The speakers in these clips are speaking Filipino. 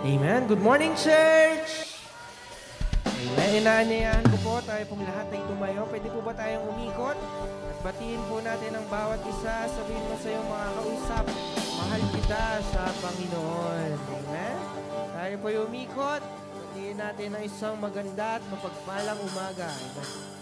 Amen. Good morning, church! Amen. Inaanyayahan ko po tayo pong lahat ay tumayo. Pwede po ba tayong umikot? At batiin po natin ang bawat isa. Sabihin mo sa iyong mga kausap, mahal kita sa Panginoon. Amen. Tayo po yung umikot. Batiin natin ang isang maganda at mapagpalang umaga. Amen.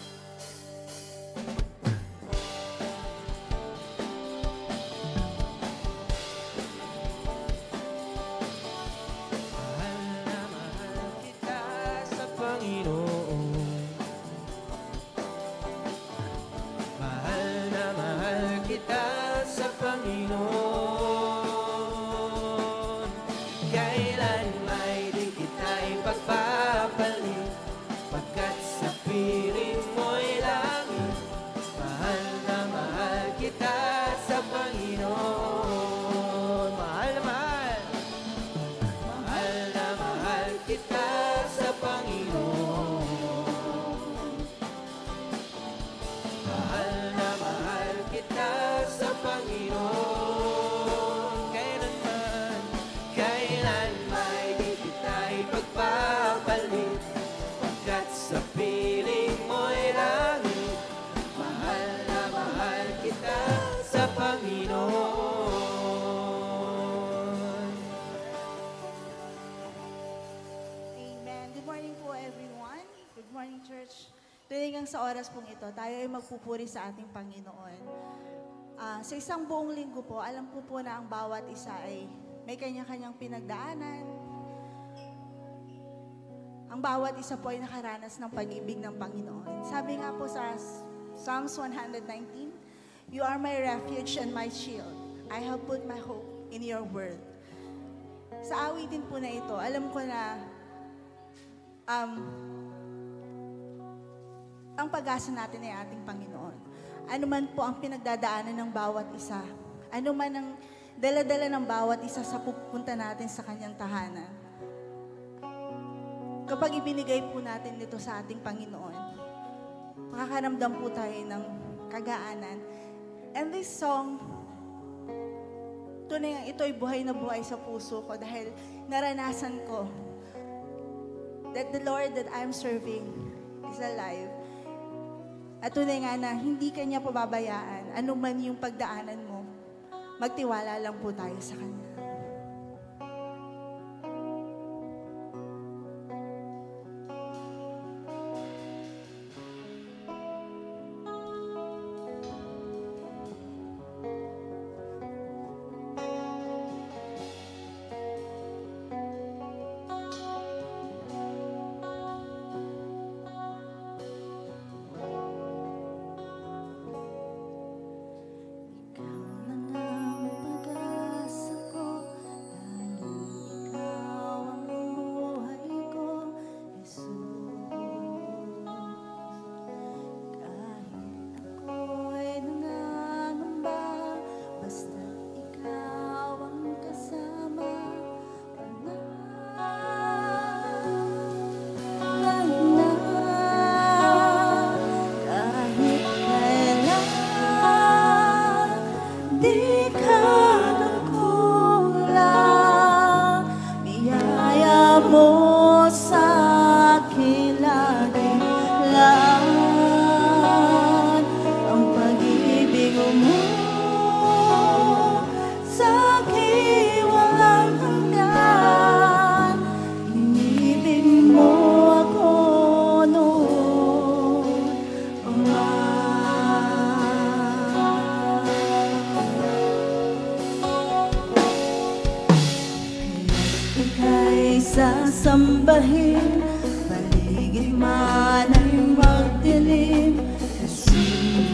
Sa oras pong ito, tayo ay magpupuri sa ating Panginoon. Sa isang buong linggo po, alam ko po na ang bawat isa ay may kanya-kanyang pinagdaanan. Ang bawat isa po ay nakaranas ng pag-ibig ng Panginoon. Sabi nga po sa Psalms 119, "You are my refuge and my shield. I have put my hope in your word." Sa awitin po na ito, alam ko na ang pag-asa natin ay ating Panginoon. Ano man po ang pinagdadaanan ng bawat isa, ano man ang dala-dala ng bawat isa sa pupunta natin sa kanyang tahanan. Kapag ibinigay po natin ito sa ating Panginoon, makakaramdam po tayo ng kagaanan. And this song, tunay nga ito ay buhay na buhay sa puso ko dahil naranasan ko that the Lord that I'm serving is alive. At tunay nga na hindi Kanya pababayaan, ano man yung pagdaanan mo, magtiwala lang po tayo sa Kanya. Sasambahin, paligid man ay magdilim, Jesus.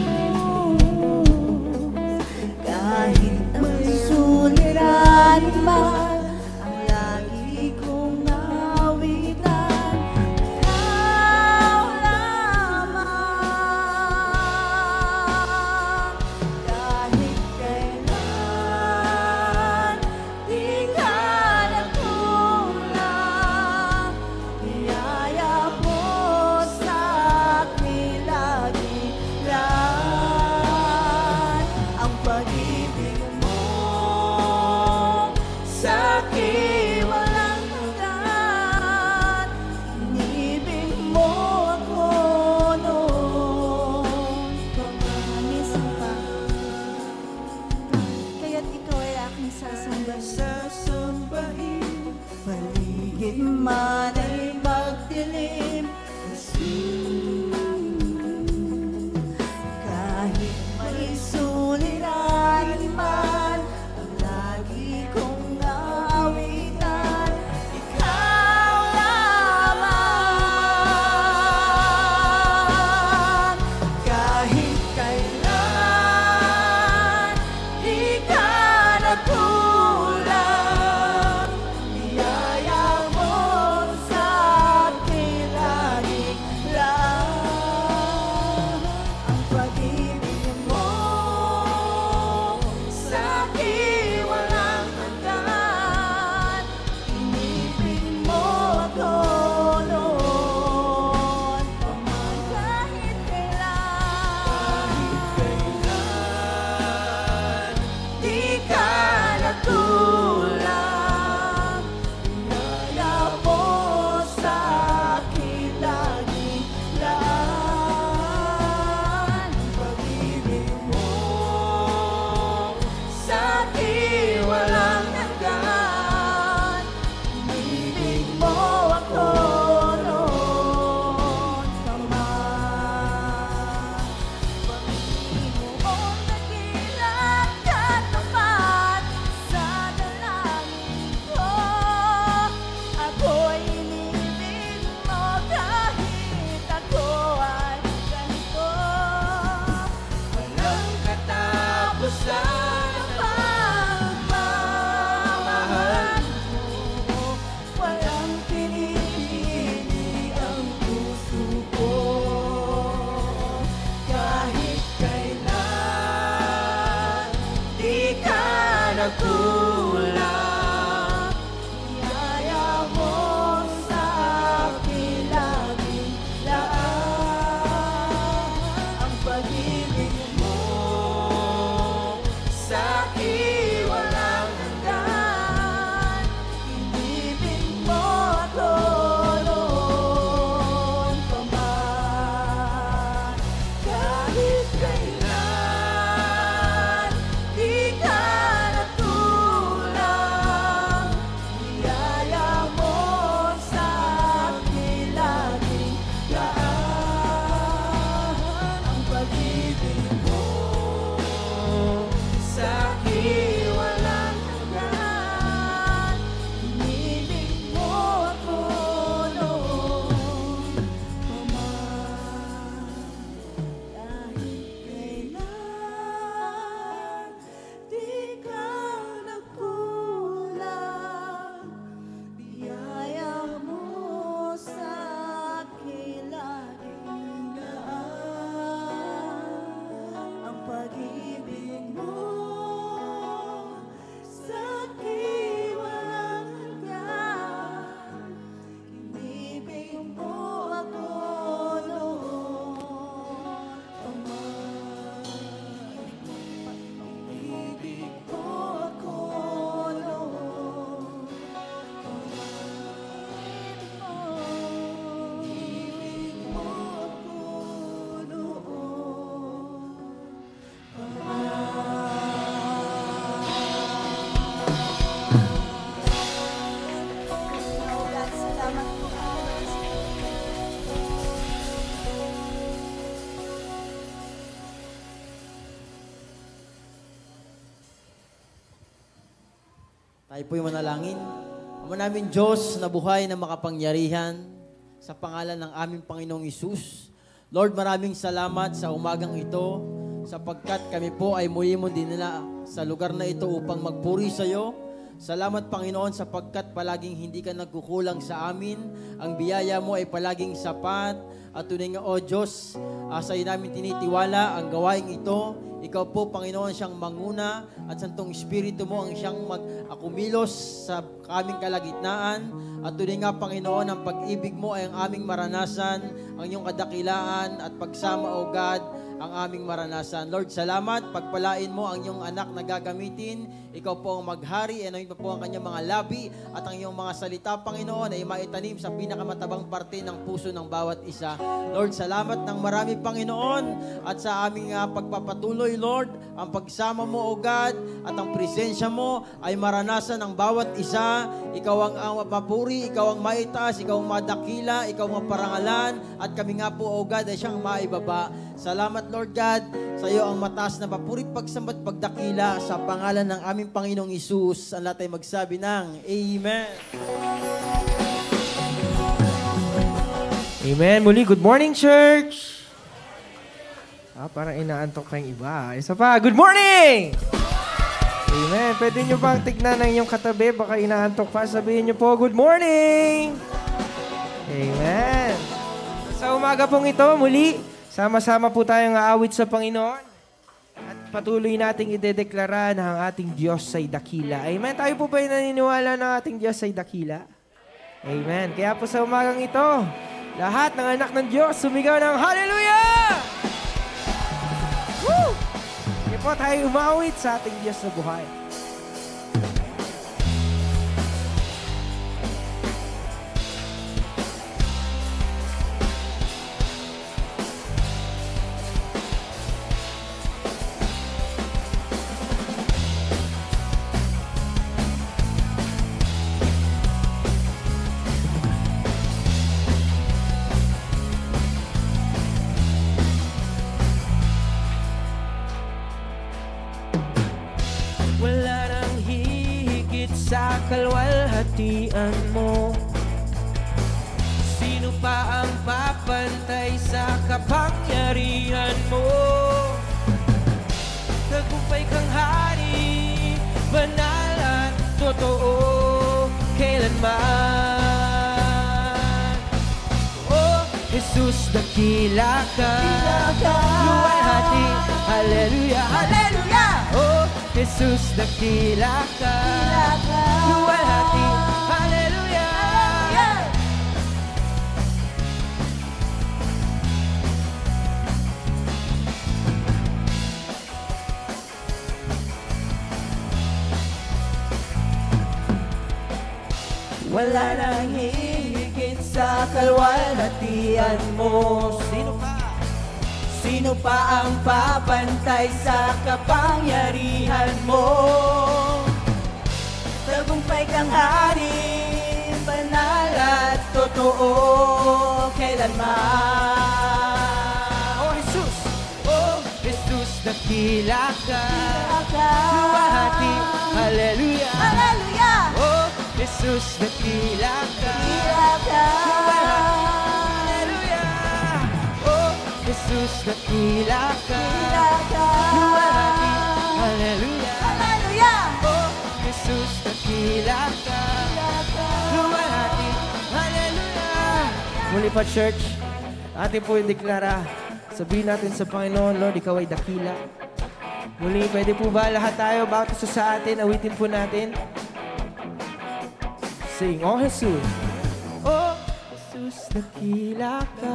Kahit ang suliranin man, ang lagi kong nawitan, ikaw lamang. Kahit kailan, di ka nagkulang, biyaya mo sa sasambahin. Paligid man ay magdilim, kahit may suliranin man, ang lagi kong naawitan, ikaw lamang. Kahit kailan di ka nagkulang, biyaya mo sa akin laging lang. Ang pag-ibig mo sa akin walang hanggan, inibig mo ako noon pa man. Kahit kailan di ka nagkulang, biyaya mo sa akin laging lang. Ang pag-ibig mo sa akin walang hanggan, inibig mo ako noon pa man. Pag-ibig mo nagilat ka naman sa dalangin ko, ako'y inibig mo kahit ako ay ganito. Walang katapusan ang pagmamahal mo, walang pinipili ang puso ko. Kahit kailan di ka nagkulang, biyaya mo sa akin laging lang. Ang pag-ibig mo sa akin walang hanggan, inibig mo ako noon pa man. Kahit kailan di ka nagkulang, biyaya mo sa akin laging lang. Ang pag-ibig mo sa akin walang hanggan, inibig mo ako noon pa man. Kahit kailan di ka nagkulang, biyaya mo sa akin laging lang. Ang pag-ibig mo sa akin walang hanggan, inibig mo ako noon pa man. Inibig mo ako noon pa man. Inibig mo ako noon pa Oh God, salamat po. Tayo po'y manalangin. Ama namin Diyos na buhay na makapangyarihan, sa pangalan ng aming Panginoong Isus. Lord, maraming salamat sa umagang ito, sapagkat kami po ay muli mo dinala sa lugar na ito upang magpuri sa iyo. Salamat Panginoon sapagkat palaging hindi ka nagkukulang sa amin. Ang biyaya mo ay palaging sapat. At tunay nga, O Diyos, sa iyo namin tinitiwala ang gawaing ito. Ikaw po, Panginoon, siyang manguna at Santong Espiritu mo ang siyang mag-akumilos sa aming kalagitnaan. At tunay nga, Panginoon, ang pag-ibig mo ay ang aming maranasan, ang iyong kadakilaan at pagsama, O God, ang aming maranasan. Lord, salamat. Pagpalain mo ang iyong anak na gagamitin. Ikaw po ang maghari, anoint mo po ang kanyang mga labi at ang iyong mga salita, Panginoon, ay maitanim sa pinakamatabang parte ng puso ng bawat isa. Lord, salamat ng marami, Panginoon, at sa aming pagpapatuloy, Lord, ang pagsama mo, O God, at ang presensya mo ay maranasan ng bawat isa. Ikaw ang mapapuri, ikaw ang maitaas, ikaw ang madakila, ikaw ang parangalan, at kami nga po, O God, ay siyang maibaba. Salamat, Lord God, sa iyo ang mataas na papuri, pagsambat, pagdakila sa pangalan ng aming Panginoong Isus. Ang lahat ay magsabi ng Amen. Amen. Muli, good morning, church! Parang inaantok kayong iba. Isa pa, good morning! Amen. Pwede nyo bang tignan ng inyong katabi? Baka inaantok pa. Sabihin nyo po, good morning! Amen. Sa umaga pong ito, muli, sama-sama po tayong aawit sa Panginoon. At patuloy nating idedeklara na ang ating Diyos ay dakila. Amen. Tayo po ba ay naniniwala na ating Diyos ay dakila? Amen. Kaya po sa umagang ito, lahat ng anak ng Diyos sumigaw ng Hallelujah! Woo! Kaya po tayo umawit sa ating Diyos na buhay. Wala nang hihigit sa kalwalhatian mo. Sino pa ang papantay sa kapangyarihan mo? Tagumpay kang hari, banal at totoo, kailanman. Oh, Jesus, dakila ka, luwalhati, hallelujah, hallelujah. Oh, Jesus, dakila ka, luwalhati, hallelujah. Wala nang hihigit sa kalwalhatian mo. Sino pa ang papantay sa kapangyarihan mo? Tagumpay kang hari, banal at totoo, kailanman. Oh, Jesus! Oh, Jesus, dakila ka, luwalhati, hallelujah. Hallelujah! Oh, Jesus, dakila ka, hallelujah. Oh, Jesus, dakila ka, luwalhati, hallelujah. Hallelujah! Oh, Jesus, dakila ka, luwalhati, hallelujah. Muli pa, church, atin po yung deklara. Sabihin natin sa Panginoon, Lord, ikaw ay dakila. Muli, pwede po ba lahat tayo, bawat isa sa atin, awitin po natin. Sing, oh Jesus. Oh, Jesus, dakila ka,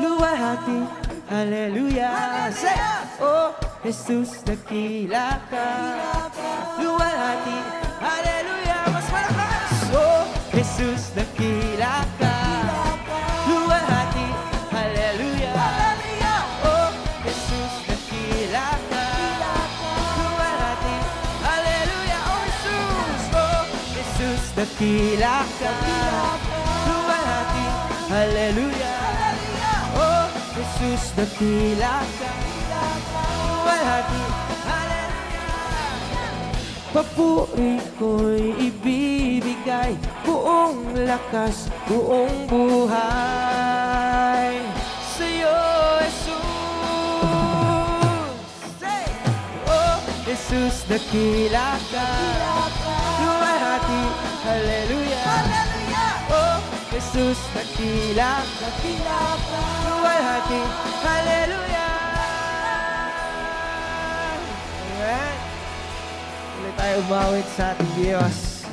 luwalhati, hallelujah. Say, oh, Jesus, dakila ka, luwalhati, hallelujah. Mas malakas. Oh, Jesus, dakila ka, luwalhati, hallelujah. Oh, Jesus, dakila ka, luwalhati, hallelujah. Oh, Jesus. Oh, Jesus, dakila ka, luwalhati, hallelujah. Oh, Jesus, dakila ka, luwalhati, hallelujah. Papuri ko'y ibibigay, buong lakas, buong buhay sa'yo, Jesus. Say, oh, Jesus, dakila ka, luwalhati, hallelujah. Oh, Jesus, dakila ka, luwalhati, hallelujah. Amen. Ulit tayo umawit sa ating Diyos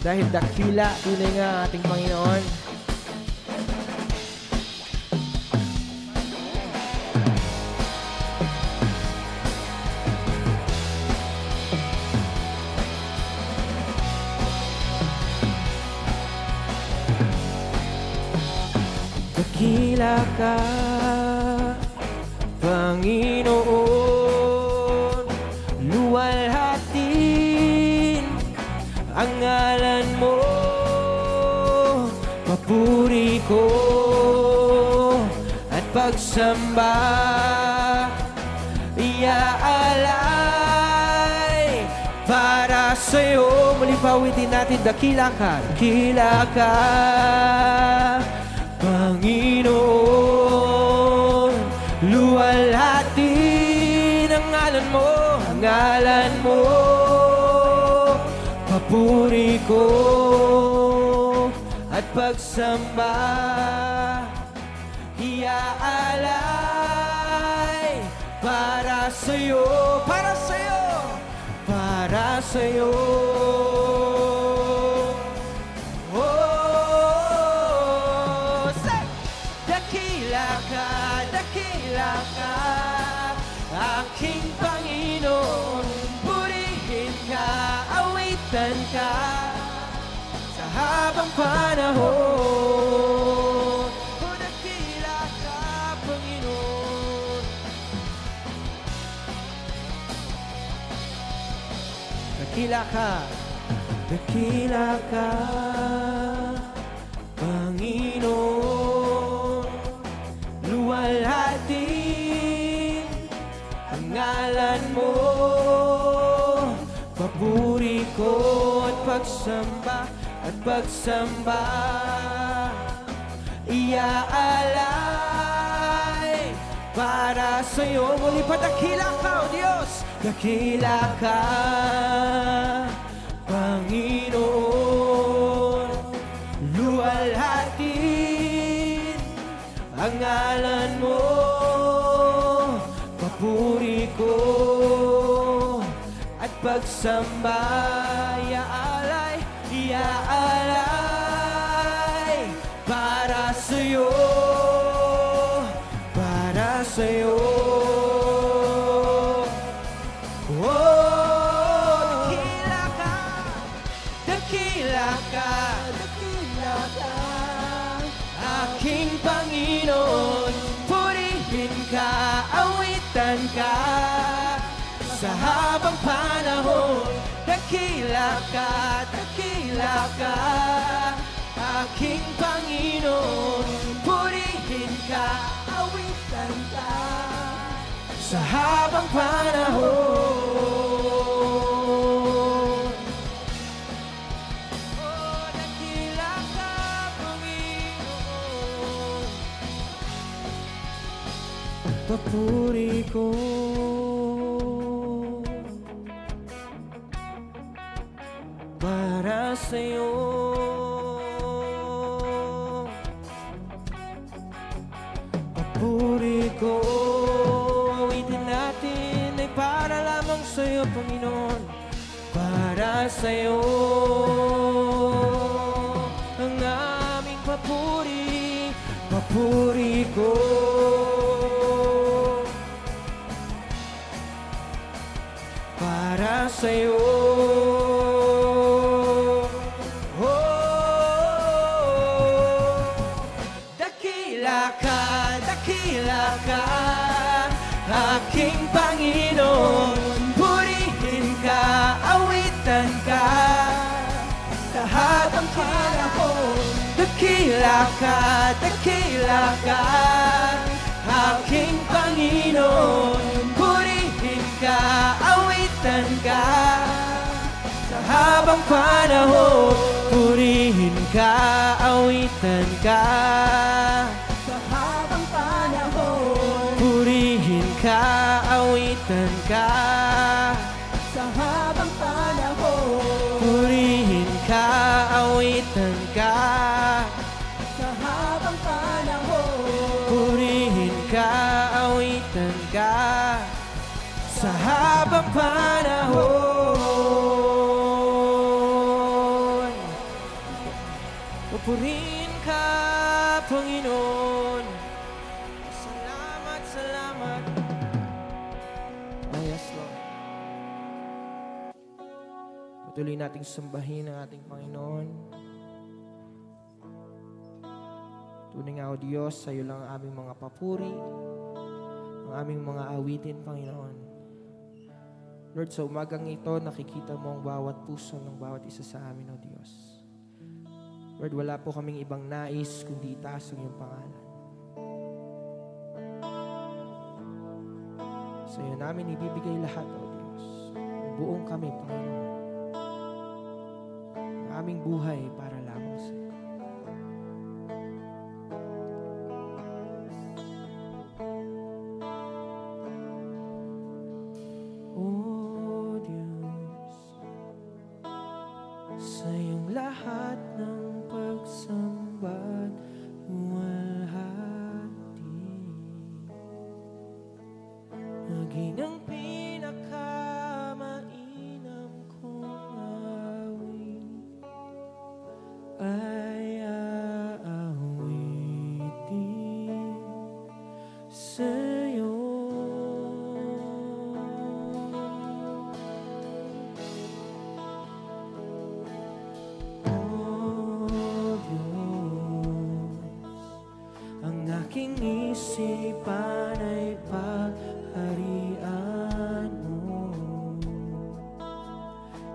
dahil dakila, tunay nga ang ating Panginoon. dakila ka, Panginoon. Luwalhatin ang ngalan mo, papuri ko at pagsamba, iaalay para sa'yo. Muli pawitin natin, dakila ka, Panginoon. Luwalhatin ang ngalan mo, papuri ko at pagsamba, iaalay para sa'yo, para sa'yo, para sa'yo. Oh, say, dakila ka, aking Panginoon. Purihin ka, awitan ka sa habang panahon. Oh, dakila ka, Panginoon. Dakila ka, Panginoon. Luwalhatin ang ngalan mo, papuri ko at pagsamba, iaalay para sa'yo. Muli pa, dakila ka, O Diyos, dakila ka, Panginoon. Luwalhatin ang ngalan mo, papuri ko at pagsamba, iaalay para sa'yo, para sa'yo. Oh, dakila ka, aking Panginoon. Purihin ka, awitan ka sa habang panahon. Dakila ka, aking Panginoon. Purihin ka, awitan ka sa habang panahon. Oh, dakila ka, Panginoon. Papuri ko para sa'yo. Papuri ko, awitin natin ay para lamang sa'yo, Panginoon. Para sa'yo ang aming papuri, papuri ko. Para sa'yo. Dakila ka, aking Panginoon. Purihin ka, awitan ka sa habang panahon. Dakila ka, aking Panginoon. Purihin ka, awitan ka sa habang panahon. Purihin ka, awitan ka sa habang panahon. Purihin ka, awitan ka sa habang panahon. Purihin ka, awitan ka sa habang panahon. Purihin ka, awitan ka sa habang panahon. Purihin ka, Panginoon. Salamat, salamat. Oh, yes, Lord. Patuloy nating sambahin ang ating Panginoon. Tunay nga, O Diyos, sa iyo lang ang aming mga papuri, ang aming mga awitin, Panginoon. Lord, sa umagang ito, nakikita mo ang bawat puso ng bawat isa sa amin, O Diyos. Lord, wala po kaming ibang nais kundi itaas ang iyong pangalan. Sa iyo namin ibibigay lahat, O Diyos. Buong kami, Panginoon. Ang aming buhay para lamang sa iyo. O Diyos, sa iyong lahat ng pagsamba't luwalhati, maging ang pinakamainam kong awit ay aawitin sa iyo. Aking isipan ay pagharian mo,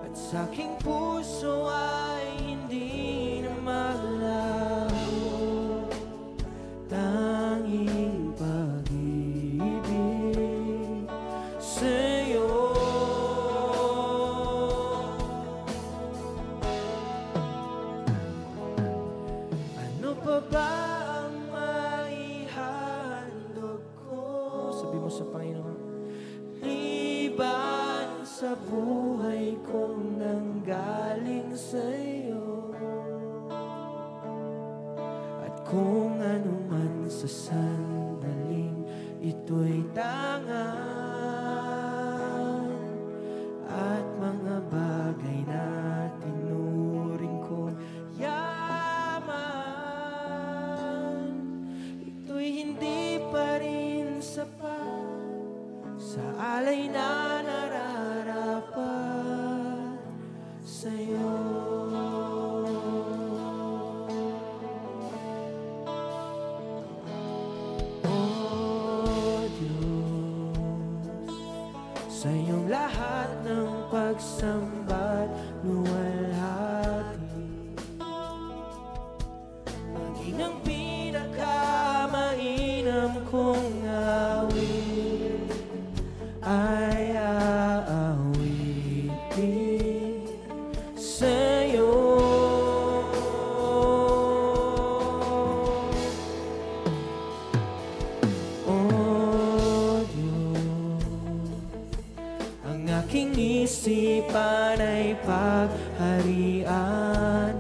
at sa aking puso ay hindi na maglaho tanging pag-ibig sa'yo. Ano pa ba sa Panginoon? Liban sa buhay kong nanggaling sa iyo, at kung ano man sa sandaling ito'y tangan, at mga bagay na tinuring kong yaman, ito'y hindi pa rin sapat sa alay na nararapat sa'yo. O Diyos, sa iyong lahat ng pagsamba't luwalhati, maging ang pinakamainam kong awit ay aawitin sa'yo. O Diyos, ang aking isipan ay pagharian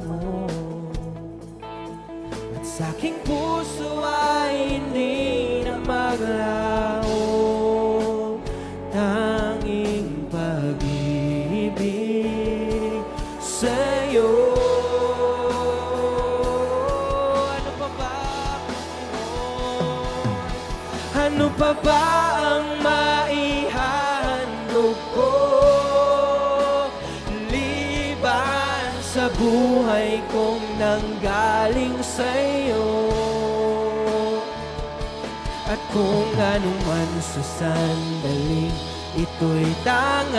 mo, at sa aking puso ay hindi na maglaho tanging pag-ibig sa'yo. Ano pa ba, Panginoon? Ano pa ba ang maihandog ko liban sa buhay kong nanggaling sa'yo? At kung ano man sa sandaling ito'y tangan,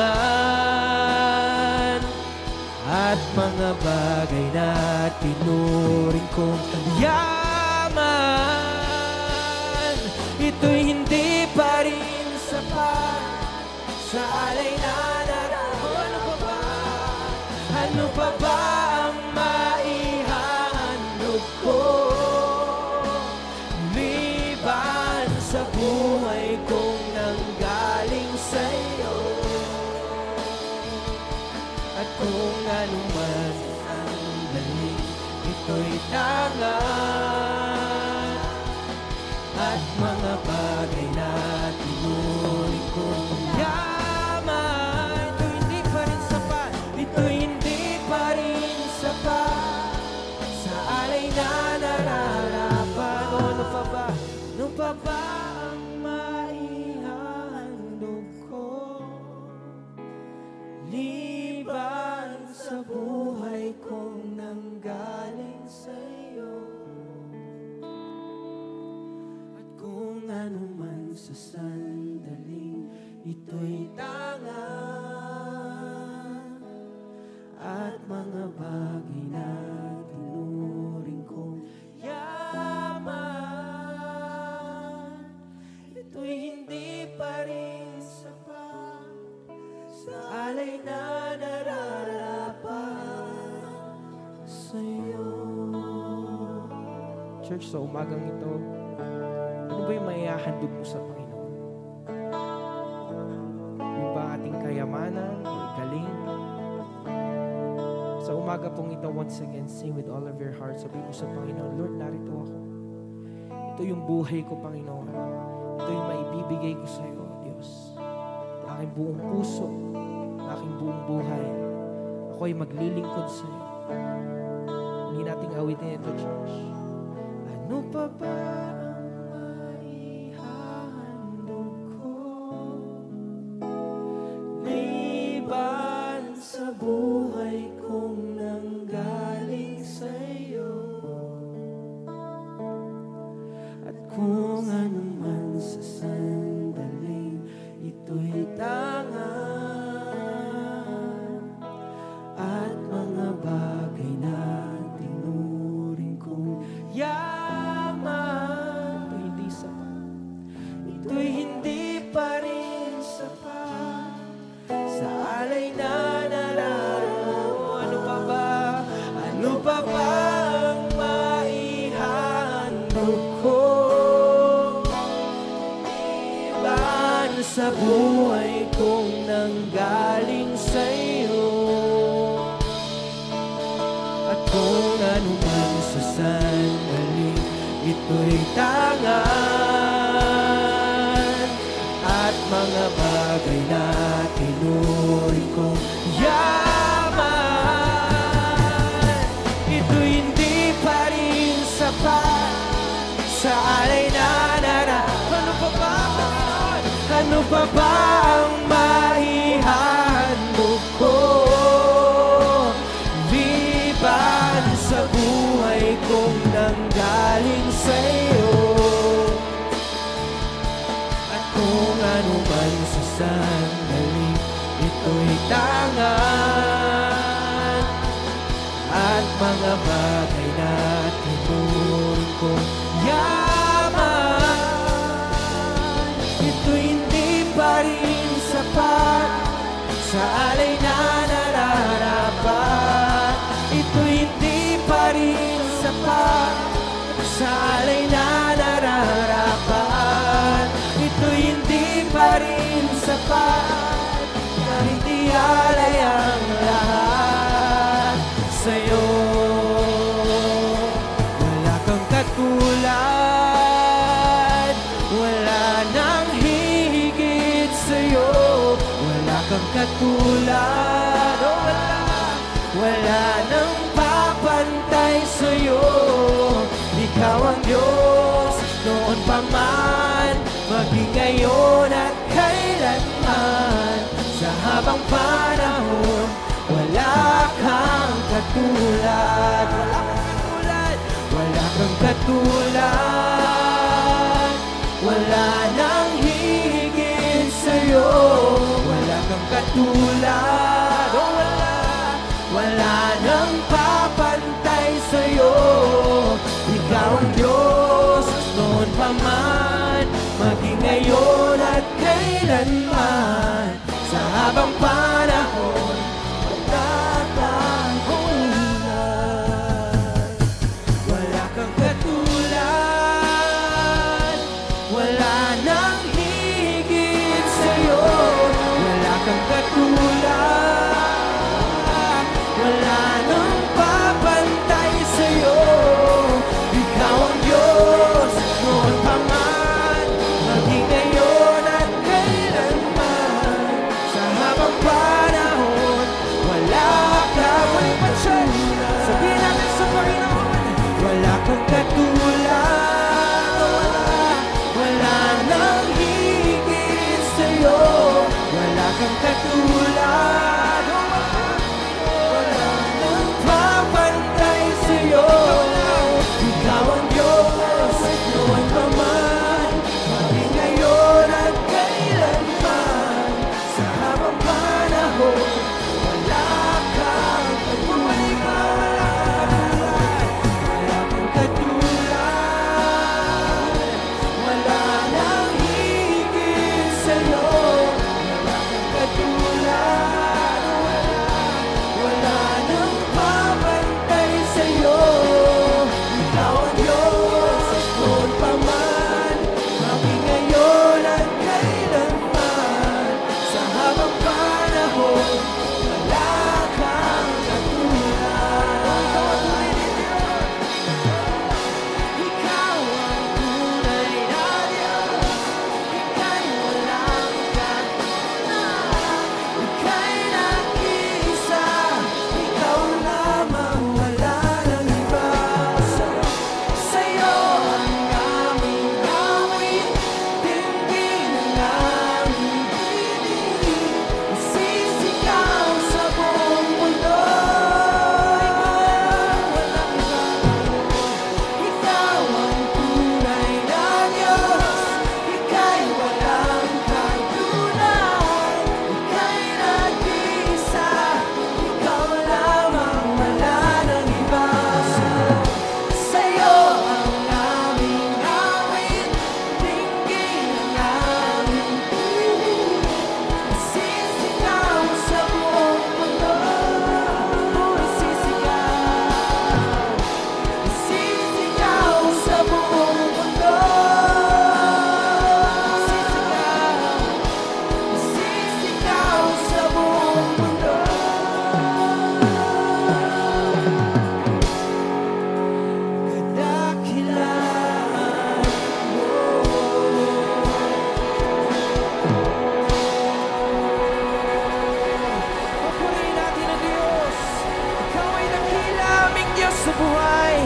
at mga bagay na tinuring kong yaman, ito'y hindi pa rin sapat sa alay na nararapat. Ano pa ba? Ano pa ba ang maihandog ko liban sa buhay kong nanggaling sa'yo? At kung ano man ang daling ito'y tangan, at mga bagay na tinuring kong yaman, ito'y hindi pa rin sapat, ito'y hindi pa rin sapat sa alay na nararapat. O ano pa ba? Ano pa ba ang maihandog ko liban sa buhay kong nanggaling sa'yo? at mga bagay na tinuring kong yaman. Ito'y hindi pa rin sapat sa alay na nararapat sa'yo. Church, sa umagang ito, ano ba yung maihahandog mo sa Panginoon? Yung ba ating kayamanan o galing? Sa umaga pong ito, once again, sing with all of your heart. Sabi mo sa Panginoon, Lord, narito ako. Ito yung buhay ko, Panginoon. Ito yung maibibigay ko sa iyo, Diyos. Aking buong puso, aking buong buhay. Ako ay maglilingkod sa iyo. Hindi nating awitin ito, church. Ano pa ba ang maihahandog ko? Liban sa buhay kong nanggaling sa iyo. At kung ano man sa sandaling ito'y tangan, at mga bagay na tinuring kong yaman, ito'y hindi sapat. Ito'y hindi pa rin sapat sa alay na nararapat. Ano pa ba? Ano pa ba ang maihahandog ko? Iban sa buhay kong nanggaling sa iyo. At kung ano man sa sandaling ito'y tangan, at mga bagay na tinuring kong yaman, ito'y hindi pa rin sapat sa alay na nararapat. Ano pa ba, Panginoon? Ano pa ba ang maihahandog ko? Liban sa buhay kong nanggaling sa iyo. At kung ano man sa sandaling ito'y tangan, at mga bagay na tinuring kong yaman, ito'y hindi pa rin sapat sa alay na nararapat. Ito'y hindi pa rin sapat sa alay na nararapat. Ito'y hindi pa rin sapat, kahit ialay ang lahat sa'yo. Wala kang katulad, wala nang hihigit sa'yo. Wala kang katulad, oh wala, wala nang papantay sa'yo. Ikaw ang Diyos noon pa man, maging ngayon at kailanman. Sa habang panahon, wala kang katulad. Wala kang katulad, wala kang katulad. Wala nang hihigit sa'yo. Wala kang katulad, oh wala, wala nang papantay sa'yo. Ikaw ang Diyos noon pa man, maging ngayon at kailanman. Sa habang panahon, wala kang katulad. Wala kang katulad, wala nang higit sa'yo. Wala kang katulad, wala nang papantay sa'yo. Ikaw ang Diyos noon pa man, maging ngayon at kailanman. Sa habang panahon, buhay.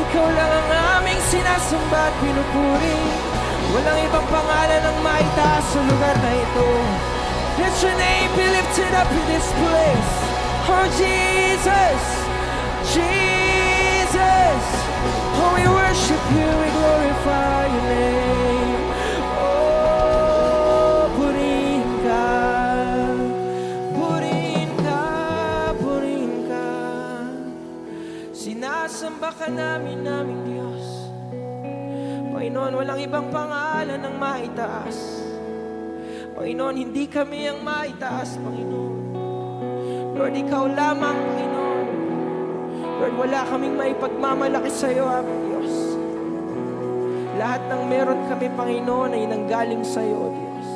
Ikaw lang ang aming sinasamba at pinupuri. Walang ibang pangalan ang maitaas sa lugar na ito. Let your name be lifted up in this place. Oh Jesus, Jesus. Oh, we worship you, we glorify your name. Oh, purihin ka, purihin ka, purihin ka. Sinasamba ka namin, naming Diyos. Panginoon, walang ibang pangalan ang maitaas. Panginoon, hindi kami ang maitaas, Panginoon. Lord, ikaw lamang, Panginoon. Lord, wala kaming maipagmamalaki sa iyo, aming Diyos. Lahat ng meron kami, Panginoon, ay nanggaling sa iyo, Diyos.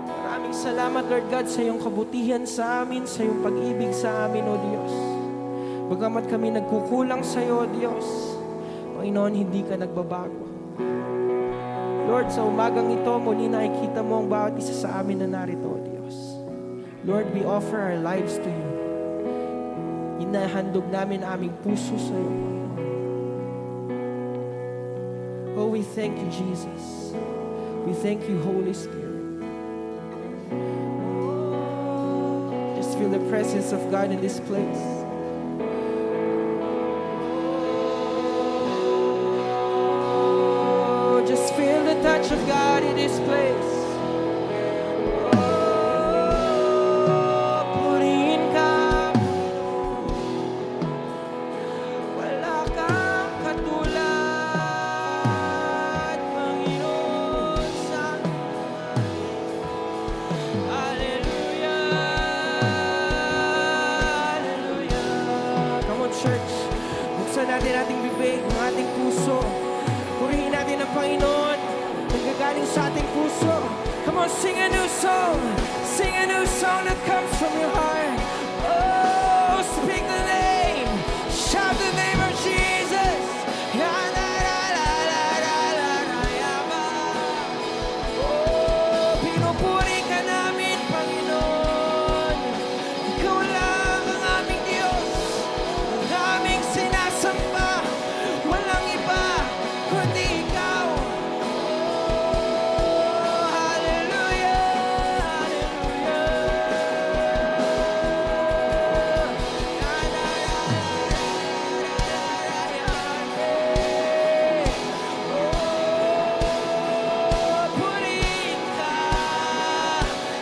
Maraming salamat, Lord God, sa iyong kabutihan sa amin, sa iyong pag-ibig sa amin, O Diyos. Bagamat kami nagkukulang sa iyo, Diyos, Panginoon, hindi ka nagbabago. Lord, sa umagang ito, muli nakikita mo ang bawat isa sa amin na narito, O Diyos. Lord, we offer our lives to you. Inahandog namin aming puso sa iyo, Panginoon. Oh, we thank you, Jesus. We thank you, Holy Spirit. Just feel the presence of God in this place. Oh, just feel the touch of God in this place. Natin ating bibig, ang ating puso. Purihin natin ang Panginoon. Nanggagaling sa ating puso. Come on, sing a new song. Sing a new song that comes from your heart. Oh, speak the name. Shout the name of Jesus. Oh, pinupuri ka namin, Panginoon. Ikaw lang ang aming Diyos. Ang aming sinasamba. Walang iba kundi ikaw. Oh, hallelujah, hallelujah. Purihin ka.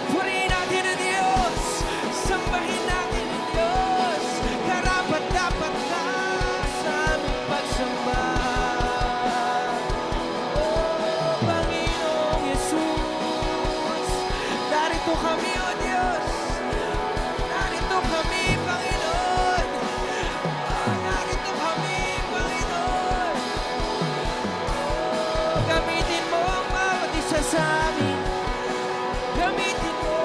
Purihin natin ang Diyos. Sambahin natin ang Diyos. Karapat-dapat ka sa aming pagsamba. Oh, Panginoong Jesus. Narito kami, O Diyos. Narito kami, Panginoon. Oh, narito kami, Panginoon. Oh, gamitin mo ang bawat isa sa amin. Gamitin mo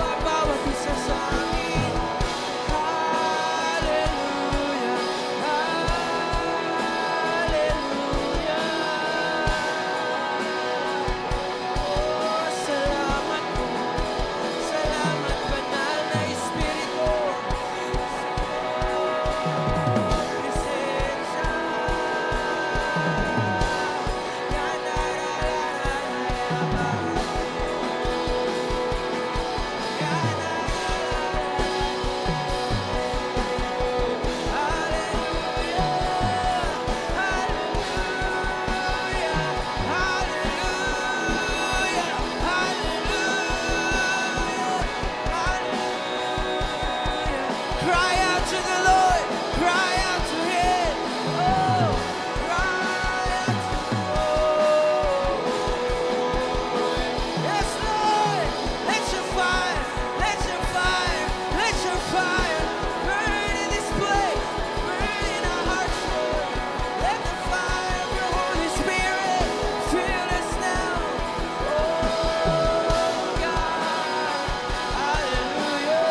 ang bawat isa sa amin. Hallelujah, hallelujah. Oh, salamat po. Salamat, banal na Espiritu. Presensya. Cry out to the Lord. Cry out to Him. Oh, cry out to the Lord. Yes, Lord. Let your fire, let your fire, let your fire burn in this place. Burn in our hearts, Lord. Let the fire of your Holy Spirit fill us now. Oh, God. Hallelujah.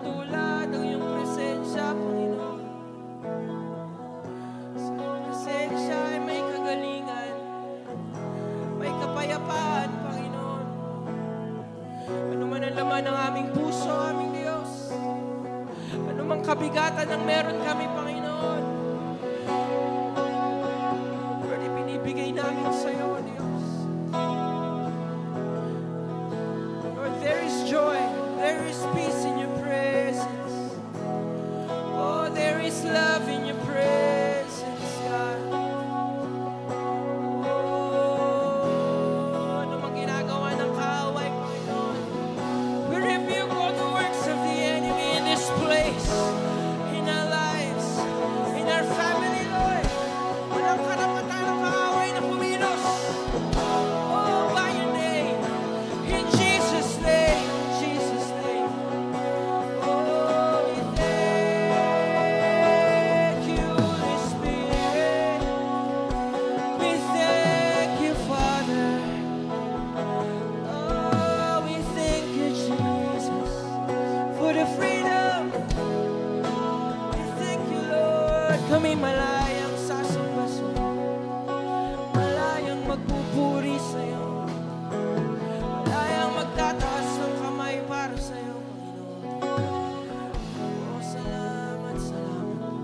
katulad ang iyong presensya, Panginoon. Sa iyong presensya ay may kagalingan, may kapayapaan, Panginoon. Ano man ang laman ng aming puso, aming Diyos. Ano mang kabigatan ang meron kami, Panginoon. Lord, ipinibigay namin sa iyo, Diyos. Lord, there is joy, there is peace in your presence. Oh, there is love in your presence, God. Oh, ano mang ginagawa ng kaaway, Panginoon. We rebuke all the works of the enemy in this place, in our lives, in our family, Lord. Walang karapatan ng kaaway na kumilos. Oh, by your name, in Jesus' name, Jesus' name. Oh, we thank you, Holy Spirit. We thank you, Father. Oh, we thank you, Jesus, for the freedom. We thank you, Lord. Kami malayang sasamba sa'yo. Malayang magpupuri sa'yo. Malayang magtataas ng kamay para sa'yo, Panginoon. Oh, salamat, salamat.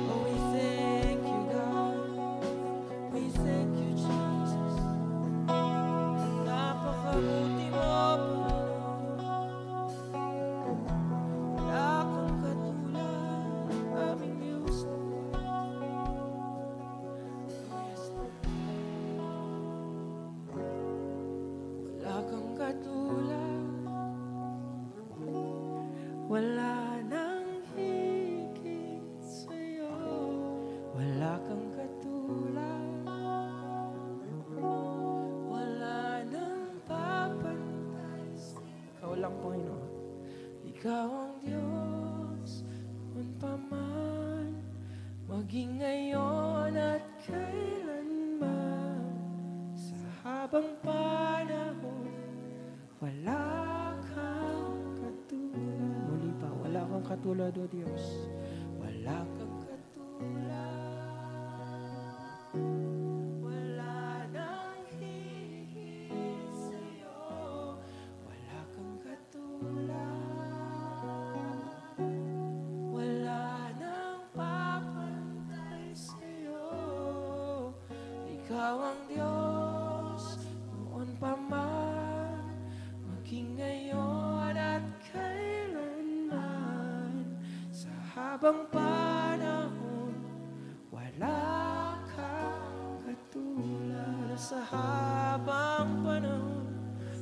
Oh, we thank you, God. We thank you, Jesus. Napakabuti mo, Panginoon. Wala kang katulad, aming Diyos. Yes, Lord. Wala kang katulad. Wala nang higit sa'yo. Wala kang katulad. Wala nang papantay sa'yo. Ikaw lang, Panginoon. Ikaw ang Diyos, noon pa man, maging ngayon at kailanman. Sa habang panahon, wala kang katulad. Muli pa, wala kang katulad, O Diyos. Wala kang katulad. Wala nang higit sa'yo. Wala kang katulad. Wala nang papantay sa'yo. Ikaw ang Diyos, noon pa man, maging ngayon at kailanman. Sa habang panahon, wala kang katulad. Sa habang panahon,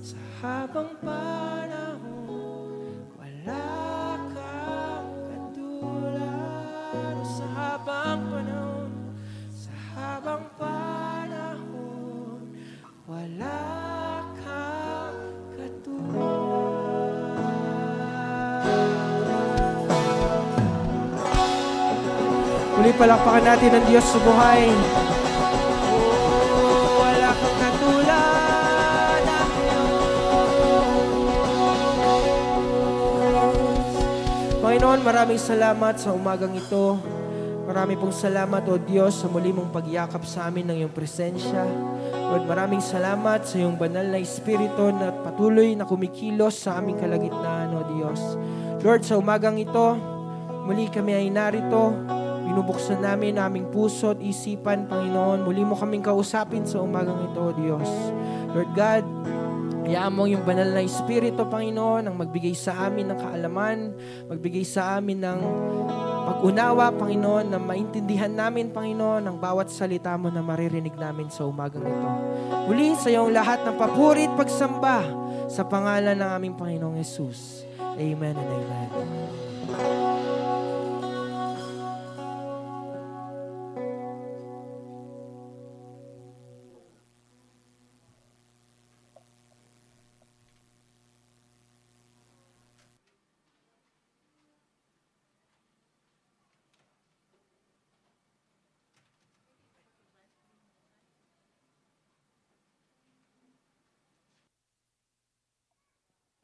sa habang panahon, wala kang katulad. Sa habang panahon, sa habang panahon, wala kang katulad. Muli palakpakan natin ang Diyos sa buhay. Oh, wala kang katulad, Panginoon, maraming salamat sa umagang ito. Marami pong salamat, O Diyos, sa muli mong pagyakap sa amin ng iyong presensya. Lord, maraming salamat sa iyong banal na Espiritu na patuloy na kumikilos sa aming kalagitnaan, O Diyos. Lord, sa umagang ito, muli kami ay narito. Binubuksan namin aming puso at isipan, Panginoon. Muli mo kaming kausapin sa umagang ito, O Diyos. Lord God, hayaan mo yung banal na Espiritu, Panginoon, ang magbigay sa amin ng kaalaman, magbigay sa amin ng pag-unawa, Panginoon, na maintindihan namin, Panginoon, ang bawat salita mo na maririnig namin sa umagang ito. Muli sa iyong lahat ng papuri at pagsamba sa pangalan ng aming Panginoong Yesus. Amen and amen.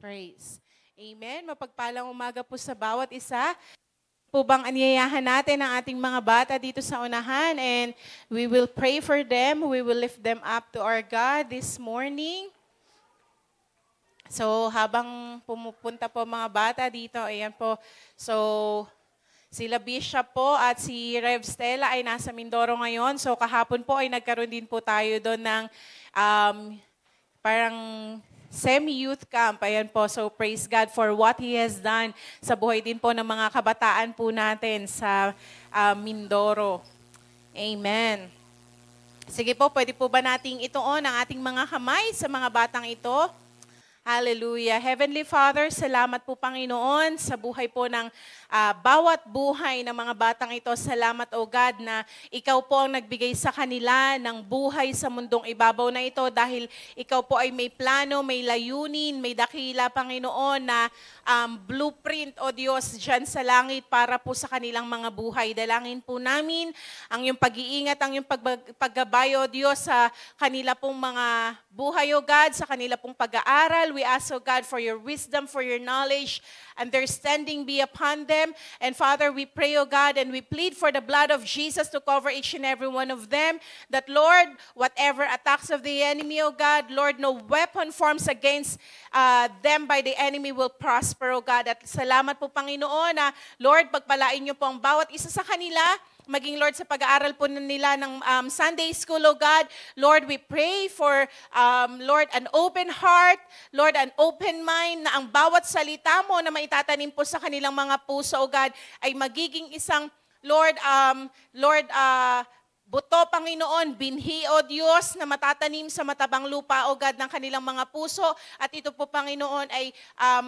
Praise. Amen. Mapagpalang umaga po sa bawat isa. Po bang anyayahan natin ang ating mga bata dito sa unahan, and we will pray for them. We will lift them up to our God this morning. So habang pumupunta po mga bata dito, ayan po. So sila Bishop po at si Rev Stella ay nasa Mindoro ngayon. So kahapon po ay nagkaroon din po tayo doon ng parang semi-youth camp. Ayan po. So praise God for what He has done sa buhay din po ng mga kabataan po natin sa Mindoro. Amen. Sige po, pwede po ba nating ituon ang ating mga kamay sa mga batang ito? Hallelujah. Heavenly Father, salamat po Panginoon sa buhay po ng bawat buhay ng mga batang ito. Salamat O God na Ikaw po ang nagbigay sa kanila ng buhay sa mundong ibabaw na ito dahil Ikaw po ay may plano, may layunin, may dakila Panginoon na blueprint O Diyos dyan sa langit para po sa kanilang mga buhay. Dalangin po namin ang iyong pag-iingat, ang iyong paggabay O Diyos sa kanila pong mga buhay O God, sa kanila pong pag-aaral. We ask O God for your wisdom, for your knowledge, understanding be upon them. And Father, we pray, O God, and we plead for the blood of Jesus to cover each and every one of them. That, Lord, whatever attacks of the enemy, O God, Lord, no weapon forms against them by the enemy will prosper, O God. At salamat po, Panginoon, na, Lord, pagpalain niyo po ang bawat isa sa kanila, maging Lord sa pag-aaral po nila ng Sunday School, O God. Lord, we pray for, Lord, an open heart, Lord, an open mind, na ang bawat salita mo na maitatanim po sa kanilang mga puso, O God, ay magiging isang, Lord, buto, Panginoon, binhi, O Diyos, na matatanim sa matabang lupa, O God, ng kanilang mga puso. At ito po, Panginoon, ay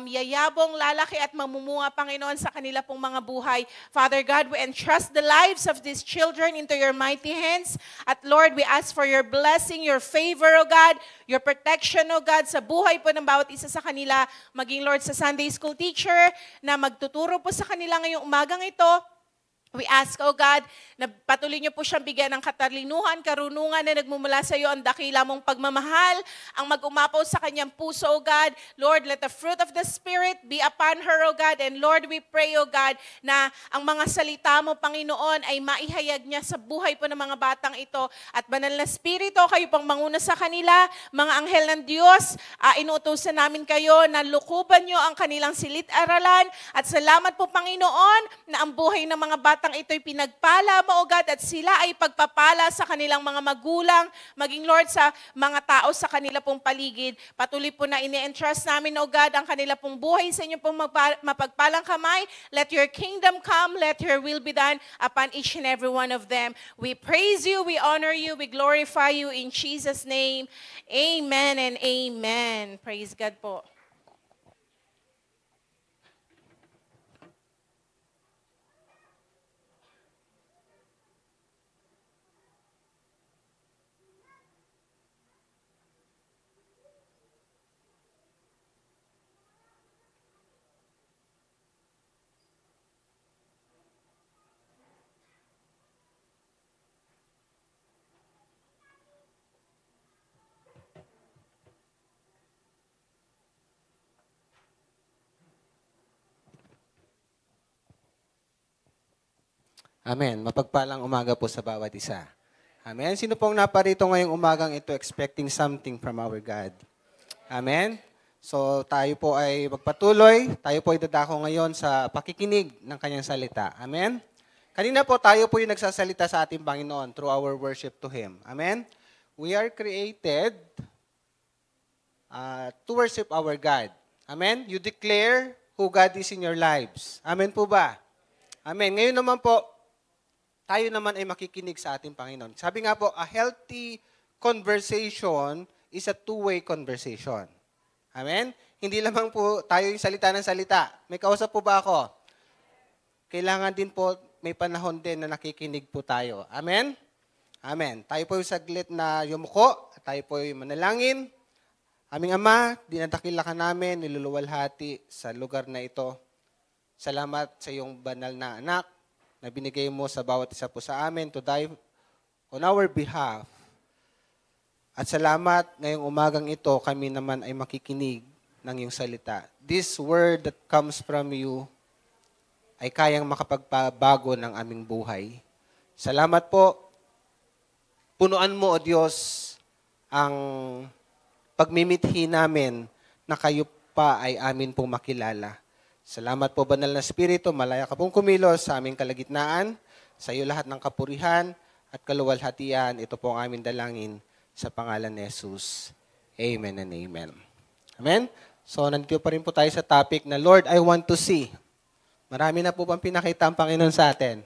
yayabong, lalaki at mamumunga, Panginoon, sa kanila pong mga buhay. Father God, we entrust the lives of these children into your mighty hands. At Lord, we ask for your blessing, your favor, O God, your protection, O God, sa buhay po ng bawat isa sa kanila. Maging, Lord, sa Sunday School teacher na magtuturo po sa kanila ngayong umagang ito. We ask, O God, na patuloy niyo po siyang bigyan ng katalinuhan, karunungan na nagmumula sa iyo, ang dakila mong pagmamahal, ang mag-umapaw sa kanyang puso, O God. Lord, let the fruit of the Spirit be upon her, O God. And Lord, we pray, O God, na ang mga salita mo, Panginoon, ay maihayag niya sa buhay po ng mga batang ito. At banal na Espiritu, kayo pang manguna sa kanila, mga anghel ng Diyos, inuutosan namin kayo na lukuban niyo ang kanilang silid-aralan. At salamat po, Panginoon, na ang buhay ng mga batang ito'y pinagpala mo, O God, at sila ay pagpapala sa kanilang mga magulang, maging Lord sa mga tao sa kanila pong paligid. Patuloy po na ini-entrust namin, O God, ang kanila pong buhay sa inyo pong mapagpalang kamay. Let your kingdom come, let your will be done upon each and every one of them. We praise you, we honor you, we glorify you in Jesus' name. Amen and amen. Praise God po. Amen. Mapagpalang umaga po sa bawat isa. Amen. Sino pong naparito ngayong umagang ito expecting something from our God? Amen. So tayo po ay magpatuloy. Tayo po ay dadako ngayon sa pakikinig ng kanyang salita. Amen. Kanina po tayo po yung nagsasalita sa ating Panginoon through our worship to Him. Amen. We are created to worship our God. Amen. You declare who God is in your lives. Amen po ba? Amen. Ngayon naman po, tayo naman ay makikinig sa ating Panginoon. Sabi nga po, a healthy conversation is a two-way conversation. Amen? Hindi lamang po tayo yung salita ng salita. May kausap po ba ako? Kailangan din po, may panahon din na nakikinig po tayo. Amen? Amen. Tayo po yung saglit na yumuko, tayo po yung manalangin. Aming Ama, dinadakila ka namin, niluluwalhati sa lugar na ito. Salamat sa iyong banal na anak na binigay mo sa bawat isa po sa amin to die on our behalf. At salamat ngayong umagang ito, kami naman ay makikinig ng iyong salita. This word that comes from you ay kayang makapagpabago ng aming buhay. Salamat po. Punuan mo, O Diyos, ang pagmimithi namin na kayo pa ay amin pong makilala. Salamat po, Banal na Espiritu, malaya ka pong kumilos sa aming kalagitnaan, sa iyo lahat ng kapurihan at kaluwalhatian. Ito po ang aming dalangin sa pangalan ni Jesus. Amen and amen. Amen? So, nandito pa rin po tayo sa topic na, Lord, I want to see. Marami na po bang pinakita ang Panginoon sa atin?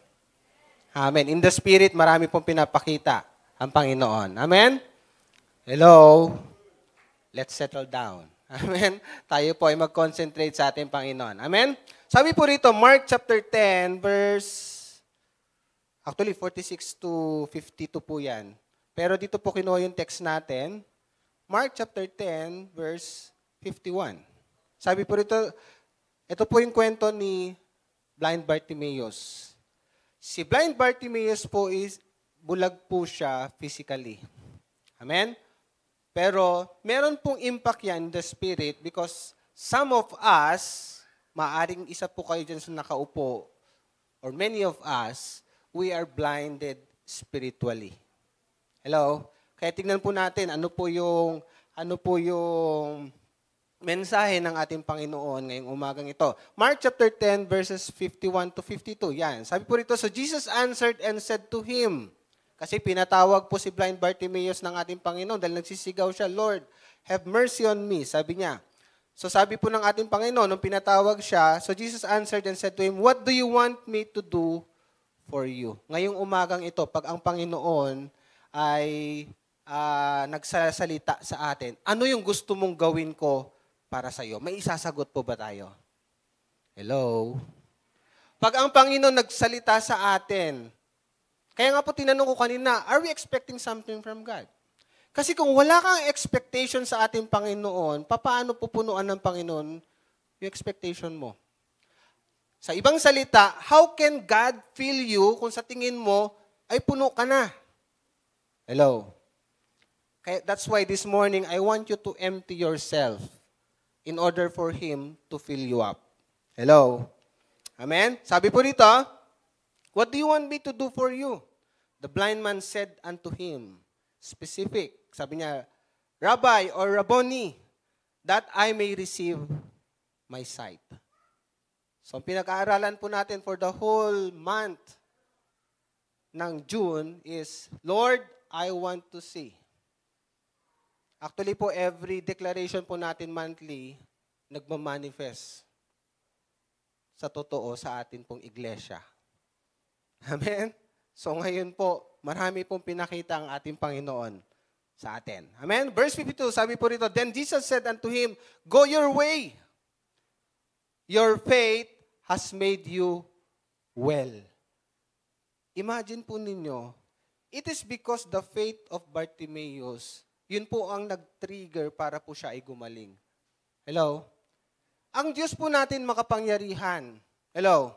Amen. In the Spirit, marami pong pinapakita ang Panginoon. Amen? Hello? Let's settle down. Amen? Tayo po ay mag-concentrate sa ating Panginoon. Amen? Sabi po rito, Mark chapter 10, actually 46 to 52 po yan. Pero dito po kinuha yung text natin. Mark chapter 10, verse 51. Sabi po rito, ito po yung kwento ni Blind Bartimaeus. Si Blind Bartimaeus po bulag po siya physically. Amen? Pero meron pong impact yan in the spirit because some of us, maaring isa po kayo dyan sa nakaupo, or many of us, we are blinded spiritually. Hello? Kaya tingnan po natin ano po yung mensahe ng ating Panginoon ngayong umagang ito. Mark chapter 10 verses 51 to 52. Yan. Sabi po rito, so Jesus answered and said to him, kasi pinatawag po si Blind Bartimaeus ng ating Panginoon dahil nagsisigaw siya, Lord, have mercy on me, sabi niya. So sabi po ng ating Panginoon, nung pinatawag siya, so Jesus answered and said to him, what do you want me to do for you? Ngayong umagang ito, pag ang Panginoon ay nagsasalita sa atin, ano yung gusto mong gawin ko para sa iyo? May isasagot po ba tayo? Hello? Pag ang Panginoon nagsalita sa atin, kaya nga po tinanong ko kanina, are we expecting something from God? Kasi kung wala kang expectation sa ating Panginoon, paano pupunuan ng Panginoon yung expectation mo? Sa ibang salita, how can God fill you kung sa tingin mo ay puno ka na? Hello? Kaya that's why this morning, I want you to empty yourself in order for Him to fill you up. Hello? Amen? Sabi po rito, what do you want me to do for you? The blind man said unto him, specific, sabi niya, Rabbi or Rabboni, that I may receive my sight. So, ang pinag-aaralan po natin for the whole month ng June is, Lord, I want to see. Actually po, every declaration po natin monthly, nagmamanifest sa totoo sa atin pong iglesia. Amen? So ngayon po, marami pong pinakita ang ating Panginoon sa atin. Amen? Verse 52, sabi po rito, then Jesus said unto him, go your way. Your faith has made you well. Imagine po ninyo, it is because the faith of Bartimaeus, yun po ang nag-trigger para po siya ay gumaling. Hello? Ang Diyos po natin makapangyarihan. Hello?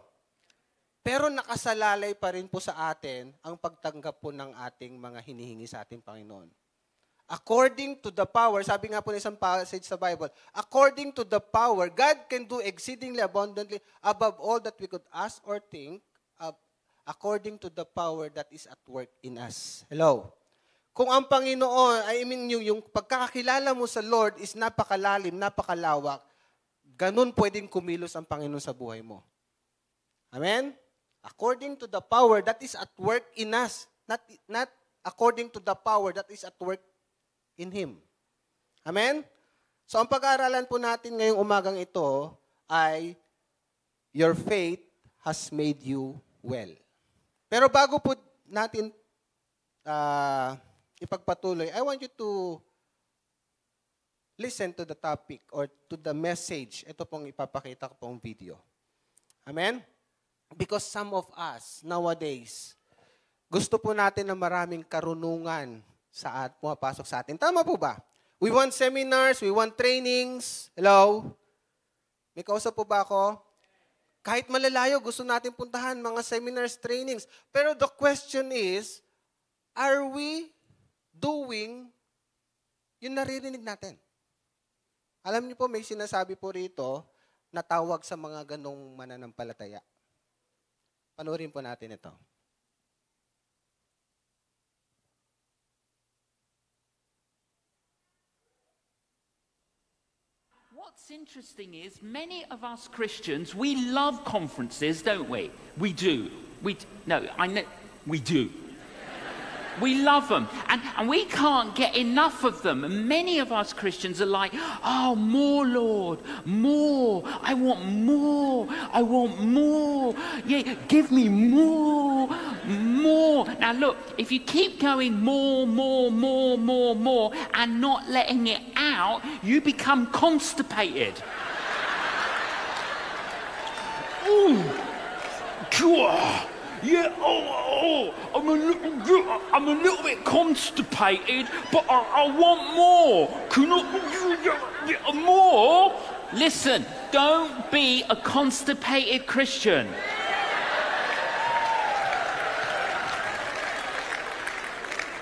Pero nakasalalay pa rin po sa atin ang pagtanggap po ng ating mga hinihingi sa ating Panginoon. According to the power, sabi nga po ng isang passage sa Bible, according to the power, God can do exceedingly abundantly above all that we could ask or think, according to the power that is at work in us. Hello? Kung ang Panginoon, yung pagkakakilala mo sa Lord is napakalalim, napakalawak, ganun pwedeng kumilos ang Panginoon sa buhay mo. Amen? According to the power that is at work in us, not according to the power that is at work in Him. Amen? So ang pag-aaralan po natin ngayong umagang ito ay your faith has made you well. Pero bago po natin ipagpatuloy, I want you to listen to the topic or to the message. Ito pong ipapakita ko pong video. Amen? Because some of us nowadays, gusto po natin na maraming karunungan sa pumapasok sa atin. Tama po ba? We want seminars, we want trainings. Hello? May kausap po ba ako? Kahit malalayo, gusto natin puntahan mga seminars, trainings. Pero the question is, are we doing yung naririnig natin? Alam niyo po, may sinasabi po rito na tawag sa mga ganong mananampalataya. Panoorin po natin ito. What's interesting is many of us Christians, we love conferences, don't we? We do. We do. We love them. And we can't get enough of them. And many of us Christians are like, oh, more, Lord, more. I want more. I want more. Yeah, give me more, more. Now look, if you keep going more, and not letting it out, you become constipated. Ooh. Yeah, I'm a little bit constipated, but I want more. Can I more? Listen, don't be a constipated Christian.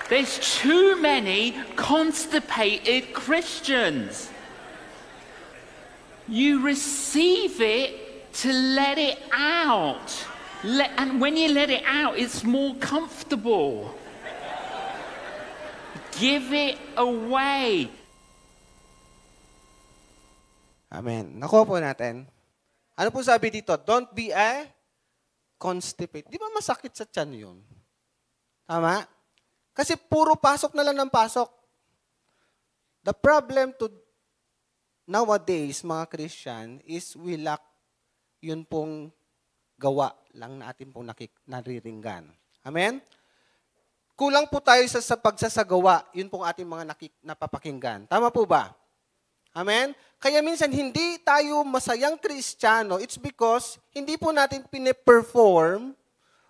There's too many constipated Christians. You receive it to let it out. And when you let it out, it's more comfortable. Give it away. Amen. Nakuha po natin. Ano po sabi dito? Don't be a constipated. Di ba masakit sa tiyan yun? Tama? Kasi puro pasok na lang ng pasok. The problem to nowadays, mga Christian, is we lack yun pong gawa lang natin pong nariringgan. Amen? Kulang po tayo sa pagsasagawa, yun pong ating mga napapakinggan. Tama po ba? Amen? Kaya minsan hindi tayo masayang Kristiyano, it's because hindi po natin pine-perform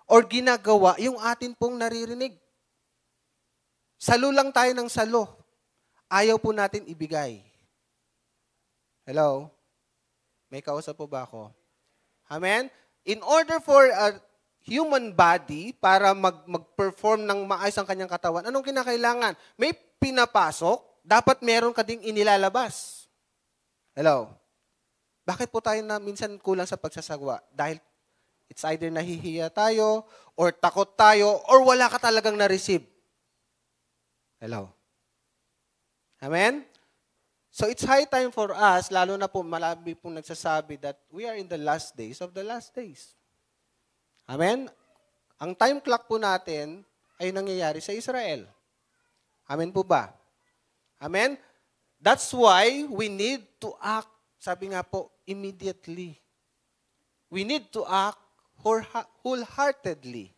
or ginagawa yung atin pong naririnig. Salo lang tayo ng salo. Ayaw po natin ibigay. Hello? May kausap po ba ako? Amen? In order for a human body para mag-perform ng maayos ang kanyang katawan, anong kinakailangan? May pinapasok, dapat meron ka ding inilalabas. Hello? Bakit po tayo na minsan kulang sa pagsasagawa? Dahil it's either nahihiya tayo, or takot tayo, or wala ka talagang na-receive. Hello? Amen? So it's high time for us, lalo na po malami pong nagsasabi that we are in the last days of the last days. Amen? Ang time clock po natin ay nangyayari sa Israel. Amen po ba? Amen? That's why we need to act, sabi nga po, immediately. We need to act wholeheartedly.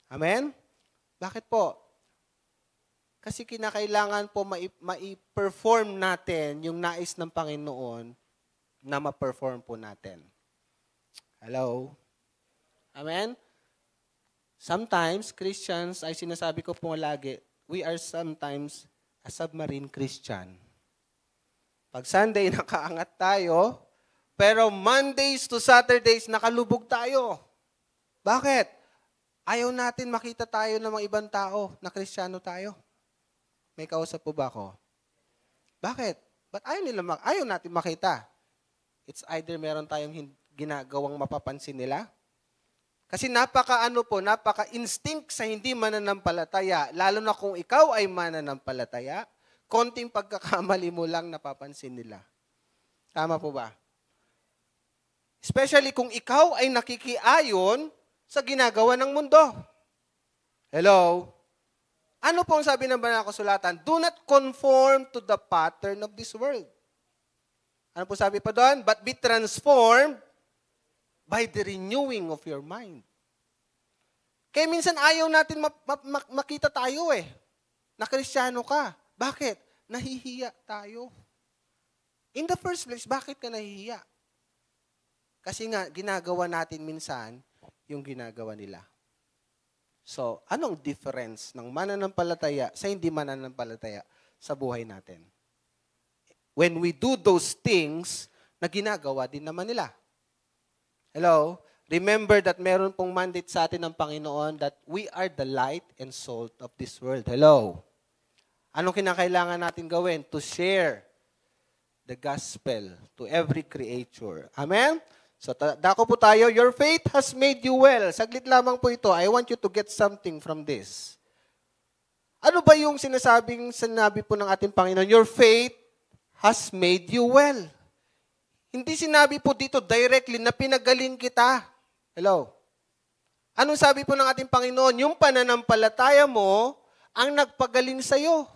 Amen? Bakit po? Kasi kinakailangan po ma-perform natin yung nais ng Panginoon na ma-perform po natin. Hello? Amen? Sometimes, Christians, ay sinasabi ko po lagi, we are sometimes a submarine Christian. Pag Sunday, nakaangat tayo, pero Mondays to Saturdays, nakalubog tayo. Bakit? Ayaw natin makita tayo ng mga ibang tao na Kristiyano tayo. May kausap po ba ako? Bakit? Ba't ayaw natin makita? It's either meron tayong ginagawang mapapansin nila. Kasi napaka-instinct sa hindi mananampalataya, lalo na kung ikaw ay mananampalataya, konting pagkakamali mo lang napapansin nila. Tama po ba? Especially kung ikaw ay nakikiayon sa ginagawa ng mundo. Hello? Ano po ang sabi ng banal na kasulatan? Do not conform to the pattern of this world. Ano po sabi pa doon? But be transformed by the renewing of your mind. Kaya minsan ayaw natin makita tayo na Kristiyano ka. Bakit? Nahihiya tayo. In the first place, bakit ka nahihiya? Kasi nga, ginagawa natin minsan yung ginagawa nila. So, anong difference ng mananampalataya sa hindi mananampalataya sa buhay natin? When we do those things na ginagawa din naman nila. Hello? Remember that meron pong mandate sa atin ng Panginoon that we are the light and salt of this world. Hello? Anong kinakailangan natin gawin? To share the gospel to every creature. Amen? So, dako po tayo. Your faith has made you well. Saglit lamang po ito. I want you to get something from this. Ano ba yung sinabi po ng ating Panginoon? Your faith has made you well. Hindi sinabi po dito directly na pinagaling kita. Hello? Anong sabi po ng ating Panginoon? Yung pananampalataya mo ang nagpagaling sa'yo.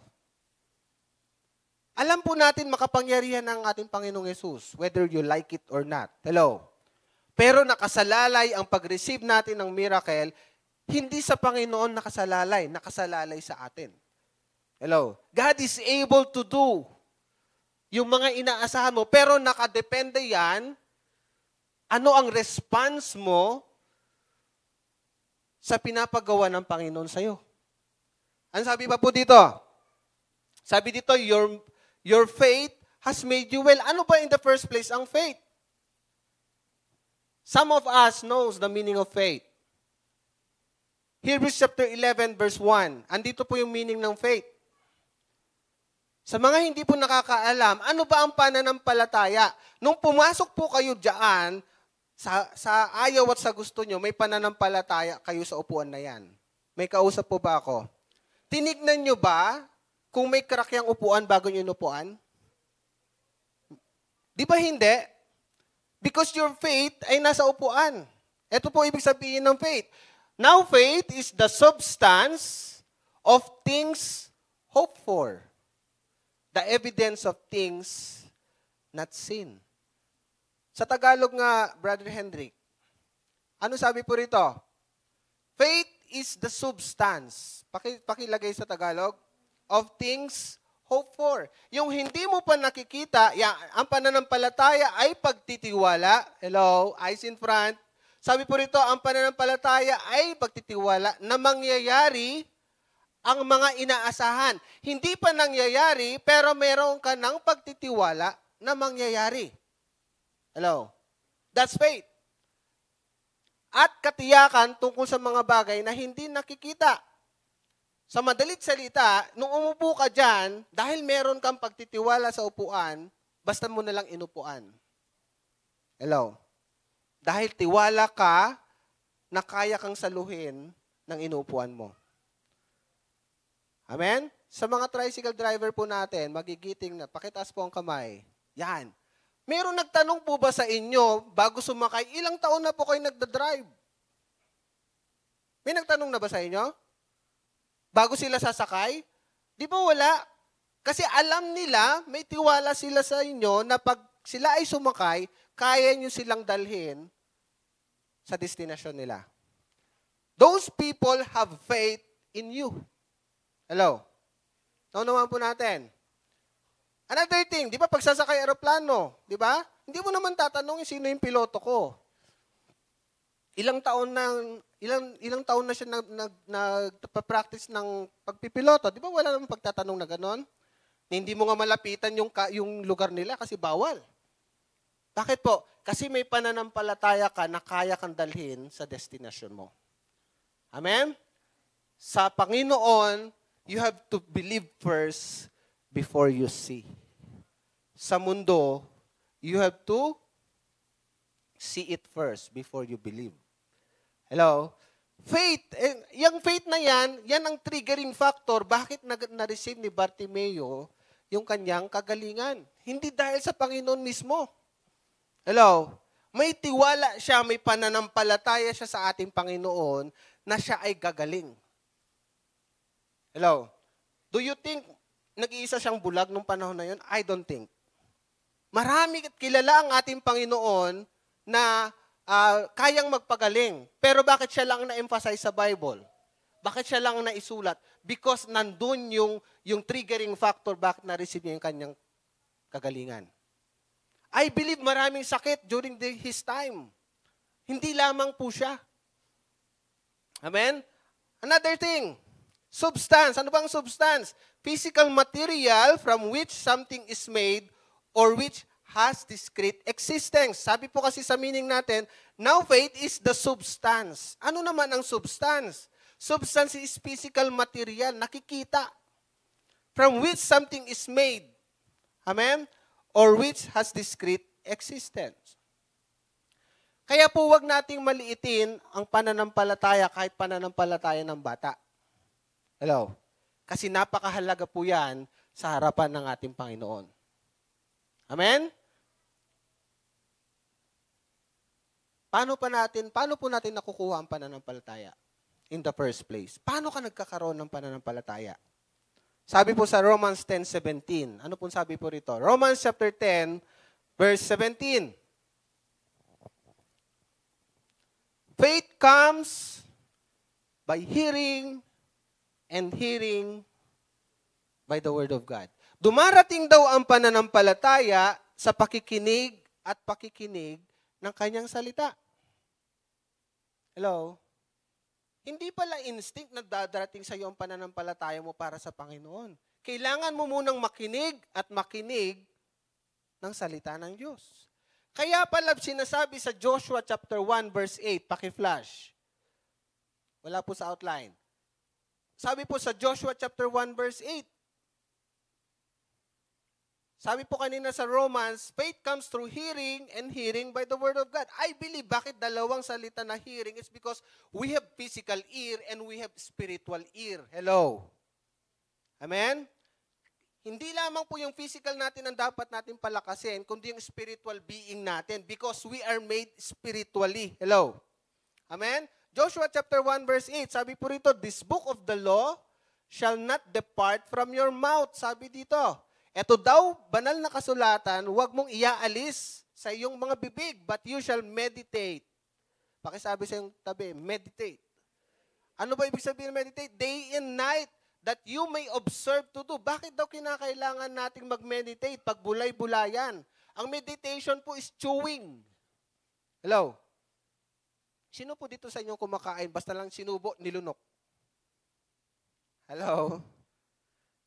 Alam po natin makapangyarihan ng ating Panginoong Yesus, whether you like it or not. Hello? Pero nakasalalay ang pag-receive natin ng miracle, hindi sa Panginoon nakasalalay sa atin. Hello? God is able to do yung mga inaasahan mo, pero nakadepende yan, ano ang response mo sa pinapagawa ng Panginoon sa'yo. Ano sabi pa po dito? Sabi dito, your faith has made you well. Ano ba in the first place ang faith? Some of us knows the meaning of faith. Hebrews chapter 11 verse 1. Andito po yung meaning ng faith. Sa mga hindi po nakakaalam, ano ba ang pananampalataya? Nung pumasok po kayo diyan, sa ayaw at sa gusto nyo, may pananampalataya kayo sa upuan na yan. May kausap po ba ako? Tinignan nyo ba kung may crack yung upuan bago nyo inupuan? Di ba hindi? Because your faith ay nasa upuan. Ito po ibig sabihin ng faith. Now faith is the substance of things hoped for. The evidence of things not seen. Sa Tagalog nga, Brother Hendrik, ano sabi po rito? Faith is the substance. Pakilagay sa Tagalog. Of things hoped for. Yung hindi mo pa nakikita, ang pananampalataya ay pagtitiwala. Hello, eyes in front. Sabi po rito, ang pananampalataya ay pagtitiwala na mangyayari ang mga inaasahan. Hindi pa nangyayari, pero meron ka ng pagtitiwala na mangyayari. Hello, that's faith. At katiyakan tungkol sa mga bagay na hindi nakikita. Sa madalit salita, nung umupo ka dyan, dahil meron kang pagtitiwala sa upuan, basta mo nalang inupuan. Hello? Dahil tiwala ka na kaya kang saluhin ng inuupuan mo. Amen? Sa mga tricycle driver po natin, magigiting na, pakitaas po ang kamay. Yan. Meron nagtanong po ba sa inyo, bago sumakay, ilang taon na po kayo nagdadrive? May nagtanong na ba sa inyo? Bago sila sasakay? Di ba wala? Kasi alam nila, may tiwala sila sa inyo na pag sila ay sumakay, kaya nyo silang dalhin sa destinasyon nila. Those people have faith in you. Hello? Naunawaan po natin. Another thing, di ba pagsasakay aeroplano, di ba? Hindi mo naman tatanungin sino yung piloto ko. Ilang taon na siya nagpa-practice ng pagpipiloto. Di ba wala namang pagtatanong na gano'n? Hindi mo nga malapitan yung lugar nila kasi bawal. Bakit po? Kasi may pananampalataya ka na kaya kang dalhin sa destinasyon mo. Amen? Sa Panginoon, you have to believe first before you see. Sa mundo, you have to see it first before you believe. Hello? Faith. Yung faith na yan ang triggering factor. Bakit na-receive ni Bartimeo yung kanyang kagalingan? Hindi dahil sa Panginoon mismo. Hello? May tiwala siya, may pananampalataya siya sa ating Panginoon na siya ay gagaling. Hello? Do you think nag-iisa siyang bulag nung panahon na yun? I don't think. Marami kilala ang ating Panginoon na kayang magpagaling. Pero bakit siya lang na-emphasize sa Bible? Bakit siya lang naisulat? Because nandun yung triggering factor bakit na-receive niya yung kanyang kagalingan. I believe maraming sakit during his time. Hindi lamang po siya. Amen? Another thing, substance. Ano bang substance? Physical material from which something is made or which has discrete existence. Sabi po kasi sa meaning natin, now faith is the substance. Ano naman ang substance? Substance is physical material, nakikita. From which something is made. Amen? or which has discrete existence. Kaya po wag nating maliitin ang pananampalataya kahit pananampalataya ng bata. Hello? Kasi napakahalaga po yan sa harapan ng ating Panginoon. Amen? Paano po natin nakukuha ang pananampalataya? In the first place. Paano ka nagkakaroon ng pananampalataya? Sabi po sa Romans 10:17. Ano po sabi po rito? Romans chapter 10, verse 17. Faith comes by hearing and hearing by the word of God. Dumarating daw ang pananampalataya sa pakikinig at pakikinig ng kanyang salita. Hello? Hindi pala instinct na dadarating sa iyo ang pananampalataya mo para sa Panginoon. Kailangan mo munang makinig at makinig ng salita ng Diyos. Kaya pala sinasabi sa Joshua chapter 1 verse 8, paki-flash. Wala po sa outline. Sabi po sa Joshua chapter 1 verse 8. Sabi po kanina sa Romans, faith comes through hearing and hearing by the word of God. I believe bakit dalawang salita na hearing is because we have physical ear and we have spiritual ear. Hello? Amen? Hindi lamang po yung physical natin ang dapat natin palakasin, kundi yung spiritual being natin because we are made spiritually. Hello? Amen? Joshua chapter 1 verse 8, sabi po rito, this book of the law shall not depart from your mouth. Sabi dito, eto daw, banal na kasulatan, huwag mong iaalis sa iyong mga bibig, but you shall meditate. Pakisabi sa iyong tabi, meditate. Ano ba ibig sabihin meditate? Day and night, that you may observe to do. Bakit daw kinakailangan nating mag-meditate pag bulay-bulayan? Ang meditation po is chewing. Hello? Sino po dito sa inyo kumakain, basta lang sinubo, nilunok? Hello?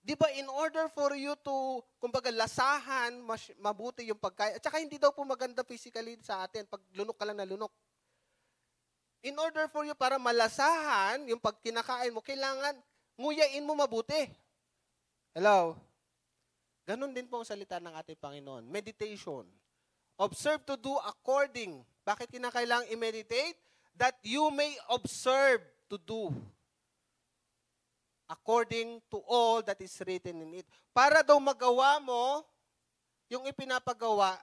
Di ba in order for you to, kumbaga lasahan, mabuti yung pagkain, at saka hindi daw po maganda physically sa atin pag lunok ka lang na lunok. In order for you para malasahan yung pag kinakain mo, kailangan nguyain mo mabuti. Hello? Ganon din po ang salita ng ating Panginoon. Meditation. Observe to do according. Bakit kinakailangang i-meditate? That you may observe to do according to all that is written in it. Para daw magawa mo yung ipinapagawa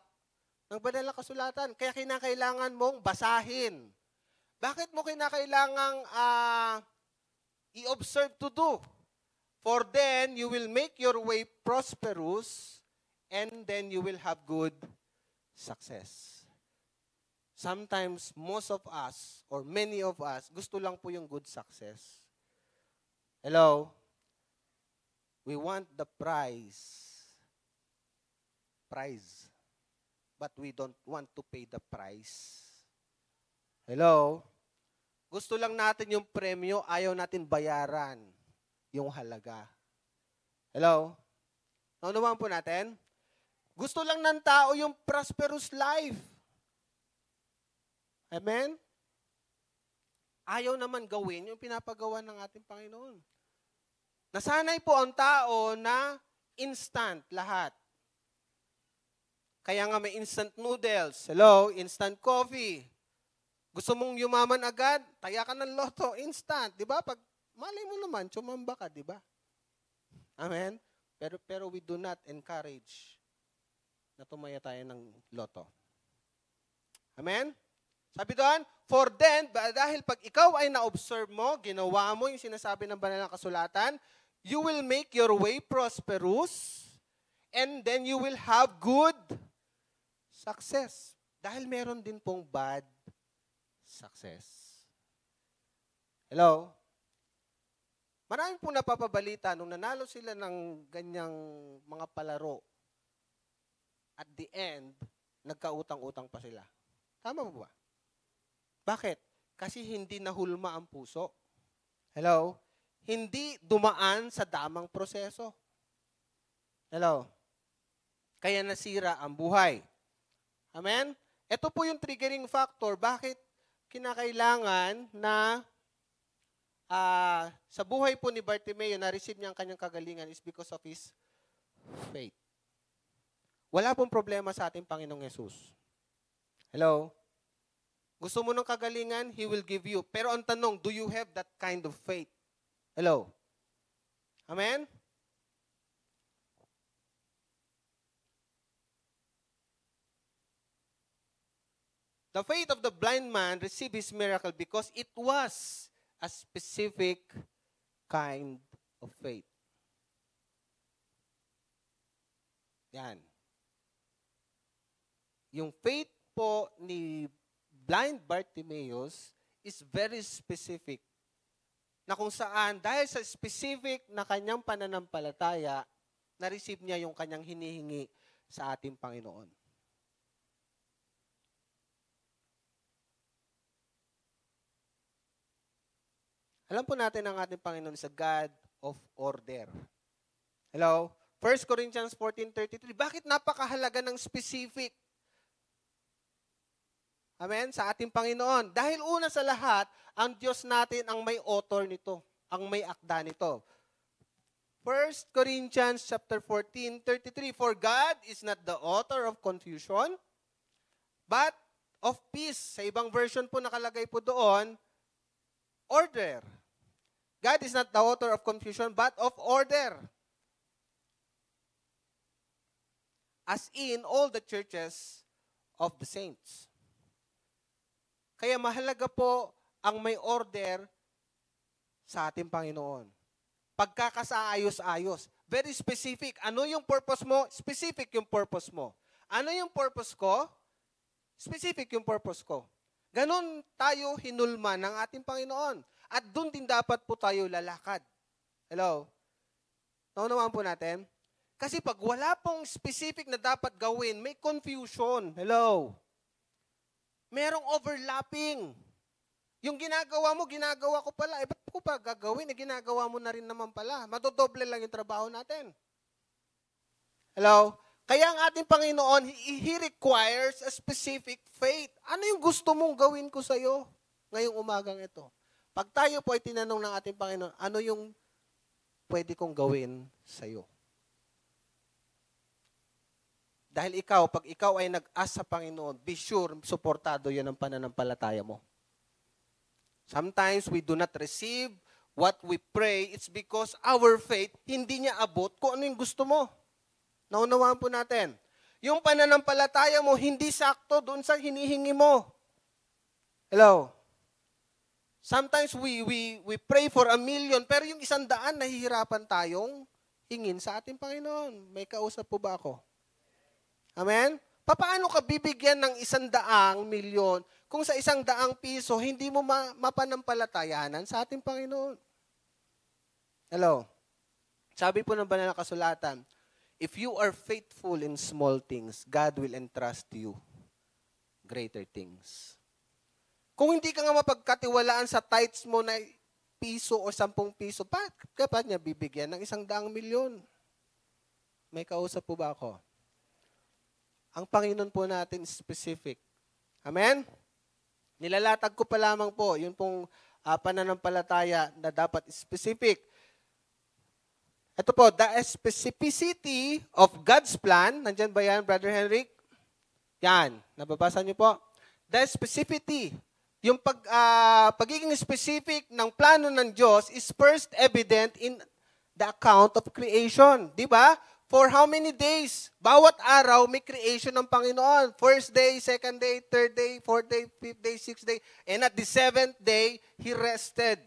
ng banal na kasulatan. Kaya kinakailangan mong basahin. Bakit mo kinakailangang i-observe to do? For then you will make your way prosperous and then you will have good success. Sometimes most of us or many of us gusto lang po yung good success. Hello? We want the prize. But we don't want to pay the price. Hello? Gusto lang natin yung premyo, ayaw natin bayaran yung halaga. Hello? Naunawaan po natin? Gusto lang ng tao yung prosperous life. Amen? Ayaw naman gawin yung pinapagawa ng ating Panginoon. Nasanay po ang tao na instant lahat. Kaya nga may instant noodles. Hello? Instant coffee. Gusto mong yumaman agad, taya ka ng loto, instant, di ba? Pag malay mo naman, tsumamba ka, di ba? Amen? Pero we do not encourage na tumaya tayo ng loto. Amen? Sabi doon, for then, dahil pag ikaw ay na-observe mo, ginawa mo yung sinasabi ng banal na kasulatan, you will make your way prosperous, and then you will have good success. Dahil meron din pong bad success. Hello? Maraming po napapabalita nung nanalo sila ng ganyang mga palaro. At the end, nagkautang-utang pa sila. Tama ba? Bakit? Kasi hindi nahulma ang puso. Hello? Hindi dumaan sa damang proseso. Hello? Kaya nasira ang buhay. Amen? Ito po yung triggering factor. Bakit kinakailangan na sa buhay po ni Bartimeo, na-receive niya ang kanyang kagalingan is because of his faith. Wala pong problema sa ating Panginoong Yesus. Hello? Gusto mo ng kagalingan, He will give you. Pero ang tanong, do you have that kind of faith? Hello? Amen? The faith of the blind man received his miracle because it was a specific kind of faith. Yan. Yung faith po ni blind Bartimaeus is very specific. Na kung saan, dahil sa specific na kanyang pananampalataya, na-receive niya yung kanyang hinihingi sa ating Panginoon. Alam po natin ang ating Panginoon is a God of order. Hello? 1 Corinthians 14:33. Bakit napakahalaga ng specific? Amen? Sa ating Panginoon. Dahil una sa lahat, ang Diyos natin ang may author nito, ang may akda nito. 1 Corinthians chapter 14:33. For God is not the author of confusion, but of peace. Sa ibang version po nakalagay po doon, order. God is not the author of confusion, but of order. As in all the churches of the saints. Kaya mahalaga po ang may order sa ating Panginoon. Pagkakasaayos-ayos. Very specific. Ano yung purpose mo? Specific yung purpose mo. Ano yung purpose ko? Specific yung purpose ko. Ganon tayo hinulma ng ating Panginoon. At doon din dapat po tayo lalakad. Hello? Naunawaan po natin? Kasi pag wala pong specific na dapat gawin, may confusion. Hello? Merong overlapping. Yung ginagawa mo, ginagawa ko pala. Ba't ko pa gagawin? Ginagawa mo na rin naman pala. Madodoble lang yung trabaho natin. Hello? Kaya ang ating Panginoon, He requires a specific faith. Ano yung gusto mong gawin ko sa'yo ngayong umagang ito? Pag tayo po ay tinanong ng ating Panginoon, ano yung pwede kong gawin sa'yo? Dahil pag ikaw ay nag-ask sa Panginoon, be sure, suportado yan ang pananampalataya mo. Sometimes we do not receive what we pray. It's because our faith, hindi niya abot kung ano yung gusto mo. Naunawaan po natin. Yung pananampalataya mo, hindi sakto doon sa hinihingi mo. Hello? Sometimes we pray for 1,000,000, pero yung 100, nahihirapan tayong hingin sa ating Panginoon. May kausap po ba ako? Amen? Paano ka bibigyan ng 100,000,000 kung sa 100 piso, hindi mo mapanampalatayanan sa ating Panginoon? Hello? Sabi po ng banal na kasulatan, if you are faithful in small things, God will entrust you greater things. Kung hindi ka nga mapagkatiwalaan sa tithes mo na piso o 10 piso, bakit niya bibigyan ng 100,000,000? May kausap po ba ako? Ang Panginoon po natin specific. Amen? Nilalatag ko pa lamang po, yun pong pananampalataya na dapat specific. Ito po, the specificity of God's plan. Nandyan ba yan, Brother Henrik? Yan. Nababasa niyo po? The specificity. Yung pagiging specific ng plano ng Diyos is first evident in the account of creation. Di ba? For how many days? Bawat araw may creation ng Panginoon. First day, second day, third day, fourth day, fifth day, sixth day. And at the 7th day, He rested.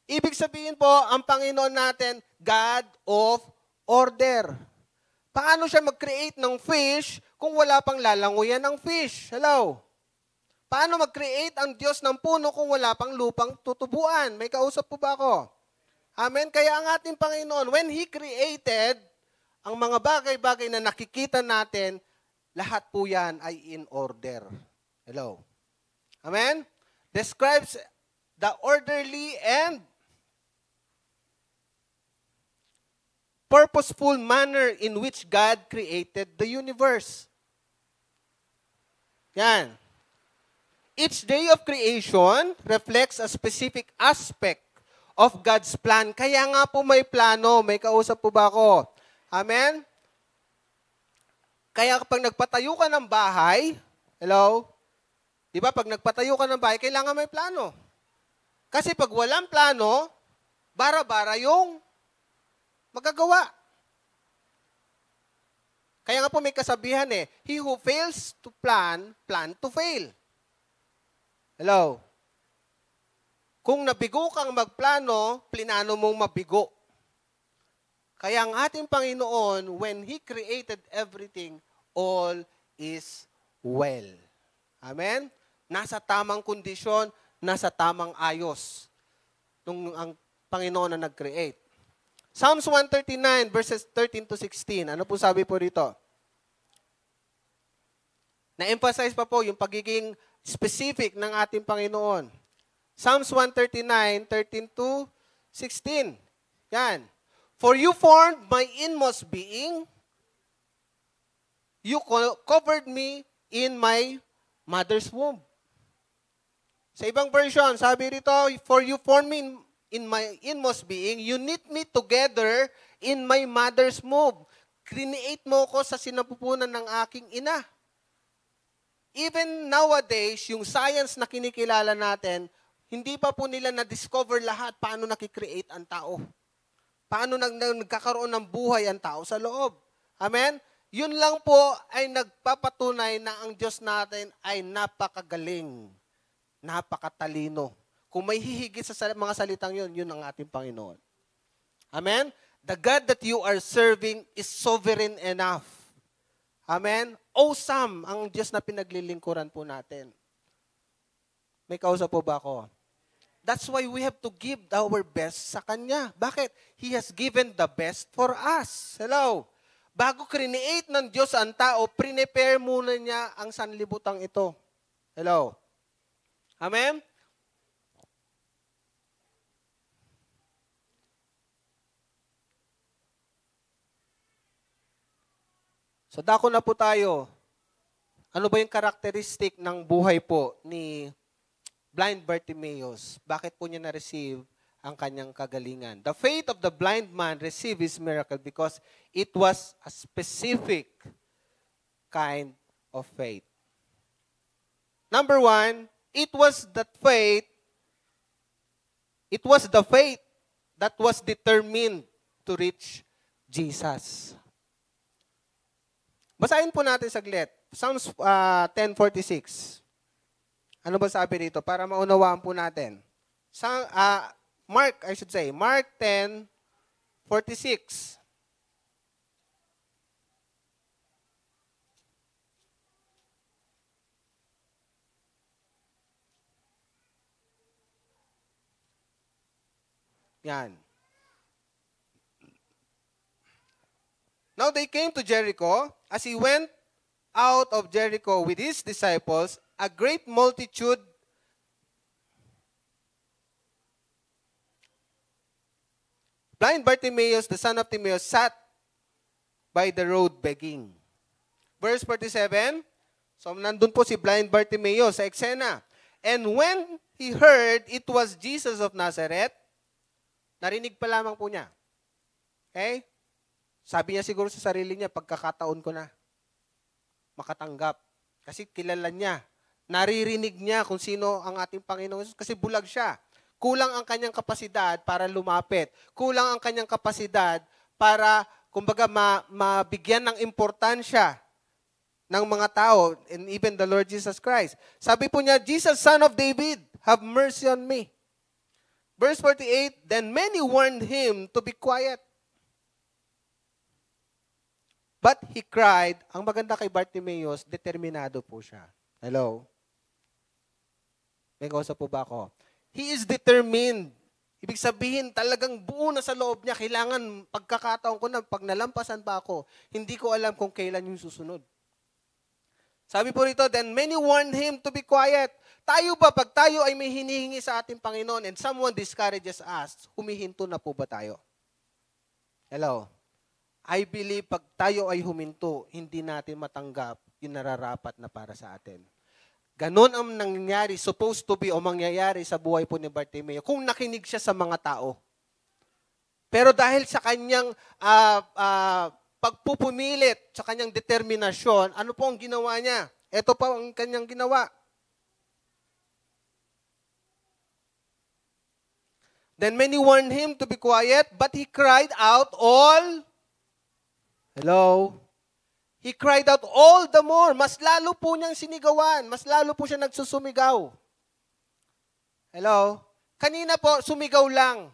Ibig sabihin po, ang Panginoon natin, God of order. Paano siya mag-create ng fish kung wala pang lalanguyan ng fish? Hello? Paano mag-create ang Diyos ng puno kung wala pang lupang tutubuan? May kausap po ba ako? Amen? Kaya ang ating Panginoon, when He created, ang mga bagay-bagay na nakikita natin, lahat po yan ay in order. Hello? Amen? Describes the orderly and purposeful manner in which God created the universe. Yan. Each day of creation reflects a specific aspect of God's plan. Kaya nga po may plano. May kausap po ba ako? Amen? Kaya kapag nagpatayo ka ng bahay, hello? Di ba, pag nagpatayo ka ng bahay, kailangan may plano. Kasi pag walang plano, bara-bara yung magagawa. Kaya nga po may kasabihan he who fails to plan, plan to fail. Hello? Kung nabigo kang magplano, plinano mong mabigo. Kaya ang ating Panginoon, when He created everything, all is well. Amen? Nasa tamang kondisyon, nasa tamang ayos nung ang Panginoon na nag-create. Psalms 139 verses 13 to 16. Ano po sabi po dito? Na-emphasize pa po yung pagiging specific ng ating Panginoon. Psalms 139, 13 to 16. Yan. For you formed my inmost being. You covered me in my mother's womb. Sa ibang version, sabi rito, for you formed me in my inmost being, you knit me together in my mother's womb. Create mo ko sa sinapupunan ng aking ina. Even nowadays, yung science na kinikilala natin, hindi pa po nila na-discover lahat paano nakikreate ang tao. Paano nagkakaroon ng buhay ang tao sa loob. Amen? Yun lang po ay nagpapatunay na ang Diyos natin ay napakagaling, napakatalino. Kung may hihigit sa mga salitang yun, yun ang ating Panginoon. Amen? The God that you are serving is sovereign enough. Amen? Awesome ang Diyos na pinaglilingkuran po natin. May kausap po ba ako? That's why we have to give our best sa Kanya. Bakit? He has given the best for us. Hello? Bago create ng Diyos ang tao, prepare muna niya ang sanlibutang ito. Hello? Amen? So, dako na po tayo. Ano ba yung karakteristik ng buhay po ni blind Bartimaeus? Bakit po niya na-receive ang kanyang kagalingan? The faith of the blind man received his miracle because it was a specific kind of faith. Number one, it was the faith that was determined to reach Jesus. Basahin po natin saglit. Psalms 10:46. Ano ba sabi dito? Para maunawaan po natin. Mark 10:46. Yan. Now they came to Jericho. As he went out of Jericho with his disciples, a great multitude blind Bartimaeus, the son of Timaeus, sat by the road begging. Verse 47, so nandun po si blind Bartimaeus sa eksena. And when he heard it was Jesus of Nazareth, narinig pa lamang po niya. Okay? Sabi niya siguro sa sarili niya, pagkakataon ko na makatanggap. Kasi kilala niya. Naririnig niya kung sino ang ating Panginoon kasi bulag siya. Kulang ang kanyang kapasidad para lumapit. Kulang ang kanyang kapasidad para, kumbaga, mabigyan ng importansya ng mga tao and even the Lord Jesus Christ. Sabi po niya, Jesus, Son of David, have mercy on me. Verse 48, then many warned him to be quiet. But he cried, ang maganda kay Bartimaeus, determinado po siya. Hello? May kausap po ba ako? He is determined. Ibig sabihin, talagang buo na sa loob niya. Kailangan, pagkakataon ko na, pag nalampasan pa ako, hindi ko alam kung kailan yung susunod. Sabi po rito, then many warned him to be quiet. Tayo ba, pag tayo ay may hinihingi sa ating Panginoon and someone discourages us, humihinto na po ba tayo? Hello? I believe pag tayo ay huminto, hindi natin matanggap yung nararapat na para sa atin. Ganon ang nangyayari, supposed to be o mangyayari sa buhay po ni Bartimeo kung nakinig siya sa mga tao. Pero dahil sa kanyang pagpupumilit, sa kanyang determinasyon, ano po ang ginawa niya? Ito pa ang kanyang ginawa. Then many warned him to be quiet, but he cried out all. Hello? He cried out all the more. Mas lalo po niyang sinigawan. Mas lalo po siya nagsusumigaw. Hello? Kanina po, sumigaw lang.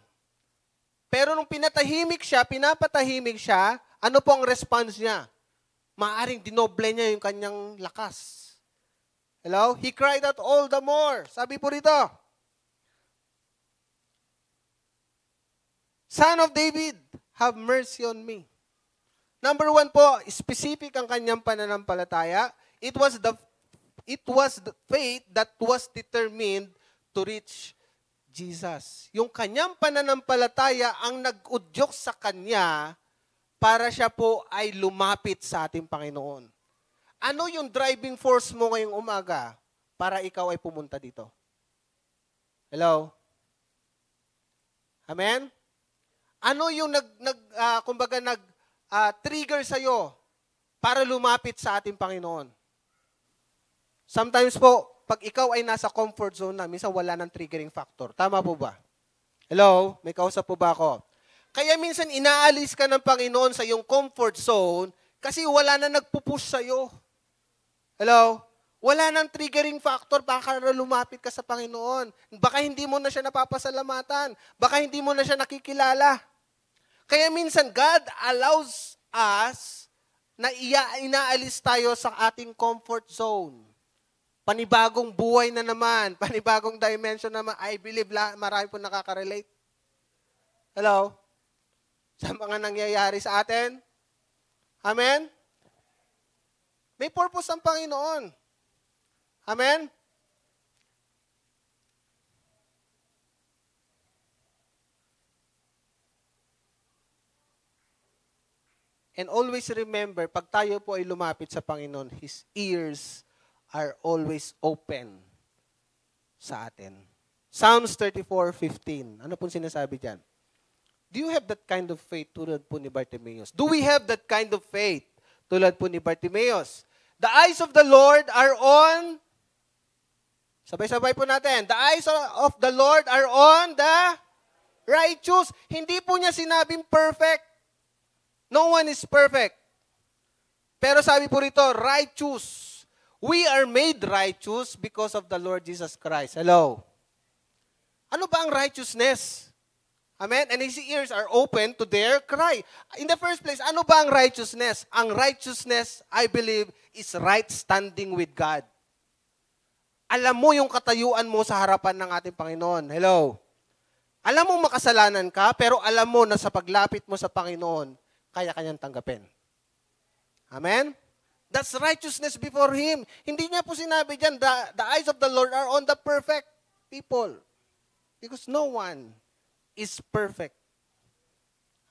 Pero nung pinapatahimik siya, ano po ang response niya? Maaring dinoble niya yung kanyang lakas. Hello? He cried out all the more. Sabi po rito, Son of David, have mercy on me. Number 1 po, specific ang kanyang pananampalataya. It was the faith that was determined to reach Jesus. Yung kanyang pananampalataya ang nag-udyok sa kanya para siya po ay lumapit sa ating Panginoon. Ano yung driving force mo ngayong umaga para ikaw ay pumunta dito? Hello? Amen? Ano yung trigger sa'yo para lumapit sa ating Panginoon? Sometimes po, pag ikaw ay nasa comfort zone na, minsan wala ng triggering factor. Tama po ba? Hello? May kausap po ba ako? Kaya minsan inaalis ka ng Panginoon sa iyong comfort zone kasi wala na nagpupush sa'yo. Hello? Wala nang triggering factor para lumapit ka sa Panginoon. Baka hindi mo na siya napapasalamatan. Baka hindi mo na siya nakikilala. Kaya minsan, God allows us na inaalis tayo sa ating comfort zone. Panibagong buhay na naman, panibagong dimension naman. I believe marami po nakaka-relate. Hello? Sa mga nangyayari sa atin. Amen? May purpose ang Panginoon. Amen? And always remember, pag tayo po ay lumapit sa Panginoon, His ears are always open sa atin. Psalms 34:15. Ano pong sinasabi dyan? Do you have that kind of faith tulad po ni Bartimaeus? Do we have that kind of faith tulad po ni Bartimaeus? The eyes of the Lord are on, sabay-sabay po natin, the eyes of the Lord are on the righteous. Hindi po niya sinabing perfect. No one is perfect. Pero sabi po rito, righteous. We are made righteous because of the Lord Jesus Christ. Hello? Ano ba ang righteousness? Amen? And His ears are open to their cry. In the first place, ano ba ang righteousness? Ang righteousness, I believe, is right standing with God. Alam mo yung katayuan mo sa harapan ng ating Panginoon. Hello? Alam mo makasalanan ka, pero alam mo na sa paglapit mo sa Panginoon, kaya kanyang tanggapin. Amen? That's righteousness before Him. Hindi niya po sinabi dyan, the eyes of the Lord are on the perfect people. Because no one is perfect.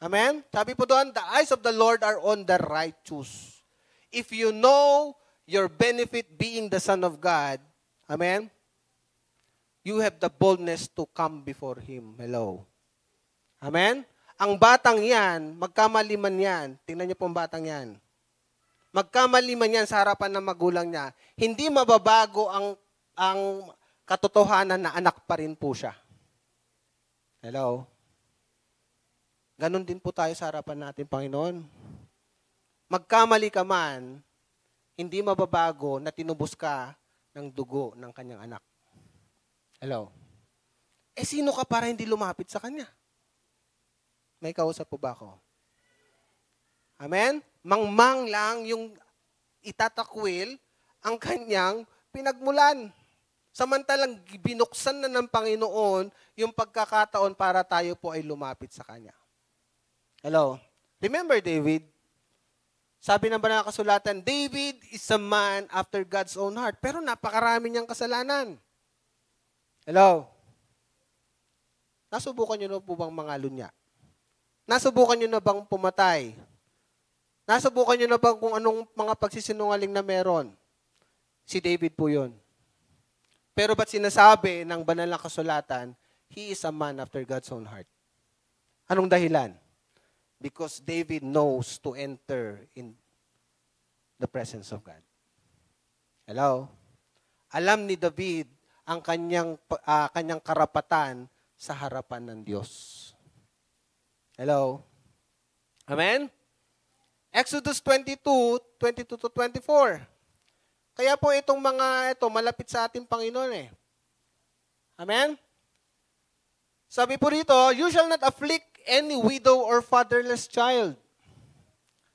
Amen? Sabi po doon, the eyes of the Lord are on the righteous. If you know your benefit being the Son of God, amen, you have the boldness to come before Him. Hello? Amen? Ang batang yan, magkamali man yan, tingnan niyo po ang batang yan, magkamali man yan sa harapan ng magulang niya, hindi mababago ang katotohanan na anak pa rin po siya. Hello? Ganon din po tayo sa harapan natin, Panginoon. Magkamali ka man, hindi mababago na tinubos ka ng dugo ng kanyang anak. Hello? Sino ka para hindi lumapit sa kanya? May kausap po ba ako? Amen? Mangmang lang yung itatakwil ang kanyang pinagmulan. Samantalang binuksan na ng Panginoon yung pagkakataon para tayo po ay lumapit sa Kanya. Hello? Remember David? Sabi ng banal na kasulatan, David is a man after God's own heart. Pero napakarami niyang kasalanan. Hello? Nasubukan niyo na po bang mangalo niya? Nasubukan niyo na bang pumatay? Nasubukan niyo na bang kung anong mga pagsisinungaling na meron? Si David po yun. Pero ba't sinasabi ng banal na kasulatan, he is a man after God's own heart? Anong dahilan? Because David knows to enter in the presence of God. Hello? Alam ni David ang kanyang karapatan sa harapan ng Diyos. Hello? Amen? Exodus 22 to 24. Kaya po itong mga ito, malapit sa ating Panginoon eh. Amen? Sabi po rito, you shall not afflict any widow or fatherless child.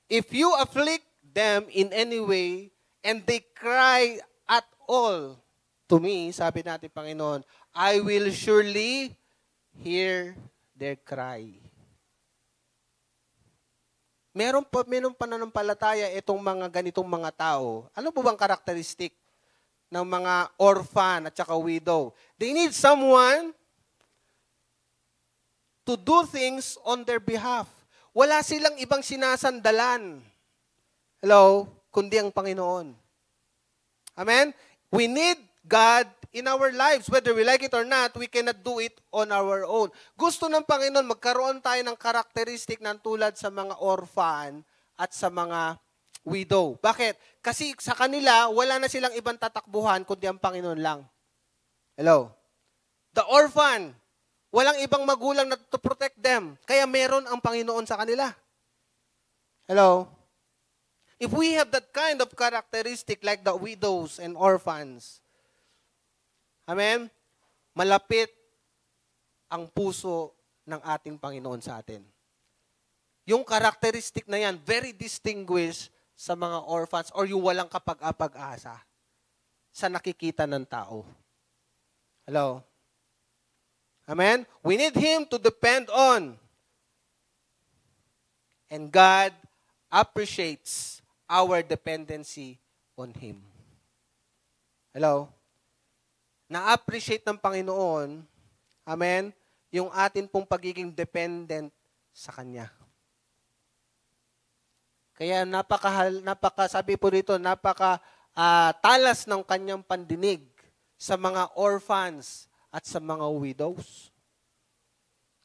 If you afflict them in any way, and they cry at all to me, sabi natin Panginoon, I will surely hear their cry. Meron pananampalataya itong mga ganitong mga tao. Ano po bang karakteristik ng mga orphan at saka widow? They need someone to do things on their behalf. Wala silang ibang sinasandalan. Hello? Kundi ang Panginoon. Amen? We need God in our lives. Whether we like it or not, we cannot do it on our own. Gusto ng Panginoon, magkaroon tayo ng karakteristik ng tulad sa mga orphan at sa mga widow. Bakit? Kasi sa kanila, wala na silang ibang tatakbuhan kundi ang Panginoon lang. Hello? The orphan, walang ibang magulang na to protect them. Kaya meron ang Panginoon sa kanila. Hello? If we have that kind of characteristic like the widows and orphans, amen, malapit ang puso ng ating Panginoon sa atin. Yung characteristic na yan, very distinguished sa mga orphans or yung walang kapag-apag-asa sa nakikita ng tao. Hello? Amen? We need Him to depend on. And God appreciates our dependency on Him. Hello? Na-appreciate ng Panginoon, amen, yung atin pong pagiging dependent sa Kanya. Kaya sabi po rito, talas ng Kanyang pandinig sa mga orphans at sa mga widows.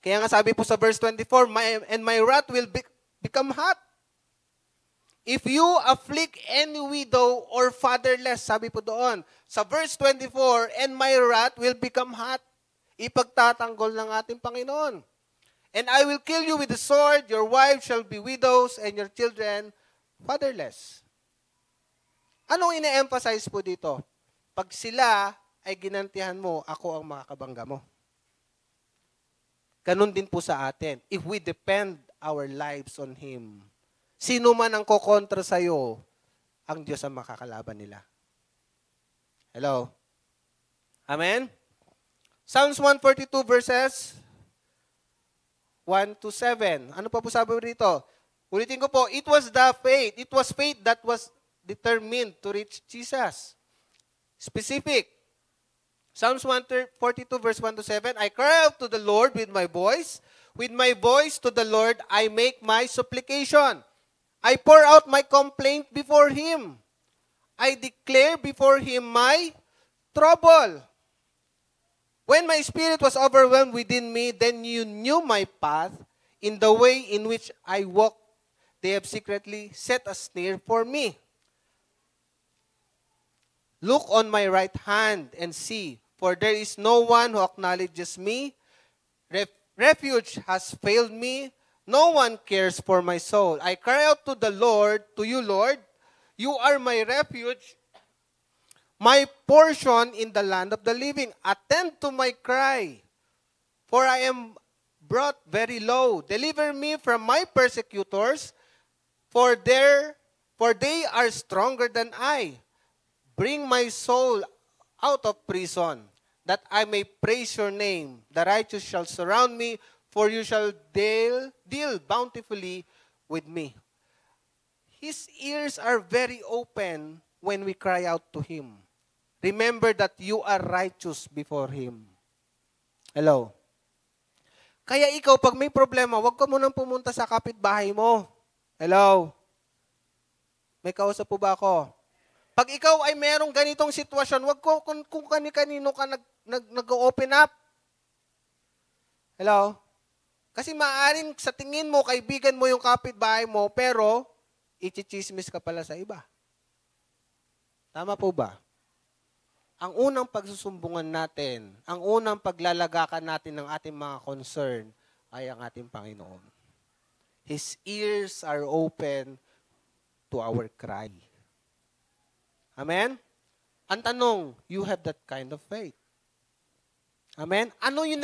Kaya nga sabi po sa verse 24, and my wrath will become hot. If you afflict any widow or fatherless, sabi po doon, sa verse 24, and my wrath will become hot. Ipagtatanggol ng ating Panginoon. And I will kill you with the sword, your wives shall be widows, and your children fatherless. Anong ine-emphasize po dito? Pag sila ay ginantihan mo, ako ang makakabangga mo. Ganun din po sa atin. If we depend our lives on Him, sino man ang kokontra sa'yo, ang Diyos ang makakalaban nila. Hello? Amen? Psalms 142 verses 1 to 7. Ano pa po sabi rito? Ulitin ko po, it was faith that was determined to reach Jesus. Specific. Psalms 142 verse 1 to 7, I cry out to the Lord with my voice to the Lord I make my supplication. I pour out my complaint before Him. I declare before Him my trouble. When my spirit was overwhelmed within me, then you knew my path. In the way in which I walk, they have secretly set a snare for me. Look on my right hand and see, for there is no one who acknowledges me. Refuge has failed me. No one cares for my soul. I cry out to the Lord, to you, Lord. You are my refuge, my portion in the land of the living. Attend to my cry, for I am brought very low. Deliver me from my persecutors, for they are stronger than I. Bring my soul out of prison, that I may praise your name. The righteous shall surround me, for you shall deal bountifully with me. His ears are very open when we cry out to Him. Remember that you are righteous before Him. Hello? Kaya ikaw, pag may problema, huwag ka munang pumunta sa kapitbahay mo. Hello? May kausap po ba ako? Pag ikaw ay merong ganitong sitwasyon, huwag kung kani-kanino ka nag-open up. Hello? Kasi maaaring sa tingin mo, kaibigan mo yung kapitbahay mo, pero ichichismis ka pala sa iba. Tama po ba? Ang unang pagsusumbungan natin, ang unang paglalagakan natin ng ating mga concern ay ang ating Panginoon. His ears are open to our cry. Amen? Ang tanong, you have that kind of faith. Amen? Ano yung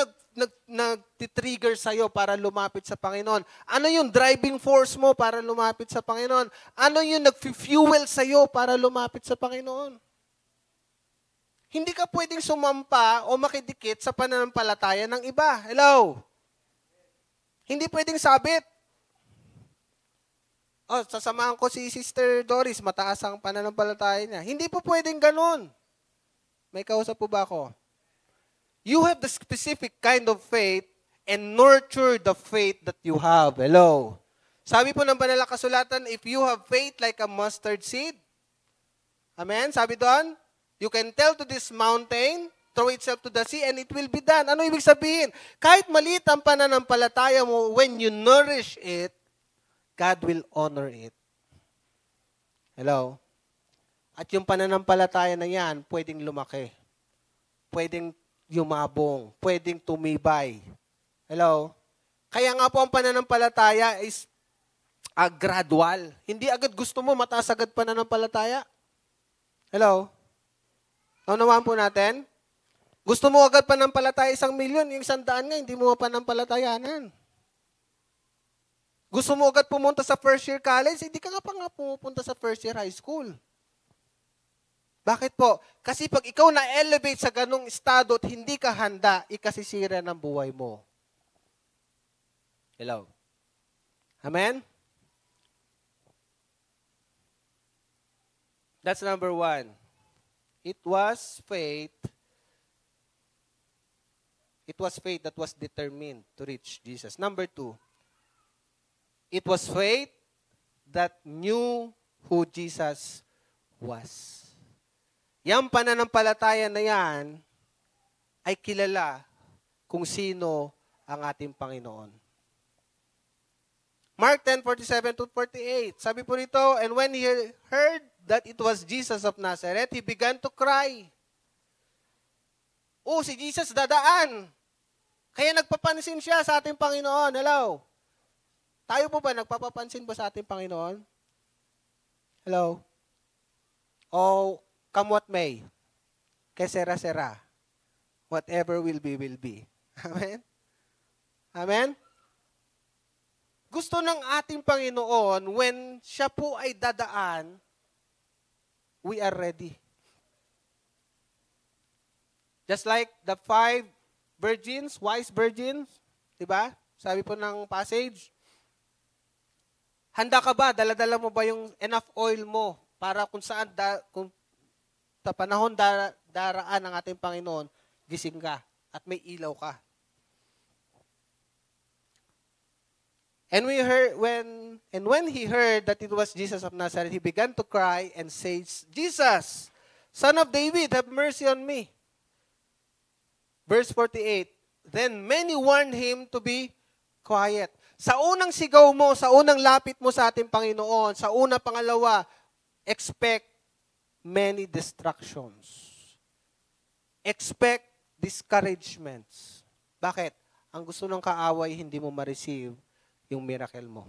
nag-trigger sa'yo para lumapit sa Panginoon? Ano yung driving force mo para lumapit sa Panginoon? Ano yung nag-fuel sa'yo para lumapit sa Panginoon? Hindi ka pwedeng sumampa o makidikit sa pananampalataya ng iba. Hello? Hindi pwedeng sabit. Oh, sasamahan ko si Sister Doris, mataas ang pananampalataya niya. Hindi po pwedeng ganun. May kausap po ba ako? You have the specific kind of faith and nurture the faith that you have. Hello? Sabi po ng Banal na Kasulatan, if you have faith like a mustard seed, amen? Sabi doon, you can tell to this mountain, throw itself to the sea, and it will be done. Ano ibig sabihin? Kahit maliit ang pananampalataya mo, when you nourish it, God will honor it. Hello? At yung pananampalataya na yan, pwedeng lumaki. Pwedeng yumabong. Pwedeng tumibay. Hello? Kaya nga po ang pananampalataya is gradual. Hindi agad gusto mo, mataas agad pananampalataya. Hello? Naunawaan po natin? Gusto mo agad panampalataya 1,000,000, yung 100 nga, hindi mo panampalatayanan. Gusto mo agad pumunta sa first year college, hindi ka nga pa nga pumupunta sa first year high school. Bakit po? Kasi pag ikaw na-elevate sa ganong estado at hindi ka handa, ikasisira ng buhay mo. Hello? Amen? That's number 1. It was faith. It was faith that was determined to reach Jesus. Number 2. It was faith that knew who Jesus was. Yang pananampalataya na yan ay kilala kung sino ang ating Panginoon. Mark 10:47-48. Sabi po rito, and when he heard that it was Jesus of Nazareth, he began to cry. Oh, si Jesus dadaan. Kaya nagpapansin siya sa ating Panginoon. Hello? Tayo po ba, nagpapapansin ba sa ating Panginoon? Hello? Oh, come what may. Que sera. Whatever will be, will be. Amen? Amen? Gusto ng ating Panginoon, when siya po ay dadaan, we are ready. Just like the 5 virgins, wise virgins, di ba? Sabi po ng passage, handa ka ba? Dala-dala mo ba yung enough oil mo para kung saan, kung sa panahon daraan ng ating Panginoon, gising ka at may ilaw ka. And when he heard that it was Jesus of Nazareth, he began to cry and says, Jesus, Son of David, have mercy on me. Verse 48, then many warned him to be quiet. Sa unang sigaw mo, sa unang lapit mo sa ating Panginoon, sa una, pangalawa, expect many distractions. Expect discouragements. Bakit? Ang gusto ng kaaway, hindi mo ma-receive yung miracle mo.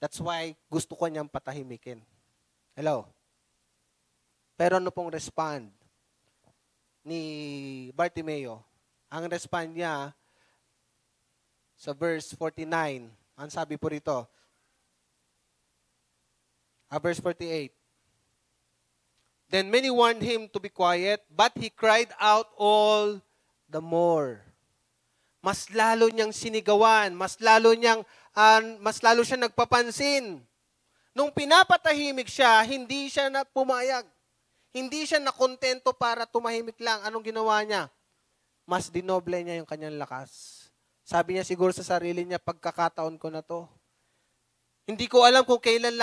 That's why gusto ko niyang patahimikin. Hello? Pero ano pong respond ni Bartimeo? Ang respond niya sa verse 49, ang sabi po rito, verse 48, then many warned him to be quiet, but he cried out all the more. Mas lalo niyang sinigawan, mas lalo siya nagpapansin. Nung pinapatahimik siya, hindi siya na pumayag. Hindi siya nakontento para tumahimik lang. Anong ginawa niya? Mas dinoble niya yung kanyang lakas. Sabi niya siguro sa sarili niya, pagkakataon ko na to. Hindi ko alam kung kailan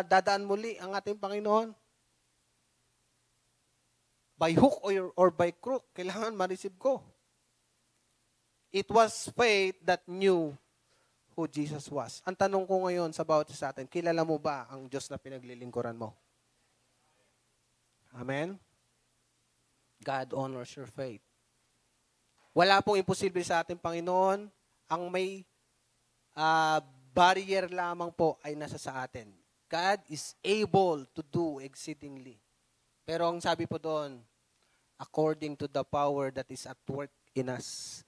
dadaan muli ang ating Panginoon. By hook or by crook, kailangan ma-receive ko. It was faith that knew who Jesus was. Ang tanong ko ngayon sa bawat isa sa atin, kilala mo ba ang Diyos na pinaglilingkuran mo? Amen? God honors your faith. Wala pong imposible sa ating Panginoon. Ang may barrier lamang po ay nasa sa atin. God is able to do exceedingly. Pero ang sabi po doon, according to the power that is at work in us.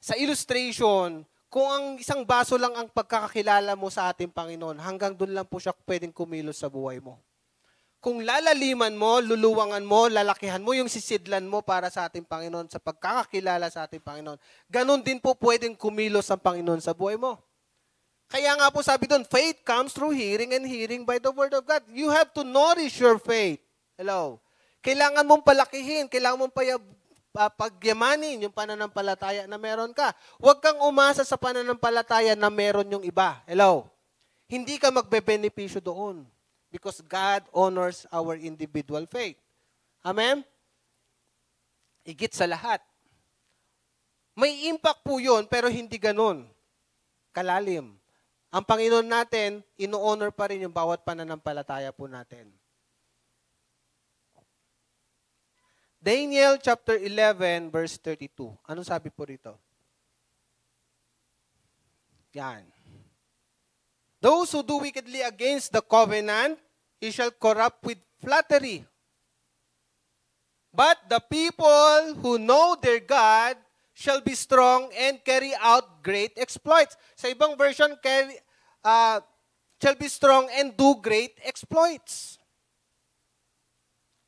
Sa illustration, kung ang isang baso lang ang pagkakakilala mo sa ating Panginoon, hanggang doon lang po siya pwedeng kumilos sa buhay mo. Kung lalaliman mo, luluwangan mo, lalakihan mo yung sisidlan mo para sa ating Panginoon, sa pagkakakilala sa ating Panginoon, ganun din po pwedeng kumilos ang Panginoon sa buhay mo. Kaya nga po sabi doon, faith comes through hearing and hearing by the Word of God. You have to nourish your faith. Hello? Kailangan mong palakihin, kailangan mong pagyamanin yung pananampalataya na meron ka. Huwag kang umasa sa pananampalataya na meron yung iba. Hello? Hindi ka magbe-benepisyo doon because God honors our individual faith. Amen? Higit sa lahat. May impact po yun, pero hindi ganun kalalim. Ang Panginoon natin, ino-honor pa rin yung bawat pananampalataya po natin. Daniel chapter 11 verse 32. Anong sabi po rito? Yan. Those who do wickedly against the covenant, he shall corrupt with flattery. But the people who know their God shall be strong and carry out great exploits. Sa ibang version, shall be strong and do great exploits.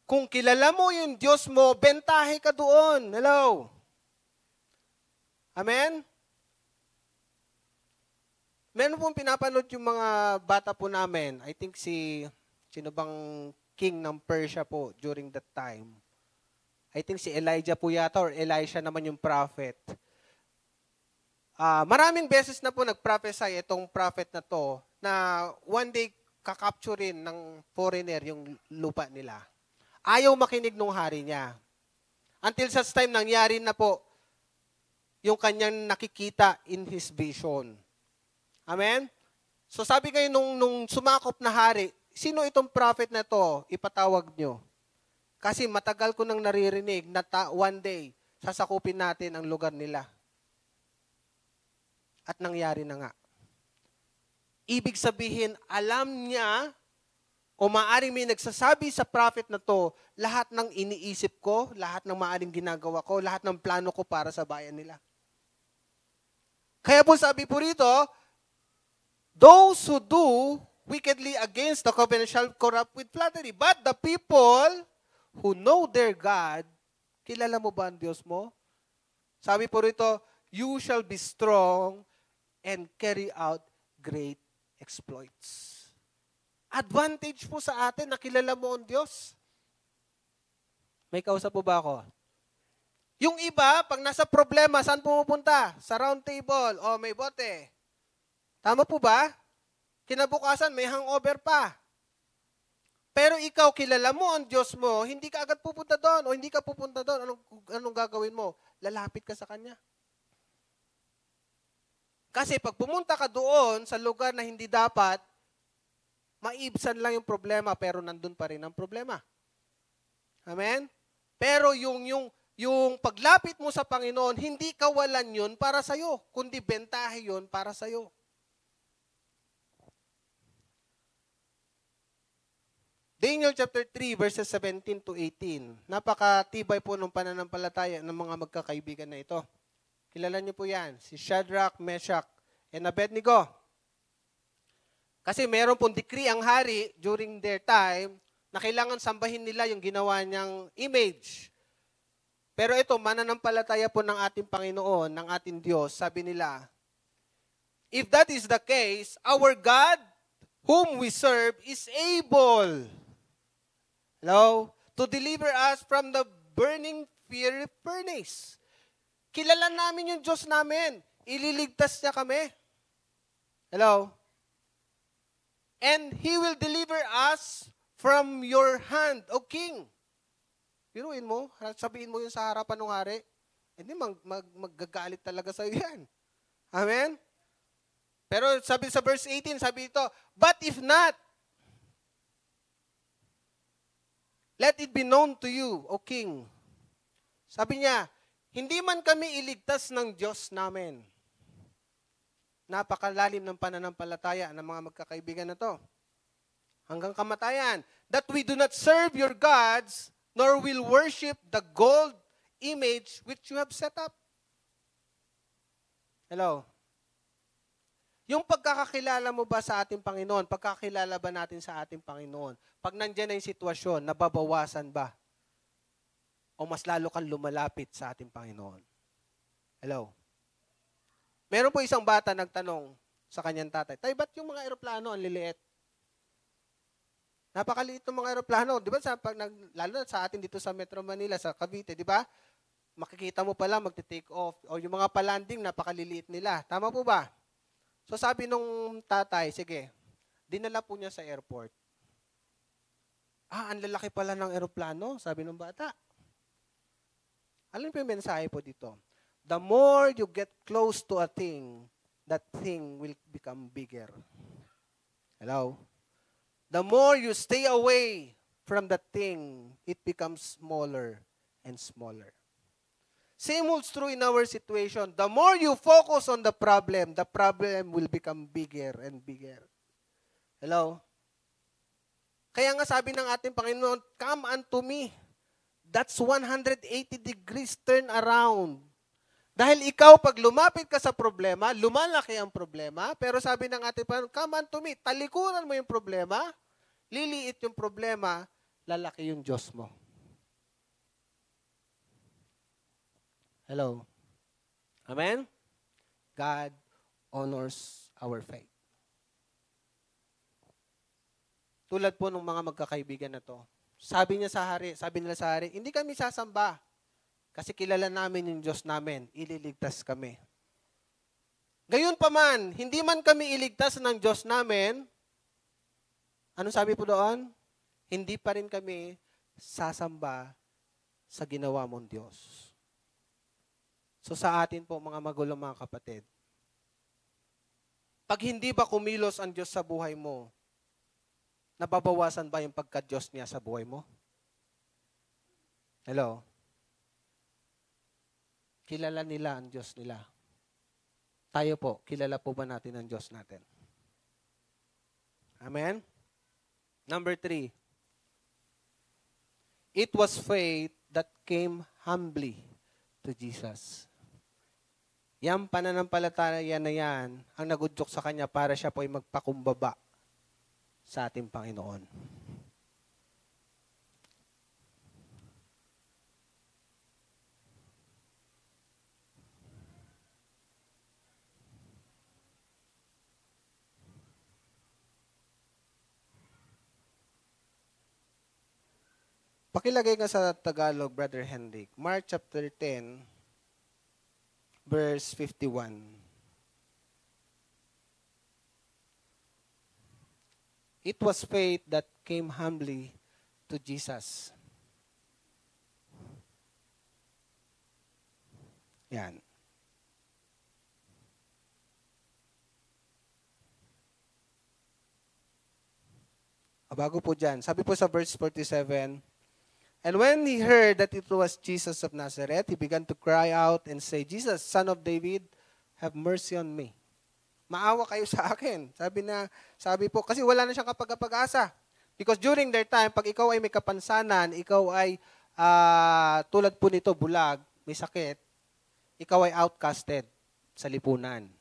Kung kilala mo yung Diyos mo, bentahe ka doon. Hello? Amen? Meron pong pinapanood yung mga bata po namin. I think sino bang king ng Persia po during that time? I think si Elijah po yata or Elisha naman yung prophet. Maraming beses na po nag-prophesy itong prophet na to na one day kakapturin ng foreigner yung lupa nila. Ayaw makinig nung hari niya. Until such time, nangyari na po yung kanyang nakikita in his vision. Amen? So sabi kayo nung sumakop na hari, sino itong prophet na to? Ipatawag nyo. Kasi matagal ko nang naririnig na one day, sasakupin natin ang lugar nila. At nangyari na nga. Ibig sabihin, alam niya o maaaring may nagsasabi sa prophet na to, lahat ng iniisip ko, lahat ng maaaring ginagawa ko, lahat ng plano ko para sa bayan nila. Kaya po sabi po rito, those who do wickedly against the covenant shall corrupt with flattery. But the people who know their God, kilala mo ba ang Diyos mo? Sabi po rito, you shall be strong and carry out great exploits. Advantage po sa atin na kilala mo ang Diyos. May kausap po ba ako? Yung iba, pag nasa problema, saan pumupunta? Sa round table o may bote. Tama po ba? Kinabukasan, may hangover pa. Pero ikaw, kilala mo ang Diyos mo, hindi ka agad pupunta doon o hindi ka pupunta doon. Anong gagawin mo? Lalapit ka sa Kanya. Kasi pag pumunta ka doon sa lugar na hindi dapat, maibsan lang yung problema pero nandun pa rin ang problema. Amen? Pero yung paglapit mo sa Panginoon, hindi kawalan yun para sa'yo, kundi bentahe yun para sa'yo. Daniel chapter 3 verses 17 to 18. Napakatibay po ng pananampalataya ng mga magkakaibigan na ito. Kilala niyo po yan, si Shadrach, Meshach, and Abednego. Kasi meron pong decree ang hari during their time na kailangan sambahin nila yung ginawa niyang image. Pero ito, mananampalataya po ng ating Panginoon, ng ating Diyos, sabi nila, if that is the case, our God, whom we serve, is able, hello, to deliver us from the burning fiery furnace. Kilala namin yung Diyos namin. Ililigtas niya kami. Hello? And He will deliver us from your hand, O King. Piruin mo, sabihin mo yun sa harapan ng hari. hindi maggagalit talaga sa'yo yan. Amen? Pero sabi sa verse 18, sabi ito, but if not, let it be known to you, O King. Sabi niya, hindi man kami iligtas ng Diyos namin. Napakalalim ng pananampalataya ng mga magkakaibigan na to. Hanggang kamatayan. That we do not serve your gods, nor will worship the gold image which you have set up. Hello? Yung pagkakakilala mo ba sa ating Panginoon? Pagkakilala ba natin sa ating Panginoon? Pag nandyan na yung sitwasyon, nababawasan ba? O mas lalo kang lumalapit sa ating Panginoon? Hello? Meron po isang bata nagtanong sa kanyang tatay, Tay, ba't yung mga eroplano ang liliit? Napakaliit ng mga eroplano. Di ba, lalo na sa atin dito sa Metro Manila, sa Cavite, di ba? Makikita mo pala magte-take off. O yung mga palanding, napakaliliit nila. Tama po ba? So sabi nung tatay, sige, dinala po niya sa airport. Ang lalaki pala ng eroplano, sabi ng bata. Alam po yung mensahe po dito? The more you get close to a thing, that thing will become bigger. Hello? The more you stay away from that thing, it becomes smaller and smaller. Same holds true in our situation. The more you focus on the problem will become bigger and bigger. Hello? Kaya nga sabi ng ating Panginoon, come unto me. That's 180 degrees turn around. Dahil ikaw, pag lumapit ka sa problema, lumalaki ang problema, pero sabi ng ating Panginoon, come unto me, talikuran mo yung problema, liliit yung problema, lalaki yung Diyos mo. Hello? Amen? God honors our faith. Tulad po ng mga magkakaibigan na to, sabi nila sa hari, hindi kami sasamba kasi kilala namin yung Diyos namin, ililigtas kami. Gayon pa man, hindi man kami iligtas ng Diyos namin, ano sabi po doon? Hindi pa rin kami sasamba sa ginawa mong Diyos. So sa atin po, mga magulang, mga kapatid, pag hindi ba kumilos ang Diyos sa buhay mo, nababawasan ba yung pagka-Diyos niya sa buhay mo? Hello? Kilala nila ang Diyos nila. Tayo po, kilala po ba natin ang Diyos natin? Amen? Number 3. It was faith that came humbly to Jesus. Yang pananampalataya na yan ang nagudyok sa kanya para siya po ay magpakumbaba sa ating Panginoon. Pakilagay ka sa Tagalog, Brother Hendrik. Mark chapter 10, verse 51. It was faith that came humbly to Jesus. Yan. Bago po dyan, sabi po sa verse 47, and when he heard that it was Jesus of Nazareth, he began to cry out and say, Jesus, Son of David, have mercy on me. Maawa kayo sa akin. Sabi po, kasi wala na siyang kapag-asa. Because during their time, pag ikaw ay may kapansanan, ikaw ay tulad po nito, bulag, may sakit, ikaw ay outcasted sa lipunan.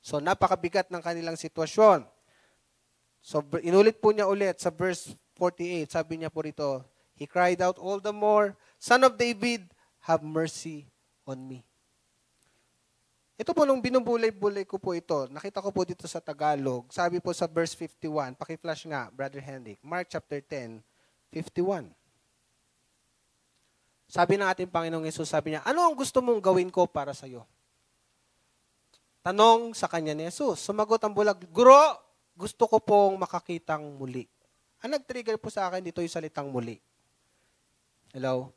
So, napakabigat ng kanilang sitwasyon. So, inulit po niya ulit sa verse 48, sabi niya po rito, he cried out all the more, Son of David, have mercy on me. Ito po nung binubulay-bulay ko po ito, nakita ko po dito sa Tagalog, sabi po sa verse 51, paki-flash nga, Brother Hendrik, Mark chapter 10, 51. Sabi ng ating Panginoong Yesus, sabi niya, ano ang gusto mong gawin ko para sa iyo? Tanong sa kanya ni Jesus. Sumagot ang bulag, Guro, gusto ko pong makakitang muli. Ang nag-trigger po sa akin dito yung salitang muli. Hello?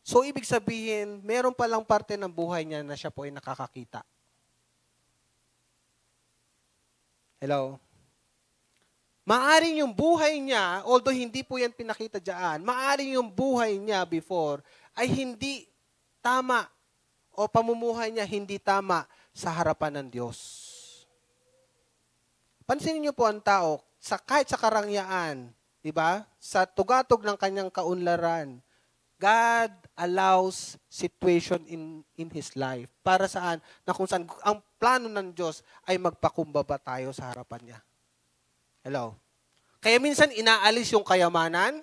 So, ibig sabihin, meron palang parte ng buhay niya na siya po ay nakakakita. Hello? Maaring yung buhay niya, although hindi po yan pinakita dyan, maaring yung buhay niya before ay hindi tama o pamumuhay niya hindi tama sa harapan ng Diyos. Pansinin niyo po ang tao, kahit sa karangyaan, di ba? Sa tugatog ng kanyang kaunlaran, God allows situation in his life. Para saan? Na kung saan ang plano ng Diyos ay magpakumbaba tayo sa harapan niya. Hello? Kaya minsan inaalis yung kayamanan.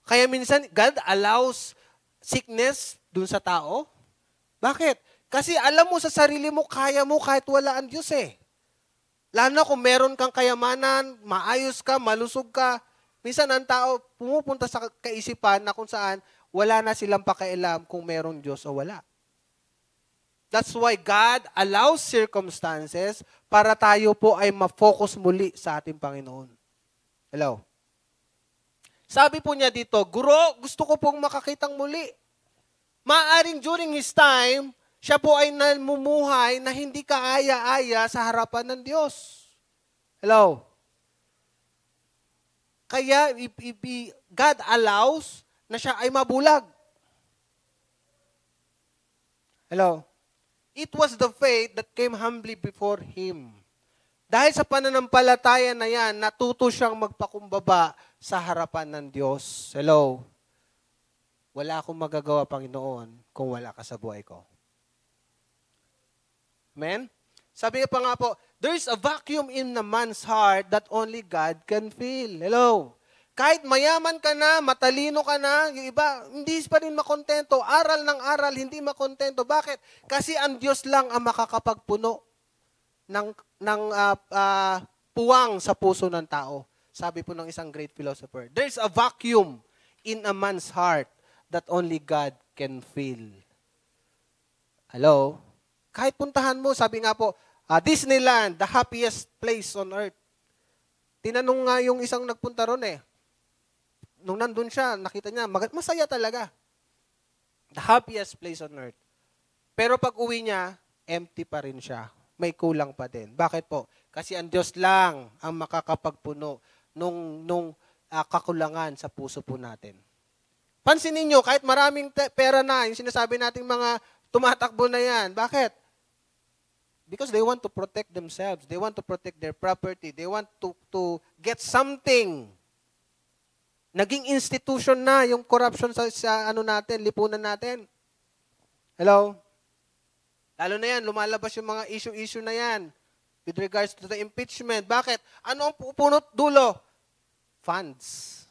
Kaya minsan God allows sickness dun sa tao. Bakit? Kasi alam mo sa sarili mo, kaya mo kahit wala ang Diyos eh. Lalo na kung meron kang kayamanan, maayos ka, malusog ka. Minsan ang tao pumupunta sa kaisipan na kung saan wala na silang pakialam kung merong Diyos o wala. That's why God allows circumstances para tayo po ay ma-focus muli sa ating Panginoon. Hello? Sabi po niya dito, Guro, gusto ko pong makakitang muli. Maaring during his time, siya po ay namumuhay na hindi kaaya-aya sa harapan ng Diyos. Hello? Kaya God allows na siya ay mabulag. Hello? It was the faith that came humbly before Him. Dahil sa pananampalataya na yan, natuto siyang magpakumbaba sa harapan ng Diyos. Hello? Wala akong magagawa, Panginoon, kung wala ka sa buhay ko. Amen? Sabi pa nga po, there's a vacuum in a man's heart that only God can fill. Hello? Kahit mayaman ka na, matalino ka na, yung iba, hindi pa rin makontento. Aral ng aral, hindi makontento. Bakit? Kasi ang Diyos lang ang makakapagpuno ng puwang sa puso ng tao. Sabi po ng isang great philosopher, there's a vacuum in a man's heart that only God can fill. Hello? Kahit puntahan mo, sabi nga po, Disneyland, the happiest place on earth. Tinanong nga yung isang nagpunta ron eh. Nung nandun siya, nakita niya, masaya talaga. The happiest place on earth. Pero pag uwi niya, empty pa rin siya. May kulang pa din. Bakit po? Kasi ang Diyos lang ang makakapagpuno nung kakulangan sa puso po natin. Pansinin niyo, kahit maraming pera na, yung sinasabi nating mga tumatakbo na yan. Bakit? Because they want to protect themselves. They want to protect their property. They want to get something. Naging institution na yung corruption sa ano natin, lipunan natin. Hello? Lalo na yan, lumalabas yung mga issue na yan with regards to the impeachment. Bakit? Ano ang pupunot dulo? Funds.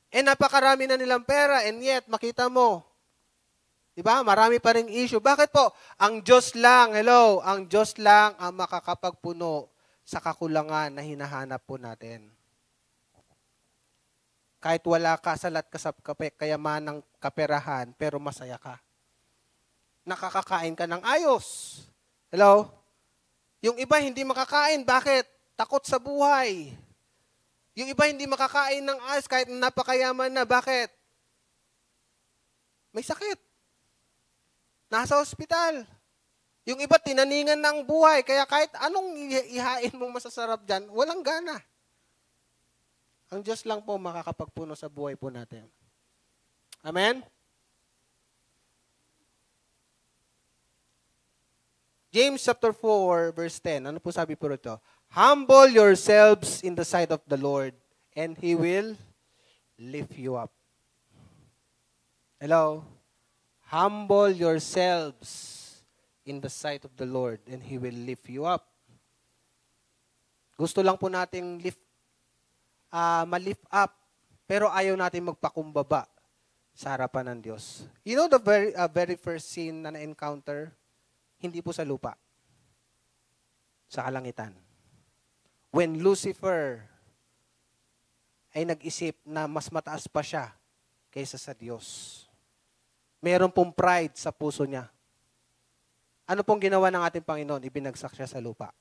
Napakarami na nilang pera and yet, makita mo, diba? Marami pa ring issue. Bakit po? Ang Diyos lang, hello, ang Diyos lang ang makakapagpuno sa kakulangan na hinahanap po natin. Kahit wala ka, salat ka sa kayamanang kaperahan, pero masaya ka. Nakakakain ka ng ayos. Hello? Yung iba hindi makakain. Bakit? Takot sa buhay. Yung iba hindi makakain ng ayos kahit napakayaman na. Bakit? May sakit. Nasa ospital. Yung iba tinaningan ng buhay. Kaya kahit anong ihain mong masasarap dyan, walang gana. Ang Diyos lang po makakapagpuno sa buhay po natin. Amen? James chapter 4, verse 10. Ano po sabi po rito? Humble yourselves in the sight of the Lord, and He will lift you up. Hello? Humble yourselves in the sight of the Lord, and He will lift you up. Gusto lang po nating ma-lift up, pero ayaw natin magpakumbaba sa harapan ng Diyos. You know the very first scene na na-encounter? Hindi po sa lupa. Sa kalangitan. When Lucifer ay nag-isip na mas mataas pa siya kaysa sa Diyos. Meron pong pride sa puso niya. Ano pong ginawa ng ating Panginoon? Ibinagsak siya sa lupa.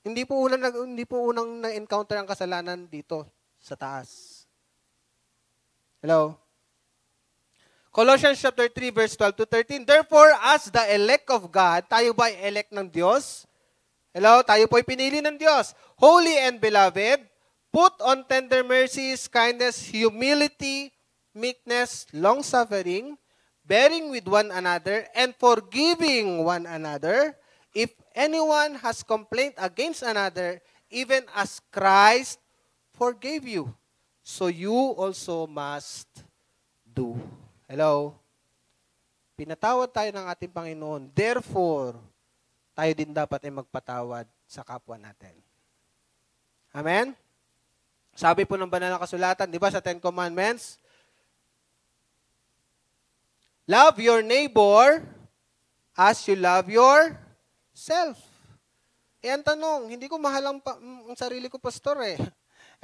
Hindi po unang na-encounter ang kasalanan dito sa taas. Hello? Colossians chapter 3, verse 12 to 13. Therefore, as the elect of God, tayo ba ay elect ng Diyos? Hello? Tayo po ay pinili ng Diyos. Holy and beloved, put on tender mercies, kindness, humility, meekness, long-suffering, bearing with one another, and forgiving one another. If anyone has complained against another, even as Christ forgave you, so you also must do. Hello? Pinatawad tayo ng ating Panginoon. Therefore, tayo din dapat ay magpatawad sa kapwa natin. Amen? Sabi po ng banal na kasulatan, di ba sa Ten Commandments, love your neighbor as you love yourself. Eh, ang tanong, hindi ko mahal ang sarili ko, pastor eh.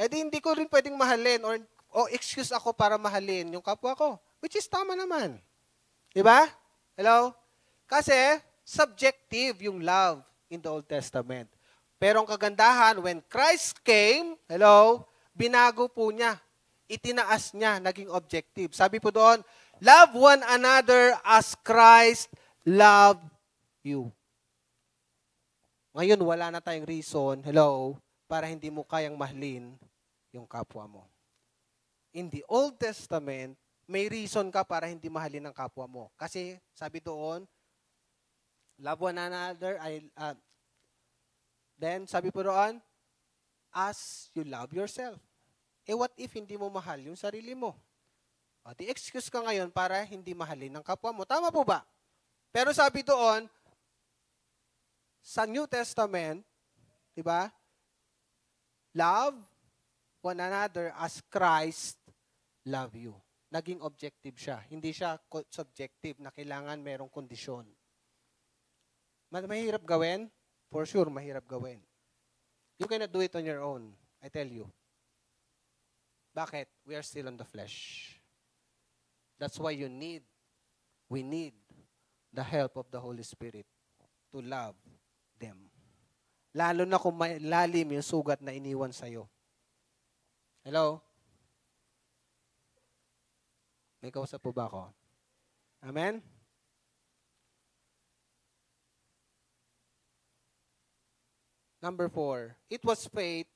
Eh, di hindi ko rin pwedeng mahalin or excuse ako para mahalin yung kapwa ko. Which is tama naman. Diba? Hello? Kasi, subjective yung love in the Old Testament. Pero ang kagandahan, when Christ came, hello, binago po niya. Itinaas niya, naging objective. Sabi po doon, love one another as Christ loved you. Ngayon, wala na tayong reason, hello, para hindi mo kayang mahalin yung kapwa mo. In the Old Testament, may reason ka para hindi mahalin ang kapwa mo. Kasi, sabi doon, love one another, then, sabi po doon, as you love yourself. Eh, what if hindi mo mahal yung sarili mo? O, di-excuse ka ngayon para hindi mahalin ang kapwa mo. Tama po ba? Pero sabi doon, sa New Testament, di ba? Love one another as Christ love you. Naging objective siya. Hindi siya subjective na kailangan merong kondisyon. Mahirap gawin? For sure, mahirap gawin. You cannot do it on your own. I tell you. Bakit? We are still on the flesh. That's why we need the help of the Holy Spirit to love them. Lalo na kung may lalim yung sugat na iniwan sa'yo. Hello? May kausap po ba ako? Amen? Number 4, it was faith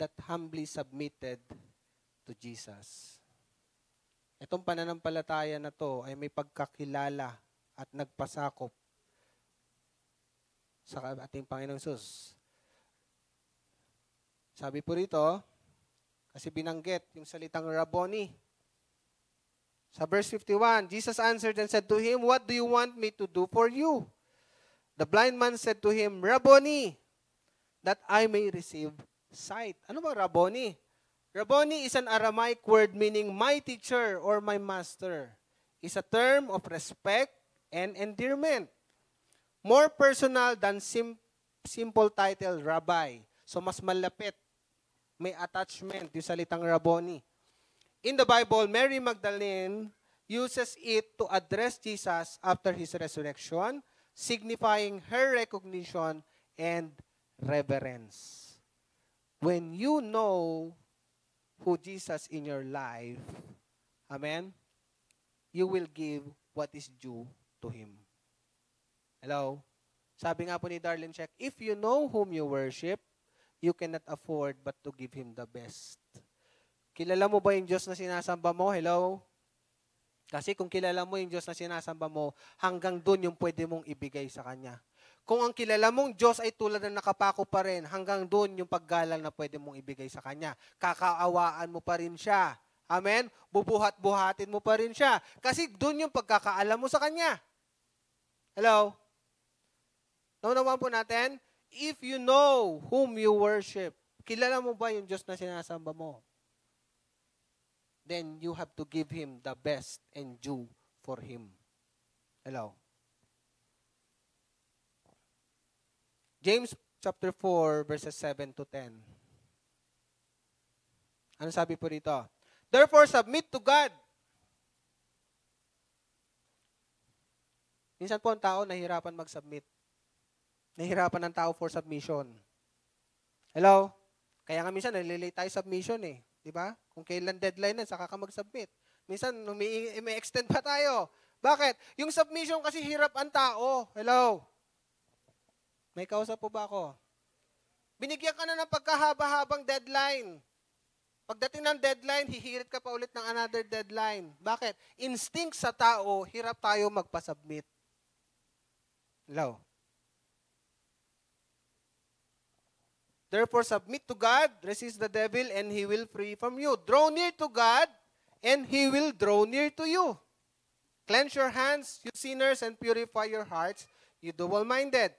that humbly submitted to Jesus. Itong pananampalataya na to ay may pagkakilala at nagpasakop sa ating Panginoong Hesus. Sabi po rito, kasi binanggit yung salitang Rabboni. Sa verse 51, Jesus answered and said to him, "What do you want me to do for you?" The blind man said to him, "Rabboni, that I may receive sight." Ano ba Rabboni? Rabboni is an Aramaic word meaning my teacher or my master. It's a term of respect and endearment. More personal than simple title, Rabbi. So mas malapit. May attachment yung salitang Rabboni. In the Bible, Mary Magdalene uses it to address Jesus after his resurrection, signifying her recognition and reverence. When you know who Jesus in your life, amen, you will give what is due to Him. Hello? Sabi nga po ni Darlene Sheck, if you know whom you worship, you cannot afford but to give Him the best. Kilala mo ba yung Diyos na sinasamba mo? Hello? Kasi kung kilala mo yung Diyos na sinasamba mo, hanggang doon yung pwede mong ibigay sa Kanya. Kung ang kilala mong Diyos ay tulad na nakapako pa rin, hanggang doon yung paggalang na pwede mong ibigay sa Kanya. Kakaawaan mo pa rin siya. Amen? Bubuhat-buhatin mo pa rin siya. Kasi doon yung pagkakaalam mo sa Kanya. Hello? Naunawan po natin, if you know whom you worship, kilala mo ba yung Diyos na sinasamba mo? Then you have to give Him the best and due for Him. Hello? James chapter 4, verses 7 to 10. Ano sabi po rito? Therefore, submit to God. Minsan po ang tao nahihirapan mag-submit. Nahihirapan ang tao for submission. Hello? Kaya nga minsan nalilate tayo submission eh. Di ba? Kung kailan deadline na, saka ka mag-submit. Minsan, may extend pa tayo. Bakit? Yung submission kasi hirap ang tao. Hello? May kausap po ba ako? Binigyan ka na ng pagkahaba-habang deadline. Pagdating ng deadline, hihirit ka pa ulit ng another deadline. Bakit? Instinct sa tao, hirap tayo magpa-submit. Hello? Therefore, submit to God, resist the devil, and he will free from you. Draw near to God, and he will draw near to you. Cleanse your hands, you sinners, and purify your hearts, you double-minded.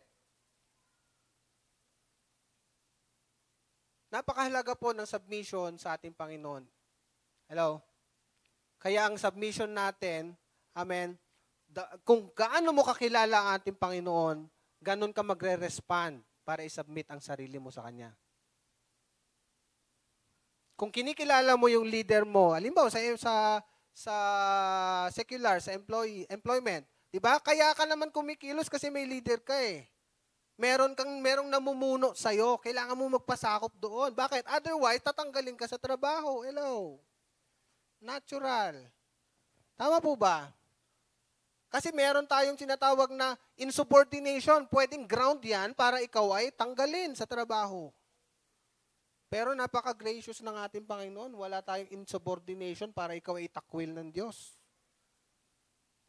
Napakahalaga po ng submission sa ating Panginoon. Hello? Kaya ang submission natin, amen, kung gaano mo kakilala ang ating Panginoon, ganun ka magre-respond para i-submit ang sarili mo sa Kanya. Kung kinikilala mo yung leader mo, halimbawa sa secular, sa employment, di ba? Kaya ka naman kumikilos kasi may leader ka eh. Merong namumuno sa'yo, kailangan mo magpasakop doon. Bakit? Otherwise, tatanggalin ka sa trabaho. Hello? Natural. Tama po ba? Kasi meron tayong sinatawag na insubordination. Pwedeng ground yan para ikaw ay tanggalin sa trabaho. Pero napaka-gracious ng ating Panginoon. Wala tayong insubordination para ikaw ay itakwil ng Diyos.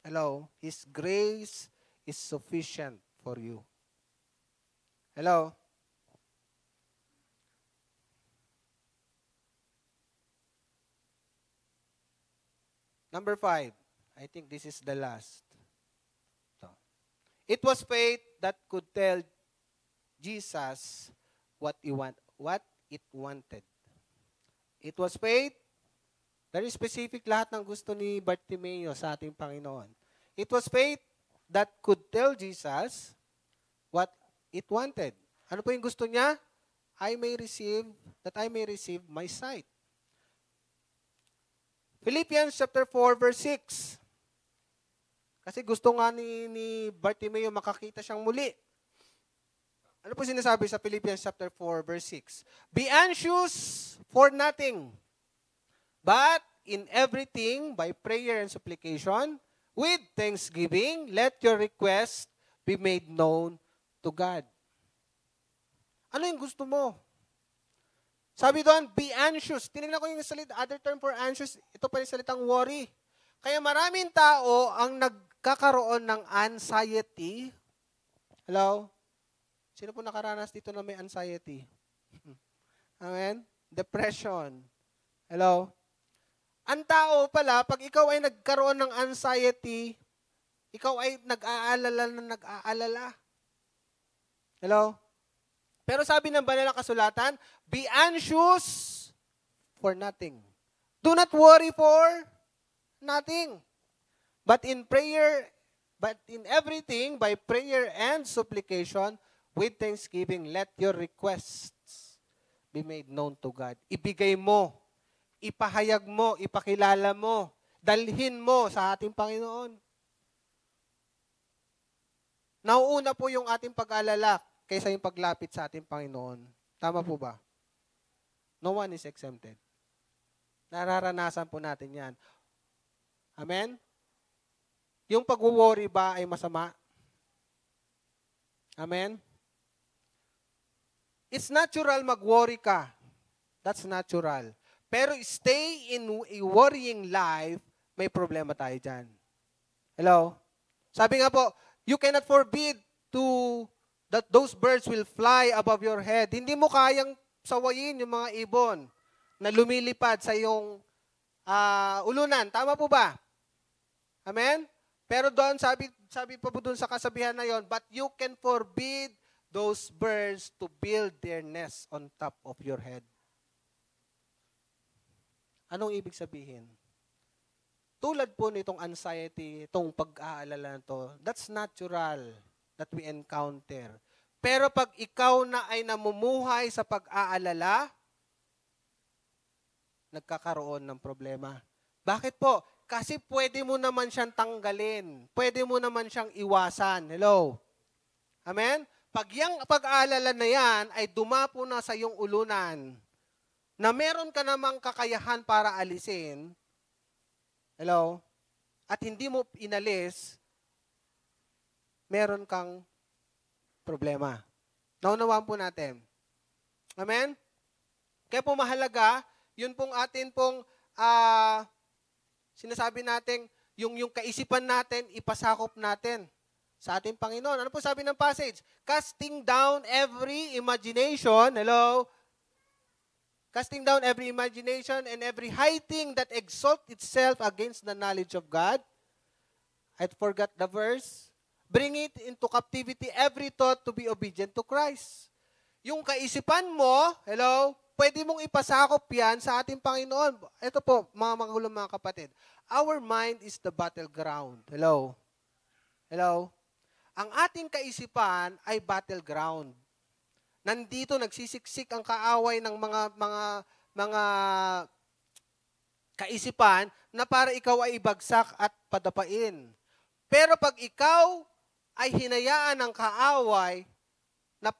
Hello? His grace is sufficient for you. Hello? Number 5. I think this is the last. It was faith that could tell Jesus what it wanted. It was faith, very specific lahat ng gusto ni Bartimeo sa ating Panginoon. It was faith that could tell Jesus what it wanted. Ano po yung gusto niya? That I may receive my sight. Philippians chapter 4 verse 6. Kasi gusto nga ni Bartimeo makakita siyang muli. Ano po sinasabi sa Philippians chapter 4 verse 6? Be anxious for nothing, but in everything by prayer and supplication, with thanksgiving, let your request be made known to God. Ano yung gusto mo? Sabi doon, be anxious. Tinignan ko yung other term for anxious, ito pa yung salitang worry. Kaya maraming tao ang nagkakaroon ng anxiety. Hello? Sino po nakaranas dito na may anxiety? Amen? Depression. Hello? Ang tao pala, pag ikaw ay nagkaroon ng anxiety, ikaw ay nag-aalala. Hello? Pero sabi ng banal na kasulatan, be anxious for nothing. Do not worry for nothing. But in everything, by prayer and supplication, with thanksgiving, let your requests be made known to God. Ibigay mo, ipahayag mo, ipakilala mo, dalhin mo sa ating Panginoon. Nauuna po yung ating pag-alala kaysa yung paglapit sa ating Panginoon. Tama po ba? No one is exempted. Nararanasan po natin yan. Amen? Yung pag-worry ba ay masama? Amen? It's natural mag-worry ka. That's natural. Pero stay in a worrying life, may problema tayo dyan. Hello? Sabi nga po, you cannot forbid that those birds will fly above your head. Hindi mo kayang sawayin yung mga ibon na lumilipad sa iyong ulunan. Tama po ba? Amen? Pero doon, sabi pa po doon sa kasabihan na yon, but you can forbid those birds to build their nest on top of your head. Anong ibig sabihin? Tulad po nitong anxiety, itong pag-aalala na to, that's natural that we encounter. Pero pag ikaw na ay namumuhay sa pag-aalala, nagkakaroon ng problema. Bakit po? Kasi pwede mo naman siyang tanggalin. Pwede mo naman siyang iwasan. Hello? Amen? Pag yung pag-aalala na yan ay dumapo na sa iyong ulunan, na meron ka namang kakayahan para alisin, hello, at hindi mo inalis, meron kang problema. Naunawaan po natin. Amen? Kaya po mahalaga, yun pong atin pong sinasabi natin, yung kaisipan natin, ipasakop natin sa ating Panginoon. Ano po sabi ng passage? Casting down every imagination, hello? Casting down every imagination and every high thing that exalt itself against the knowledge of God. I forgot the verse. Bring it into captivity every thought to be obedient to Christ. Yung kaisipan mo, hello, pwede mong ipasakop yan sa ating Panginoon. Ito po, mga magulang mga kapatid. Our mind is the battleground. Hello? Hello? Ang ating kaisipan ay battleground. Nandito nagsisiksik ang kaaway ng mga kaisipan na para ikaw ay ibagsak at padapain. Pero pag ikaw ay hinayaan ng kaaway, na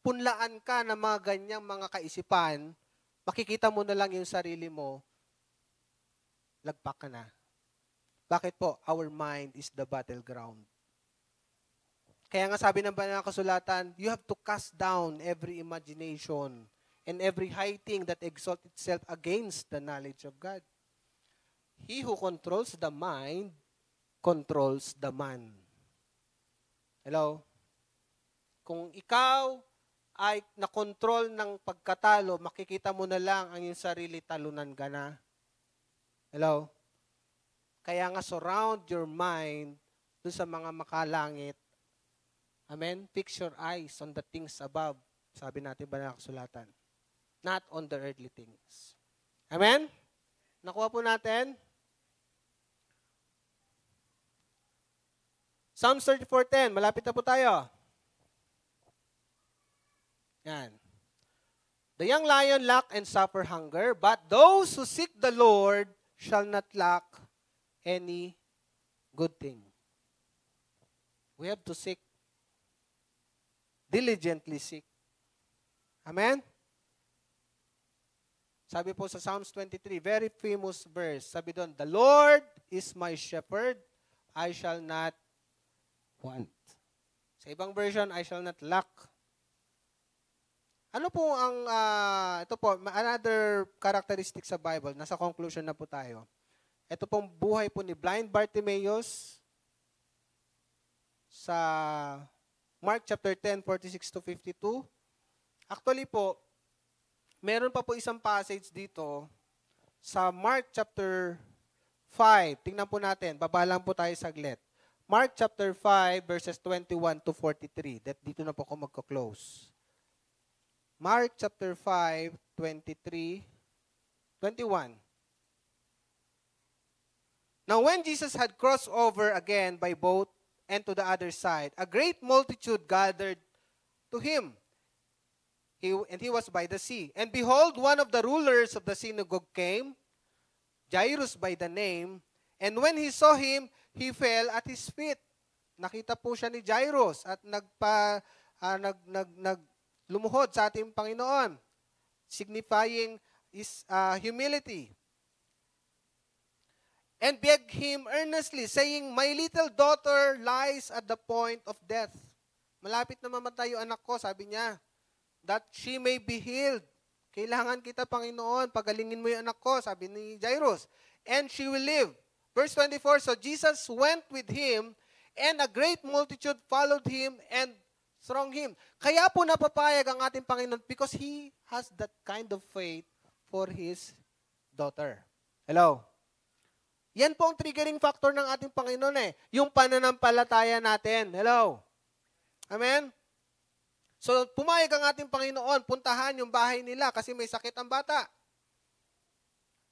punlaan ka ng mga ganyang mga kaisipan, makikita mo na lang yung sarili mo, lagpak ka na. Bakit po? Our mind is the battleground. Kaya nga sabi ng banal na kasulatan, you have to cast down every imagination and every high thing that exalts itself against the knowledge of God. He who controls the mind, controls the man. Hello? Kung ikaw ay nakontrol ng pagkatalo, makikita mo na lang ang iyong sarili, talunan ka na. Hello? Kaya nga surround your mind doon sa mga makalangit. Amen? Fix your eyes on the things above. Sabi natin ba na kasulatan? Not on the earthly things. Amen? Nakuha po natin? Psalms 34:10. Malapit na po tayo. Yan. The young lion lack and suffer hunger, but those who seek the Lord shall not lack any good thing. We have to seek. Diligently seek. Amen? Sabi po sa Psalms 23, very famous verse. Sabi doon, the Lord is my shepherd, I shall not want. Sa ibang version, I shall not lack. Ano po ang, ito po, another characteristic sa Bible, nasa conclusion na po tayo. Ito pong buhay po ni blind Bartimaeus sa Mark chapter 10, 46-52. Actually po, meron pa po isang passage dito sa Mark chapter 5. Tingnan po natin, baba lang po tayo saglit. Mark chapter 5, verses 21-43. Dito na po ako magko-close. Mark chapter 5, 23, 21. Now when Jesus had crossed over again by boat and to the other side, a great multitude gathered to him. And he was by the sea. And behold, one of the rulers of the synagogue came, Jairus by the name, and when he saw him, he fell at his feet. Nakita po siya ni Jairus at lumuhod sa ating Panginoon, signifying his humility. And begged him earnestly, saying, my little daughter lies at the point of death. Malapit na mamatay yung anak ko, sabi niya, that she may be healed. Kailangan kita, Panginoon, pagalingin mo yung anak ko, sabi ni Jairus. And she will live. Verse 24, so Jesus went with him, and a great multitude followed him and thronged him. Kaya po napapayag ang ating Panginoon because He has that kind of faith for His daughter. Hello? Yan po ang triggering factor ng ating Panginoon yung pananampalataya natin. Hello? Amen? So, pumayag ang ating Panginoon, puntahan yung bahay nila kasi may sakit ang bata.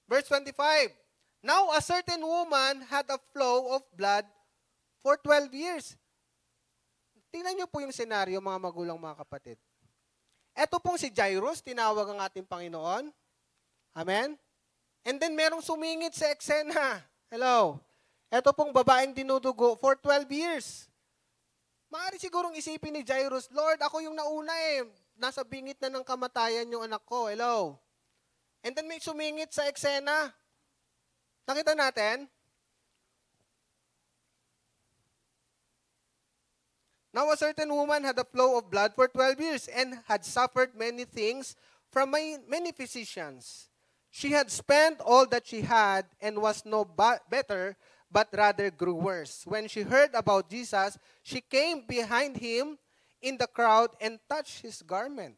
Verse 25, now a certain woman had a flow of blood for 12 years. Tingnan niyo po yung senaryo, mga magulang, mga kapatid. Ito pong si Jairus, tinawag ang ating Panginoon. Amen? And then merong sumingit sa eksena. Hello? Ito pong babaeng dinudugo for 12 years. Maaari sigurong isipin ni Jairus, Lord, ako yung nauna Nasa bingit na ng kamatayan yung anak ko. Hello? And then may sumingit sa eksena. Nakita natin? Now a certain woman had a flow of blood for 12 years and had suffered many things from many physicians. She had spent all that she had and was no better, but rather grew worse. When she heard about Jesus, she came behind him in the crowd and touched his garment.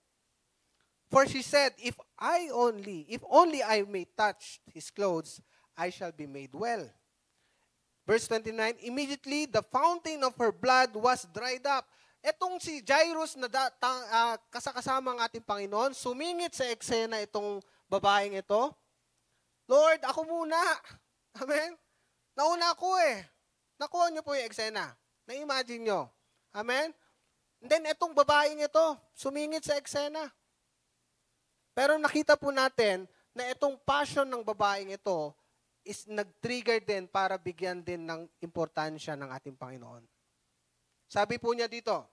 For she said, if only I may touch his clothes, I shall be made well. Verse 29, immediately the fountain of her blood was dried up. Etong si Jairus na kasama ng ating Panginoon, sumingit sa eksena itong babaeng ito. Lord, ako muna. Amen? Nauna ako eh. Nakuha niyo po yung eksena. Na-imagine nyo. Amen? And then itong babaeng ito, sumingit sa eksena. Pero nakita po natin na itong passion ng babaeng ito is nag-trigger din para bigyan din ng importansya ng ating Panginoon. Sabi po niya dito,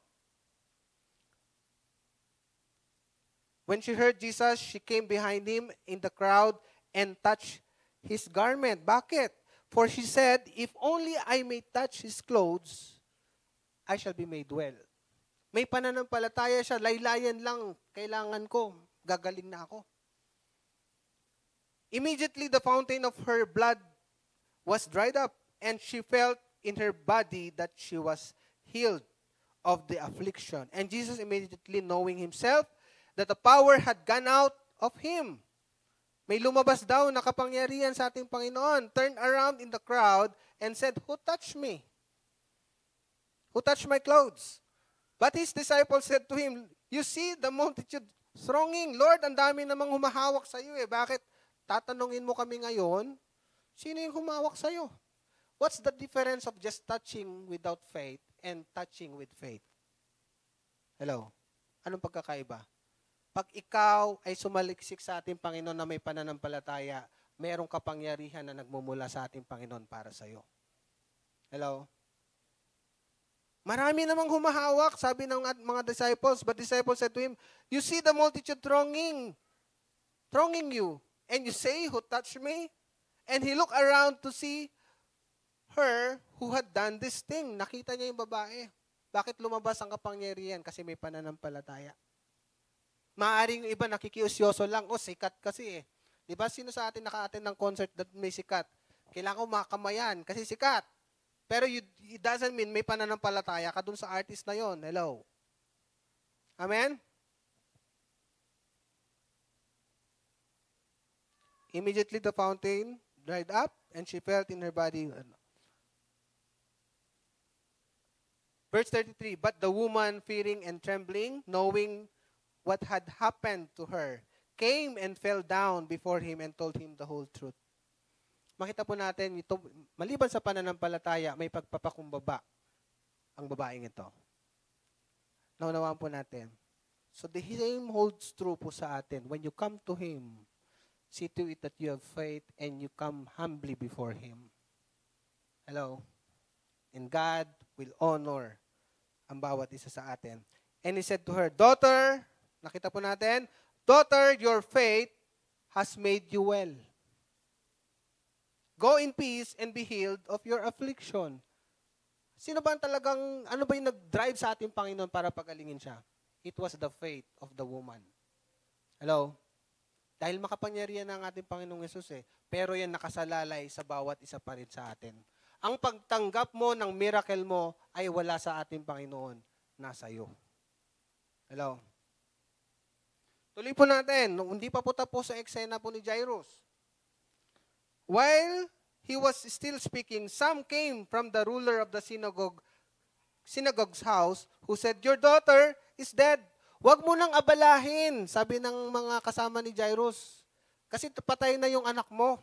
when she heard Jesus, she came behind him in the crowd and touched his garment. Bakit? For she said, if only I may touch his clothes, I shall be made well. May pananampalataya siya, laylayan lang, kailangan ko, gagaling na ako. Immediately the fountain of her blood was dried up, and she felt in her body that she was healed of the affliction. And Jesus, immediately knowing himself that the power had gone out of him, may lumabas daw na kapangyarihan sa ating Panginoon, turned around in the crowd and said, who touched me? Who touched my clothes? But his disciples said to him, you see the multitude thronging. Lord, ang dami namang humahawak sa iyo eh. Bakit? Tatanungin mo kami ngayon, sino yung humawak sa'yo? What's the difference of just touching without faith and touching with faith? Hello? Anong pagkakaiba? Pag ikaw ay sumaliksik sa ating Panginoon na may pananampalataya, mayroong kapangyarihan na nagmumula sa ating Panginoon para sa'yo. Hello? Marami namang humahawak, sabi ng mga disciples, but disciples said to him, you see the multitude thronging you. And you say, who touched me? And he looked around to see her who had done this thing. Nakita niya yung babae. Bakit lumabas ang kapangyarihan? Kasi may pananampalataya. Maaring yung iba nakikiusyoso lang. O, sikat kasi eh. Di ba? Sino sa atin naka-attend ng concert that may sikat? Kailangan ko makamayan kasi sikat. Pero it doesn't mean may pananampalataya ka dun sa artist na yon. Hello? Amen? Immediately the fountain dried up, and she felt in her body. Verse 33, but the woman, fearing and trembling, knowing what had happened to her, came and fell down before him and told him the whole truth. Makita po natin, ito, maliban sa pananampalataya, may pagpapakumbaba ang babaeng ito. Naunawaan po natin. So the same holds true po sa atin. When you come to Him, see to it that you have faith and you come humbly before Him. Hello? And God will honor ang bawat isa sa atin. And He said to her, daughter, nakita po natin, daughter, your faith has made you well. Go in peace and be healed of your affliction. Sino ba talagang, ano ba yung nag-drive sa ating Panginoon para pagalingin siya? It was the faith of the woman. Hello? Dahil makapangyarihan ng ating Panginoong Yesus eh. Pero yan nakasalalay sa bawat isa pa rin sa atin. Ang pagtanggap mo ng miracle mo ay wala sa ating Panginoon. Nasa iyo. Hello? Tuloy po natin. Nung hindi pa po tapos ang eksena po ni Jairus. While he was still speaking, some came from the ruler of the synagogue's house who said, your daughter is dead. Huwag mo nang abalahin, sabi ng mga kasama ni Jairus. Kasi patay na yung anak mo.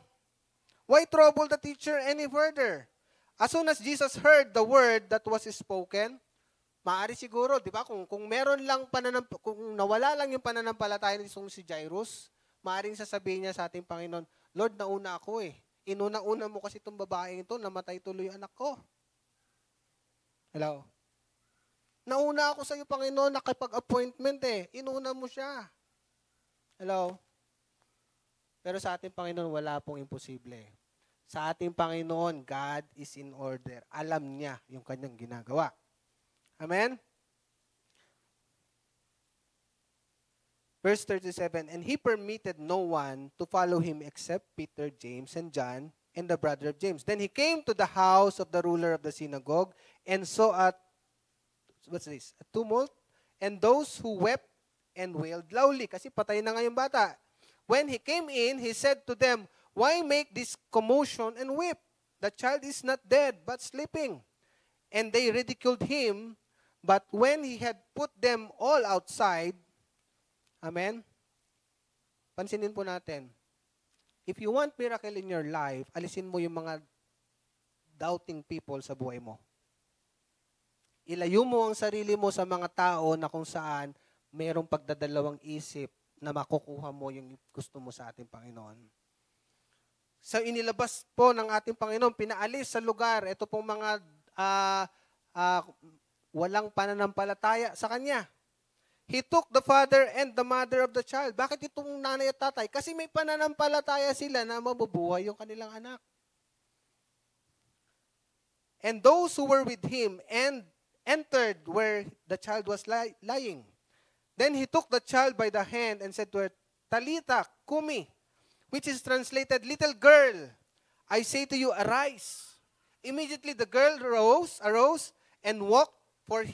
Why trouble the teacher any further? As soon as Jesus heard the word that was spoken, maaari siguro, di ba, kung meron lang kung nawala lang yung pananampalataya ni si Jairus, maaaring sasabihin niya sa ating Panginoon, Lord, nauna ako eh. Inuna-una mo kasi itong babaeng ito, namatay tuloy yung anak ko. Hello? Nauna ako sa iyo, Panginoon, nakipag-appointment eh. Inuna mo siya. Hello? Pero sa ating Panginoon, wala pong imposible. Sa ating Panginoon, God is in order. Alam niya yung kanyang ginagawa. Amen? Verse 37, and he permitted no one to follow him except Peter, James, and John, and the brother of James. Then he came to the house of the ruler of the synagogue and saw a tumult, and those who wept and wailed loudly. Kasi patay na nga yung bata. When he came in, he said to them, why make this commotion and weep? The child is not dead, but sleeping. And they ridiculed him, but when he had put them all outside, amen? Pansinin po natin. If you want miracle in your life, alisin mo yung mga doubting people sa buhay mo. Ilayo mo ang sarili mo sa mga tao na kung saan mayroong pagdadalawang isip na makukuha mo yung gusto mo sa ating Panginoon. So inilabas po ng ating Panginoon, pinaalis sa lugar, ito pong mga walang pananampalataya sa Kanya. He took the father and the mother of the child. Bakit itong nanay at tatay? Kasi may pananampalataya sila na mabubuhay yung kanilang anak. And those who were with him and entered where the child was lying. Then he took the child by the hand and said to her, Talita, kumi, which is translated, little girl, I say to you, arise. Immediately the girl arose and walked, for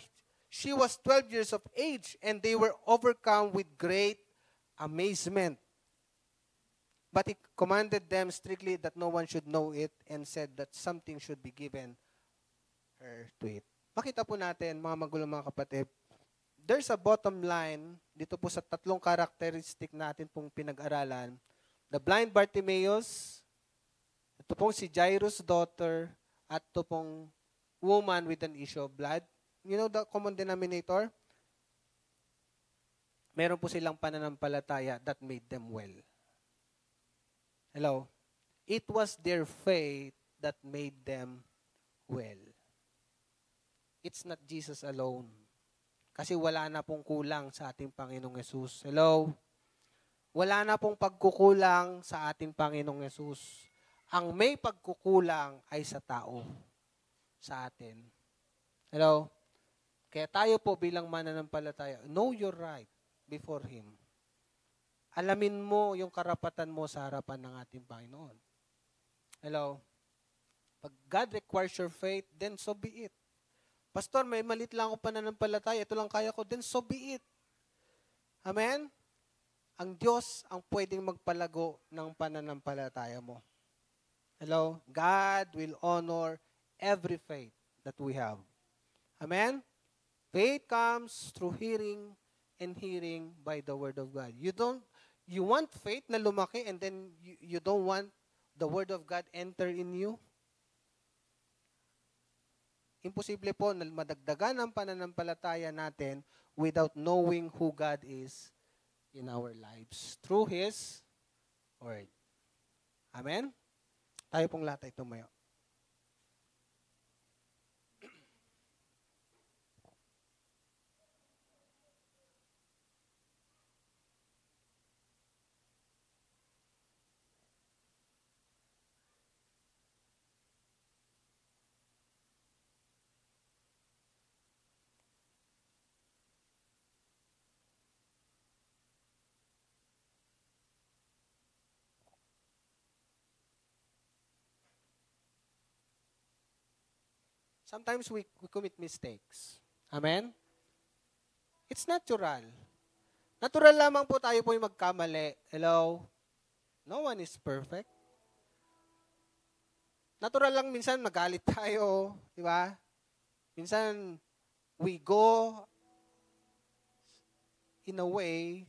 she was 12 years of age, and they were overcome with great amazement. But he commanded them strictly that no one should know it, and said that something should be given her to eat. Makita po natin, mga magulang, mga kapatid, there's a bottom line dito po sa tatlong karakteristik natin pong pinag-aralan. The blind Bartimaeus, ito pong si Jairus' daughter, at ito pong woman with an issue of blood. You know the common denominator? Meron po silang pananampalataya that made them well. Hello? It was their faith that made them well. It's not Jesus alone. Kasi wala na pong kulang sa ating Panginoong Yesus. Hello? Wala na pong pagkukulang sa ating Panginoong Yesus. Ang may pagkukulang ay sa tao, sa atin. Hello? Kaya tayo po bilang mananampalataya, know your right before Him. Alamin mo yung karapatan mo sa harapan ng ating Panginoon. Hello? Pag God requires your faith, then so be it. Pastor, may malit lang ako pananampalataya, ito lang kaya ko, then so be it. Amen? Ang Diyos ang pwedeng magpalago ng pananampalataya mo. Hello? God will honor every faith that we have. Amen? Faith comes through hearing and hearing by the Word of God. You want faith na lumaki and then you don't want the Word of God enter in you? Imposible po na madagdagan ang pananampalataya natin without knowing who God is in our lives through His Word. Amen? Tayo pong lahat ay tumayo. Sometimes we commit mistakes. Amen? It's natural. Natural lamang po tayo po yung magkamali. Hello? No one is perfect. Natural lang minsan magalit tayo. Di ba? Minsan, we go in a way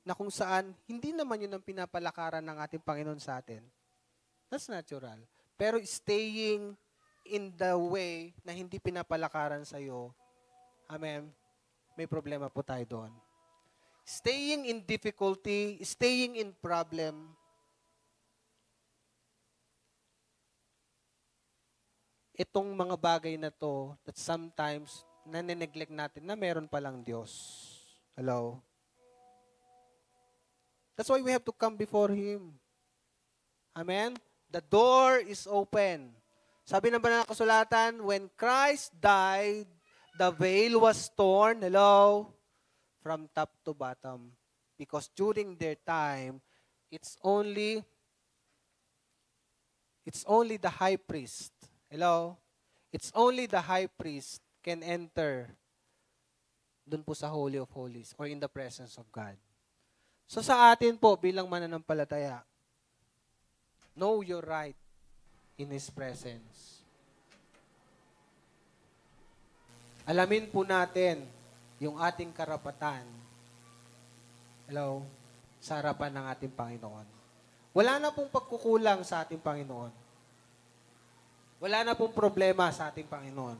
na kung saan hindi naman yun ang pinapalakaran ng ating Panginoon sa atin. That's natural. Pero staying in the way na hindi pinapalakaran sa'yo, amen, may problema po tayo doon. Staying in difficulty, staying in problem, itong mga bagay na to that sometimes nane-neglect natin na meron palang Diyos. Hello? That's why we have to come before Him. Amen? The door is open. Sabi ng banal na kasulatan, when Christ died, the veil was torn, hello, from top to bottom. Because during their time, it's only the high priest. Hello? It's only the high priest can enter dun po sa Holy of Holies or in the presence of God. So sa atin po, bilang mananampalataya, know your right in His presence. Alamin po natin yung ating karapatan, hello, sa harapan ng ating Panginoon. Wala na pong pagkukulang sa ating Panginoon. Wala na pong problema sa ating Panginoon.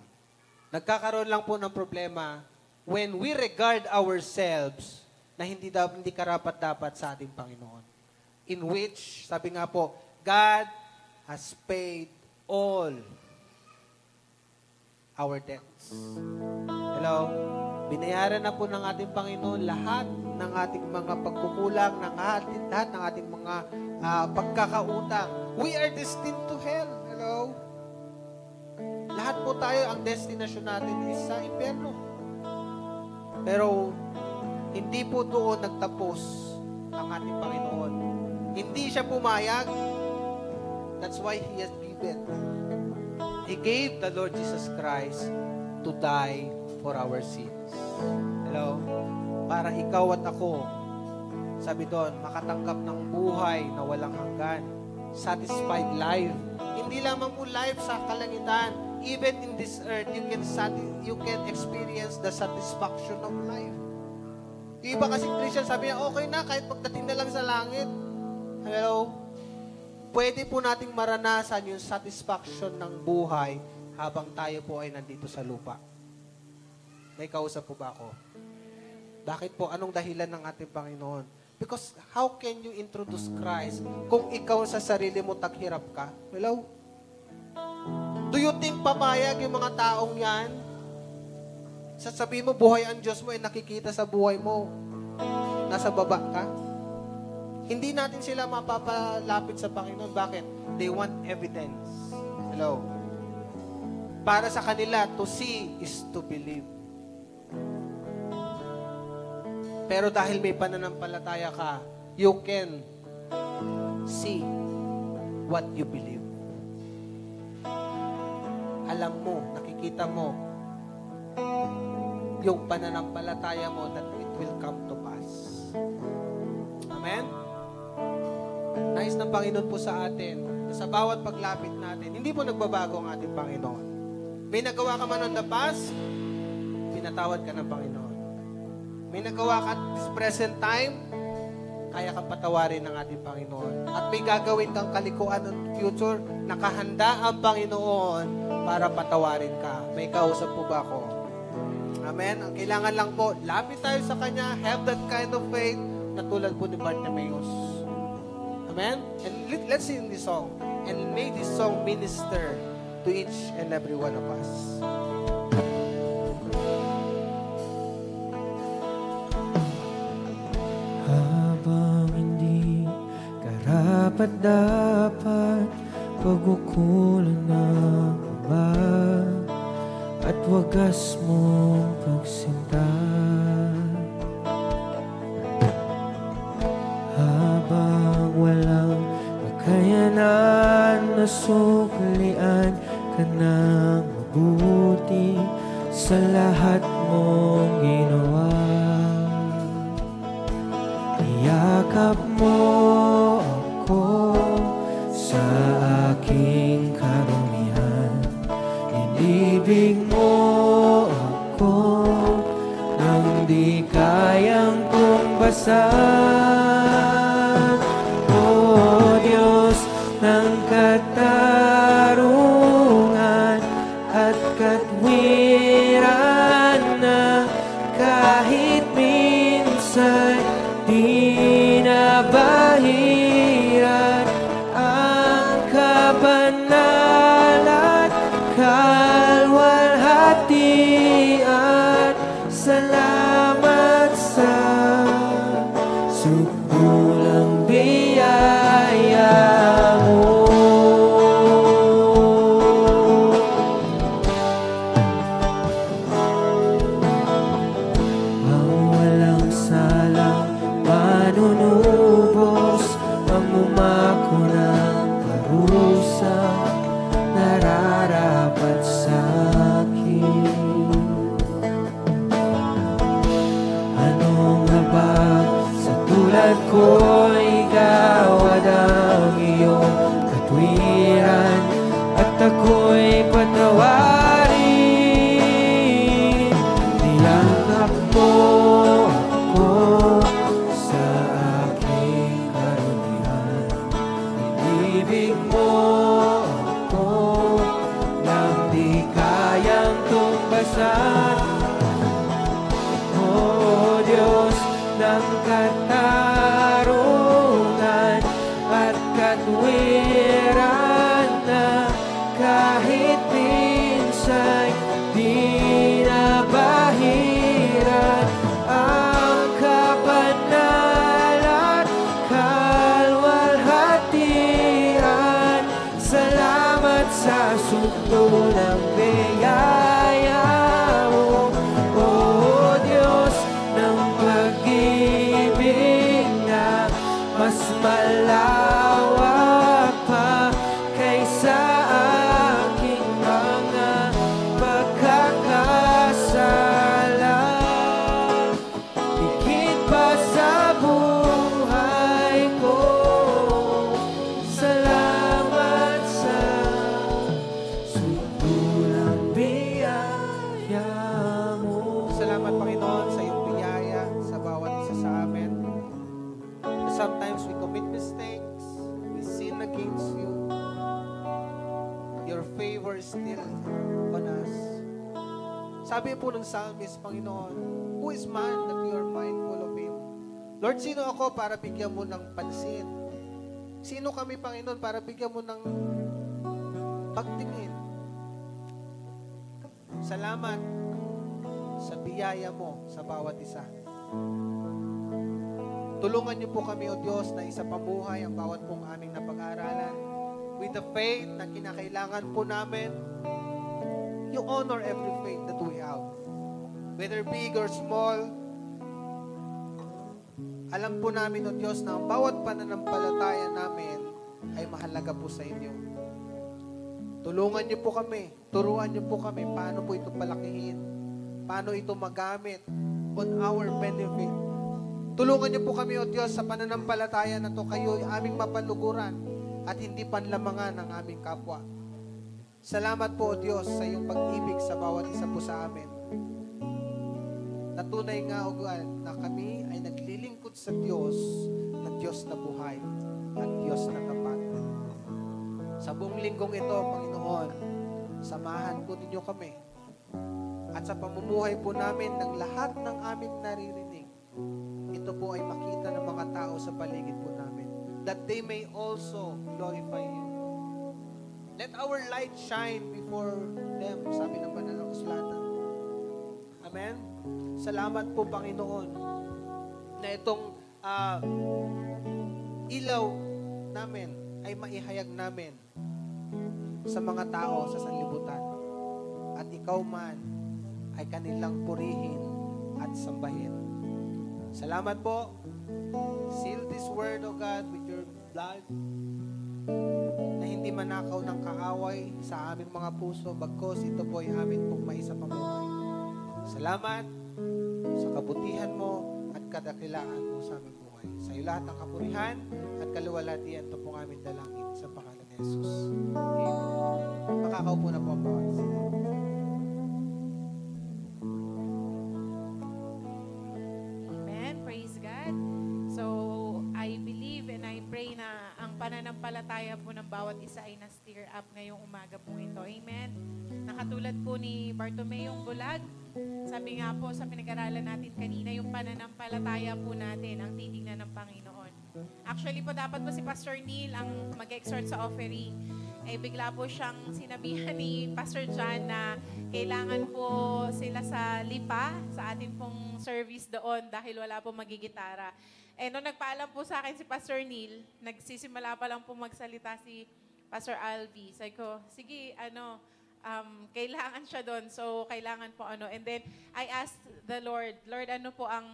Nagkakaroon lang po ng problema when we regard ourselves na hindi karapat-dapat sa ating Panginoon. In which, sabi nga po, God has paid all our debts. Hello? Binayaran na po ng ating Panginoon lahat ng ating mga pagkukulang, lahat ng ating mga pagkakautang. We are destined to hell. Hello? Lahat po tayo, ang destination natin is sa impyerno. Pero, hindi po doon nagtapos ang ating Panginoon. Hindi siya pumayag. That's why He has given. He gave the Lord Jesus Christ to die for our sins. Hello? Para ikaw at ako, sabi doon, makatanggap ng buhay na walang hanggan. Satisfied life. Hindi lamang po life sa kalangitan. Even in this earth, you can experience the satisfaction of life. Yung iba kasing Christian, sabi niya, okay na, kahit pagdating na lang sa langit. Hello? Pwede po nating maranasan yung satisfaction ng buhay habang tayo po ay nandito sa lupa. May kausap po ba ako? Bakit po? Anong dahilan ng ating Panginoon? Because how can you introduce Christ kung ikaw sa sarili mo taghirap ka? Hello? Do you think papayag yung mga taong yan? Sasabihin mo, buhay ang Diyos mo, nakikita sa buhay mo. Nasa baba ka? Hindi natin sila mapapalapit sa Panginoon. Bakit? They want evidence. Hello? Para sa kanila, to see is to believe. Pero dahil may pananampalataya ka, you can see what you believe. Alam mo, nakikita mo, yung pananampalataya mo that it will come to pass. Amen? Nais ng Panginoon po sa atin, na sa bawat paglapit natin, hindi po nagbabago ang ating Panginoon. May nagawa ka man on the past, pinatawad ka ng Panginoon. May nagawa ka at this present time, kaya kang patawarin ng ating Panginoon. At may gagawin kang kalikuan ng future, nakahanda ang Panginoon para patawarin ka. May kausap po ba ako? Amen? Ang kailangan lang po, lapit tayo sa Kanya, have that kind of faith na tulad po ni Bartimaeus. Amen? And let's sing this song. And may this song minister to each and every one of us. Habang hindi karapat-dapat pagkukulan ng iba at wagas mong pagsinta. Habang walang kakayanan na suklian ka ng mabuti sa lahat mong ginawa. Iyakap mo ako sa aking karumihan. Inibig mo ako nang di kayang tumbasan. O Diyos ng katarungan at katwiran na kahit minsan di nabahiran ang kabanalan, kalwalhatian. Salamat sa sukli. ako'y gawad ang iyong katwiran at ako'y patawarin. Tiyakap mo ako sa aking karunihan. Ibig mo ako nang di kayang tumbasan. O Diyos ng katarungan at katwiran na kahit minsan di nabahiran ang kapanalan, kalwalhatian. Salamat sa suklo ng biyaya mo, O Diyos ng pag-ibig na mas malawak pa kaysa aking mga pagkakasala. Higit pa sa buhay ko, salamat sa sutulang biyaya mo. Salamat, Panginoon, sa iyong biyaya sa bawat isa sa amin. Sometimes we commit mistakes, we sin against you. Your favor is still on us. Sabi po ng psalmist, Panginoon, who is man that you are mindful of him? Lord, sino ako para bigyan mo ng pansin? Sino kami, Panginoon, para bigyan mo ng pagtingin? Salamat sa biyaya mo sa bawat isa. Tulungan niyo po kami, O Diyos, na isa pamuhay ang bawat pong aming napag-aaralan with the faith na kinakailangan po namin. You honor every faith that we have. Whether big or small, alam po namin, O Diyos, na ang bawat pananampalataya namin ay mahalaga po sa inyo. Tulungan niyo po kami, turuan niyo po kami paano po ito palakihin, paano ito magamit on our benefit. Tulungan niyo po kami, O Diyos, sa pananampalataya na to, kayo ay aming mapaluguran at hindi panlamangan ng aming kapwa. Salamat po, O Diyos, sa iyong pag-ibig sa bawat isa po sa amin. Natunay nga, O God, na kami ay naglilingkod sa Diyos na Diyos na buhay at Diyos na tapat. Sa buong linggong ito, Panginoon, samahan po ninyo kami. At sa pamumuhay po namin ng lahat ng aming naririnig, ito po ay makita ng mga tao sa paligid po namin, that they may also glorify you. Let our light shine before them, sabi ng banal na kasulatan. Amen? Salamat po, Panginoon, na itong ilaw namin ay maihayag namin sa mga tao sa sanlibutan. At ikaw man ay kanilang purihin at sambahin. Salamat po. Seal this word, O God, with your blood, na hindi manakaw ng kaaway sa aming mga puso, bagkos ito po ay amin pong maisapamuhay. Salamat sa kabutihan mo at kadakilaan mo sa aming buhay. Sa iyo lahat ng kapurihan at kaluwalhatian, ito pong aming dalangin sa pangalan ni Jesus. Amen. Makakaupo na po ang bawat isa. Pananampalataya po ng bawat isa ay na-stir up ngayong umaga po ito. Amen. Nakatulad po ni Bartomeong Bulag, sabi nga po sa pinag-aralan natin kanina, yung pananampalataya po natin ang titingnan ng Panginoon. Actually po, dapat po si Pastor Neil ang mag-exhort sa offering. Eh, bigla po siyang sinabihan ni Pastor John na kailangan po sila sa Lipa, sa atin pong service doon dahil wala po magigitara. Eh, nung nagpaalam po sa akin si Pastor Neil, nagsisimula pa lang po magsalita si Pastor Alvi. Sabi ko, sige, kailangan siya doon. So, kailangan po And then, I asked the Lord, Lord, ano po ang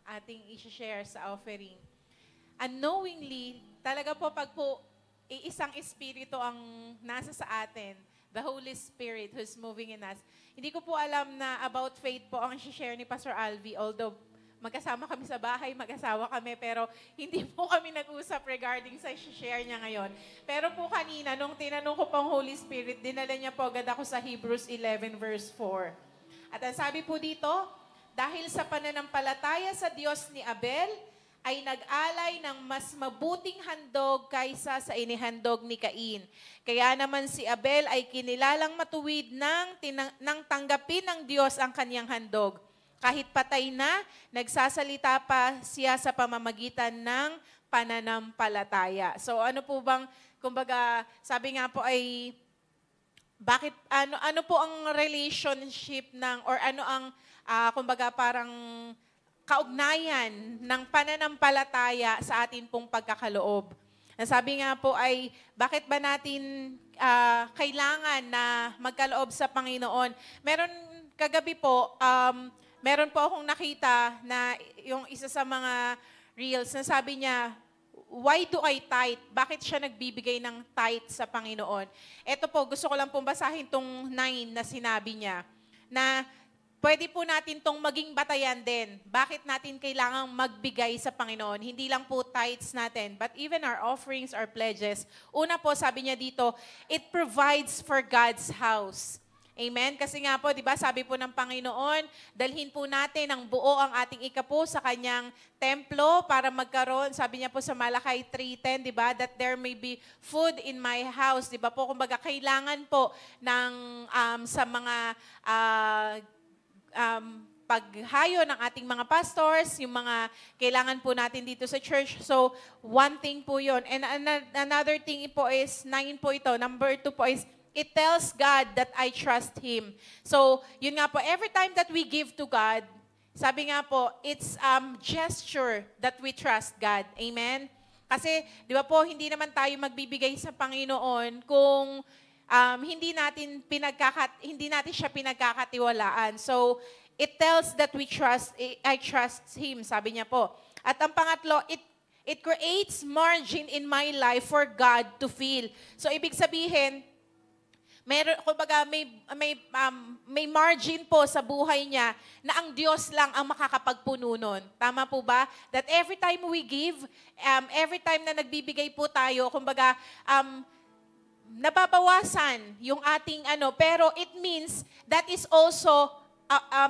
ating i-share sa offering? Unknowingly, talaga po pag po iisang espiritu ang nasa sa atin, the Holy Spirit who's moving in us. Hindi ko po alam na about faith po ang i-share ni Pastor Alvi, although magkasama kami sa bahay, mag-asawa kami, pero hindi po kami nag-usap regarding sa share niya ngayon. Pero po kanina, nung tinanong ko pang Holy Spirit, dinala niya po agad ako sa Hebrews 11 verse 4. At ang sabi po dito, dahil sa pananampalataya sa Diyos ni Abel, ay nag-alay ng mas mabuting handog kaysa sa inihandog ni Cain. Kaya naman si Abel ay kinilalang matuwid nang tanggapin ng Diyos ang kanyang handog. Kahit patay na, nagsasalita pa siya sa pamamagitan ng pananampalataya. So ano po bang, kumbaga, sabi nga po ay, bakit, ano po ang relationship ng, or ano ang, kumbaga parang, kaugnayan ng pananampalataya sa atin pong pagkakaloob. Sabi nga po ay, bakit ba natin kailangan na magkaloob sa Panginoon? Meron kagabi po, meron po akong nakita na yung isa sa mga reels na sabi niya, why do I tithe? Bakit siya nagbibigay ng tithe sa Panginoon? Ito po, gusto ko lang pong basahin tong 9 na sinabi niya, na pwede po natin tong maging batayan din. Bakit natin kailangang magbigay sa Panginoon? Hindi lang po tithes natin, but even our offerings, our pledges. Una po, sabi niya dito, it provides for God's house. Amen? Kasi nga po, di ba, sabi po ng Panginoon, dalhin po natin ang buo ang ating ikapo sa kanyang templo para magkaroon, sabi niya po sa Malakay 3:10, di ba, that there may be food in my house. Di ba po, kumbaga, kailangan po ng, sa mga paghayo ng ating mga pastors, yung mga kailangan po natin dito sa church. So, one thing po yun. And another thing po is, 9 po ito. Number 2 po is, it tells God that I trust Him. So, yun nga po, every time that we give to God, sabi nga po, it's gesture that we trust God. Amen? Kasi, di ba po, hindi naman tayo magbibigay sa Panginoon kung hindi natin siya pinagkakatiwalaan. So, it tells that I trust Him, sabi niya po. At ang pangatlo, it creates margin in my life for God to feel. So, ibig sabihin, kumbaga, may margin po sa buhay niya na ang Diyos lang ang makakapagpuno nun. Tama po ba? That every time we give, every time na nagbibigay po tayo, kumbaga, nababawasan yung ating pero it means that is also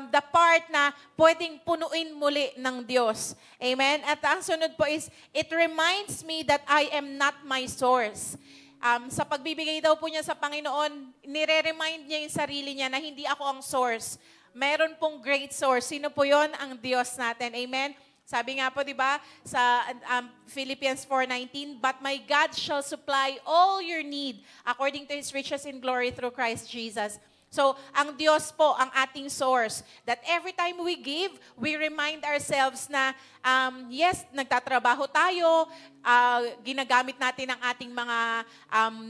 the part na pwedeng punuin muli ng Diyos. Amen? At ang sunod po is, it reminds me that I am not my source. Sa pagbibigay daw po niya sa Panginoon, nire-remind niya yung sarili niya na hindi ako ang source. Meron pong great source. Sino po yon? Ang Diyos natin. Amen? Sabi nga po, di ba, sa Philippians 4:19, but my God shall supply all your need according to His riches in glory through Christ Jesus. So, ang Diyos po, ang ating source. That every time we give, we remind ourselves na, yes, nagtatrabaho tayo, ginagamit natin ang ating mga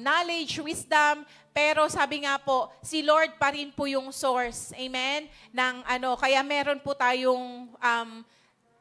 knowledge, wisdom, pero sabi nga po, si Lord pa rin po yung source. Amen? Kaya meron po tayong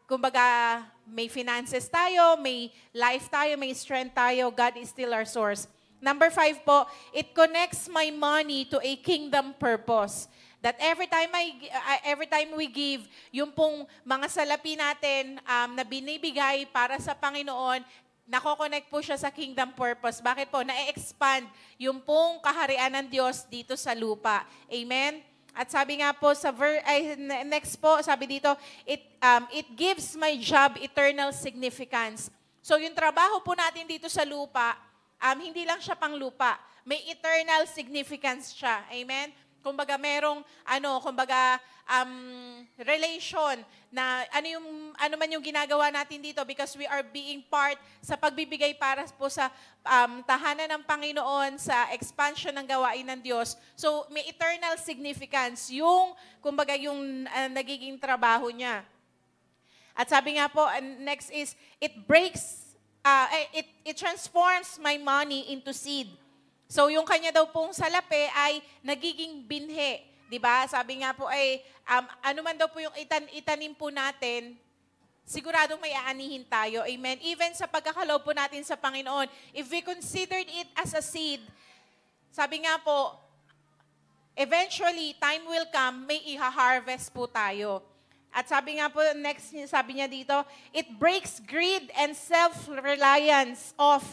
kumbaga, may finances tayo, may life tayo, may strength tayo, God is still our source. Number 5 po, it connects my money to a kingdom purpose. That every time we give, yung pong mga salapi natin na binibigay para sa Panginoon, nako-connect po siya sa kingdom purpose. Bakit po? Na-expand yung pong kaharian ng Diyos dito sa lupa. Amen? At sabi nga po sa next po, sabi dito, it gives my job eternal significance. So yung trabaho po natin dito sa lupa, hindi lang siya pang lupa. May eternal significance siya. Amen? Kumbaga merong relation na ano man yung ginagawa natin dito because we are being part sa pagbibigay para po sa tahanan ng Panginoon, sa expansion ng gawain ng Diyos. So may eternal significance yung nagiging trabaho niya. At sabi nga po, next is it transforms my money into seed. So yung kanya daw pong salapi ay nagiging binhi. 'Di ba? Sabi nga po ay ano man daw po yung itanim po natin, siguradong may aanihin tayo. Amen. Even sa pagkakaloob po natin sa Panginoon, if we considered it as a seed, sabi nga po, eventually time will come, may iha-harvest po tayo. At sabi nga po, next, sabi niya dito, it breaks greed and self-reliance of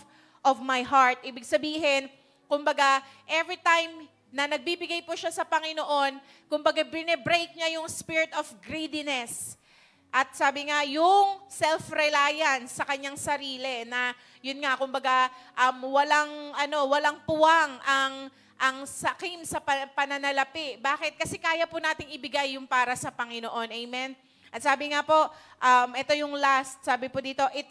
my heart. Ibig sabihin, kumbaga, every time na nagbibigay po siya sa Panginoon, kumbaga, binebreak niya yung spirit of greediness. At sabi nga, yung self-reliance sa kanyang sarili na, yun nga, kumbaga, walang puwang ang sakim sa pananalapi. Bakit? Kasi kaya po nating ibigay yung para sa Panginoon. Amen? At sabi nga po, ito yung last, sabi po dito, it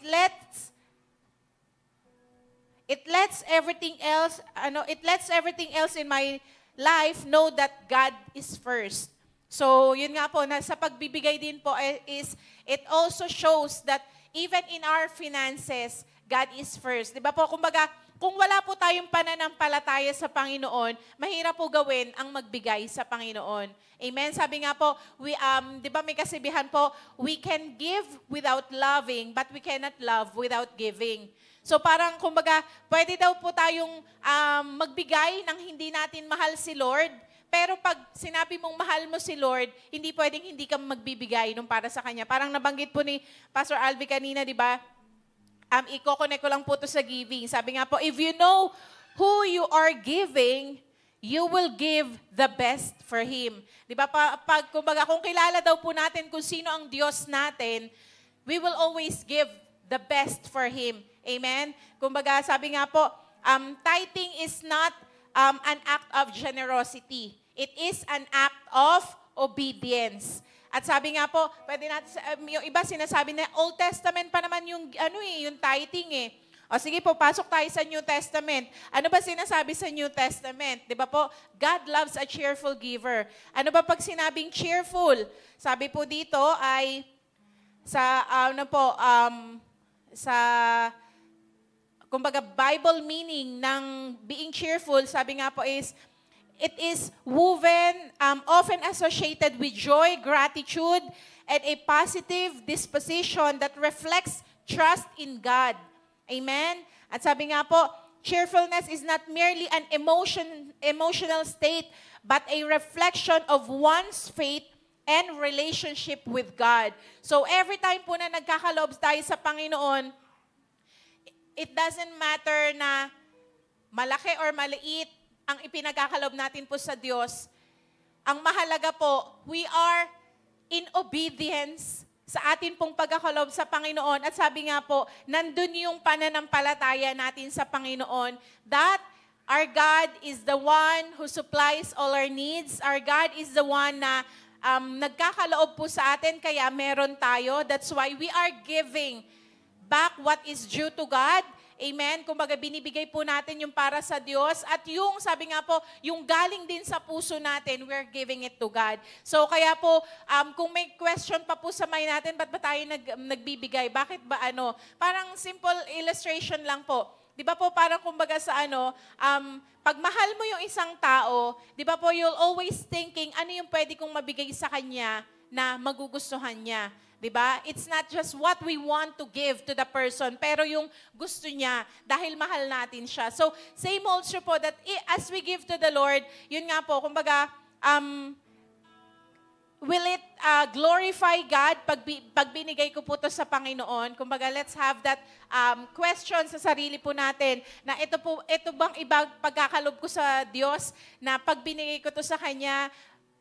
lets everything else in my life know that God is first. So, yun nga po, sa pagbibigay din po is, it also shows that even in our finances, God is first. Di ba po, kumbaga, kung wala po tayong pananampalataya sa Panginoon, mahirap po gawin ang magbigay sa Panginoon. Amen? Sabi nga po, di ba may kasibihan po, we can give without loving, but we cannot love without giving. So parang, kumbaga, pwede daw po tayong magbigay nang hindi natin mahal si Lord, pero pag sinabi mong mahal mo si Lord, hindi pwedeng hindi ka magbibigay nung para sa Kanya. Parang nabanggit po ni Pastor Alvin kanina, di ba? Iko-connect ko lang po to sa giving. Sabi nga po, if you know who you are giving, you will give the best for Him. Di ba? Kumbaga, kung kilala daw po natin kung sino ang Diyos natin, we will always give the best for Him. Amen? Kumbaga, sabi nga po, tithing is not an act of generosity. It is an act of obedience. At sabi nga po, pwede natin, yung iba sinasabi na Old Testament pa naman yung, yung tithing eh. O sige po, pasok tayo sa New Testament. Ano ba sinasabi sa New Testament? Di ba po, God loves a cheerful giver. Ano ba pag sinabing cheerful? Sabi po dito ay, kumbaga Bible meaning ng being cheerful, sabi nga po is, it is woven, often associated with joy, gratitude, and a positive disposition that reflects trust in God. Amen? At sabi nga po, cheerfulness is not merely an emotional state, but a reflection of one's faith and relationship with God. So every time po na nagkakaloob tayo sa Panginoon, it doesn't matter na malaki or maliit ang ipinagkakalob natin po sa Diyos. Ang mahalaga po, we are in obedience sa atin pong pagkakalob sa Panginoon. At sabi nga po, nandun yung pananampalataya natin sa Panginoon that our God is the one who supplies all our needs. Our God is the one na nagkakaloob po sa atin, kaya meron tayo. That's why we are giving back what is due to God. Amen? Kumbaga, binibigay po natin yung para sa Diyos. At yung, sabi nga po, yung galing din sa puso natin, we're giving it to God. So, kaya po, kung may question pa po sa mind natin, ba't ba tayo nagbibigay? Bakit ba Parang simple illustration lang po. Di ba po, parang kumbaga sa pag mahal mo yung isang tao, di ba po, you'll always thinking, ano yung pwede kong mabigay sa kanya na magugustuhan niya. Diba? It's not just what we want to give to the person, pero yung gusto niya dahil mahal natin siya. So, same also po that as we give to the Lord, yun nga po, kumbaga, will it glorify God pag binigay ko po to sa Panginoon? Kumbaga, let's have that question sa sarili po natin na ito bang ibang pagkakalob ko sa Diyos na pag binigay ko to sa Kanya,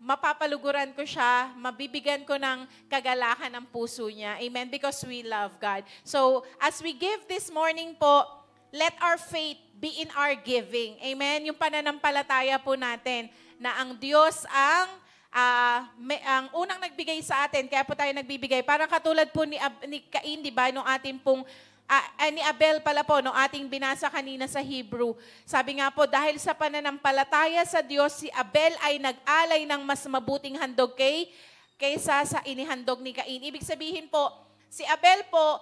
mapapaluguran ko siya, mabibigyan ko ng kagalakan ng puso niya. Amen? Because we love God. So, as we give this morning po, let our faith be in our giving. Amen? Yung pananampalataya po natin na ang Diyos ang unang nagbigay sa atin, kaya po tayo nagbibigay. Parang katulad po ni Cain, di ba? Nung ating pong ni Abel pala po, no, ating binasa kanina sa Hebrew. Sabi nga po, dahil sa pananampalataya sa Diyos, si Abel ay nag-alay ng mas mabuting handog kaysa sa inihandog ni Cain. Ibig sabihin po, si Abel po,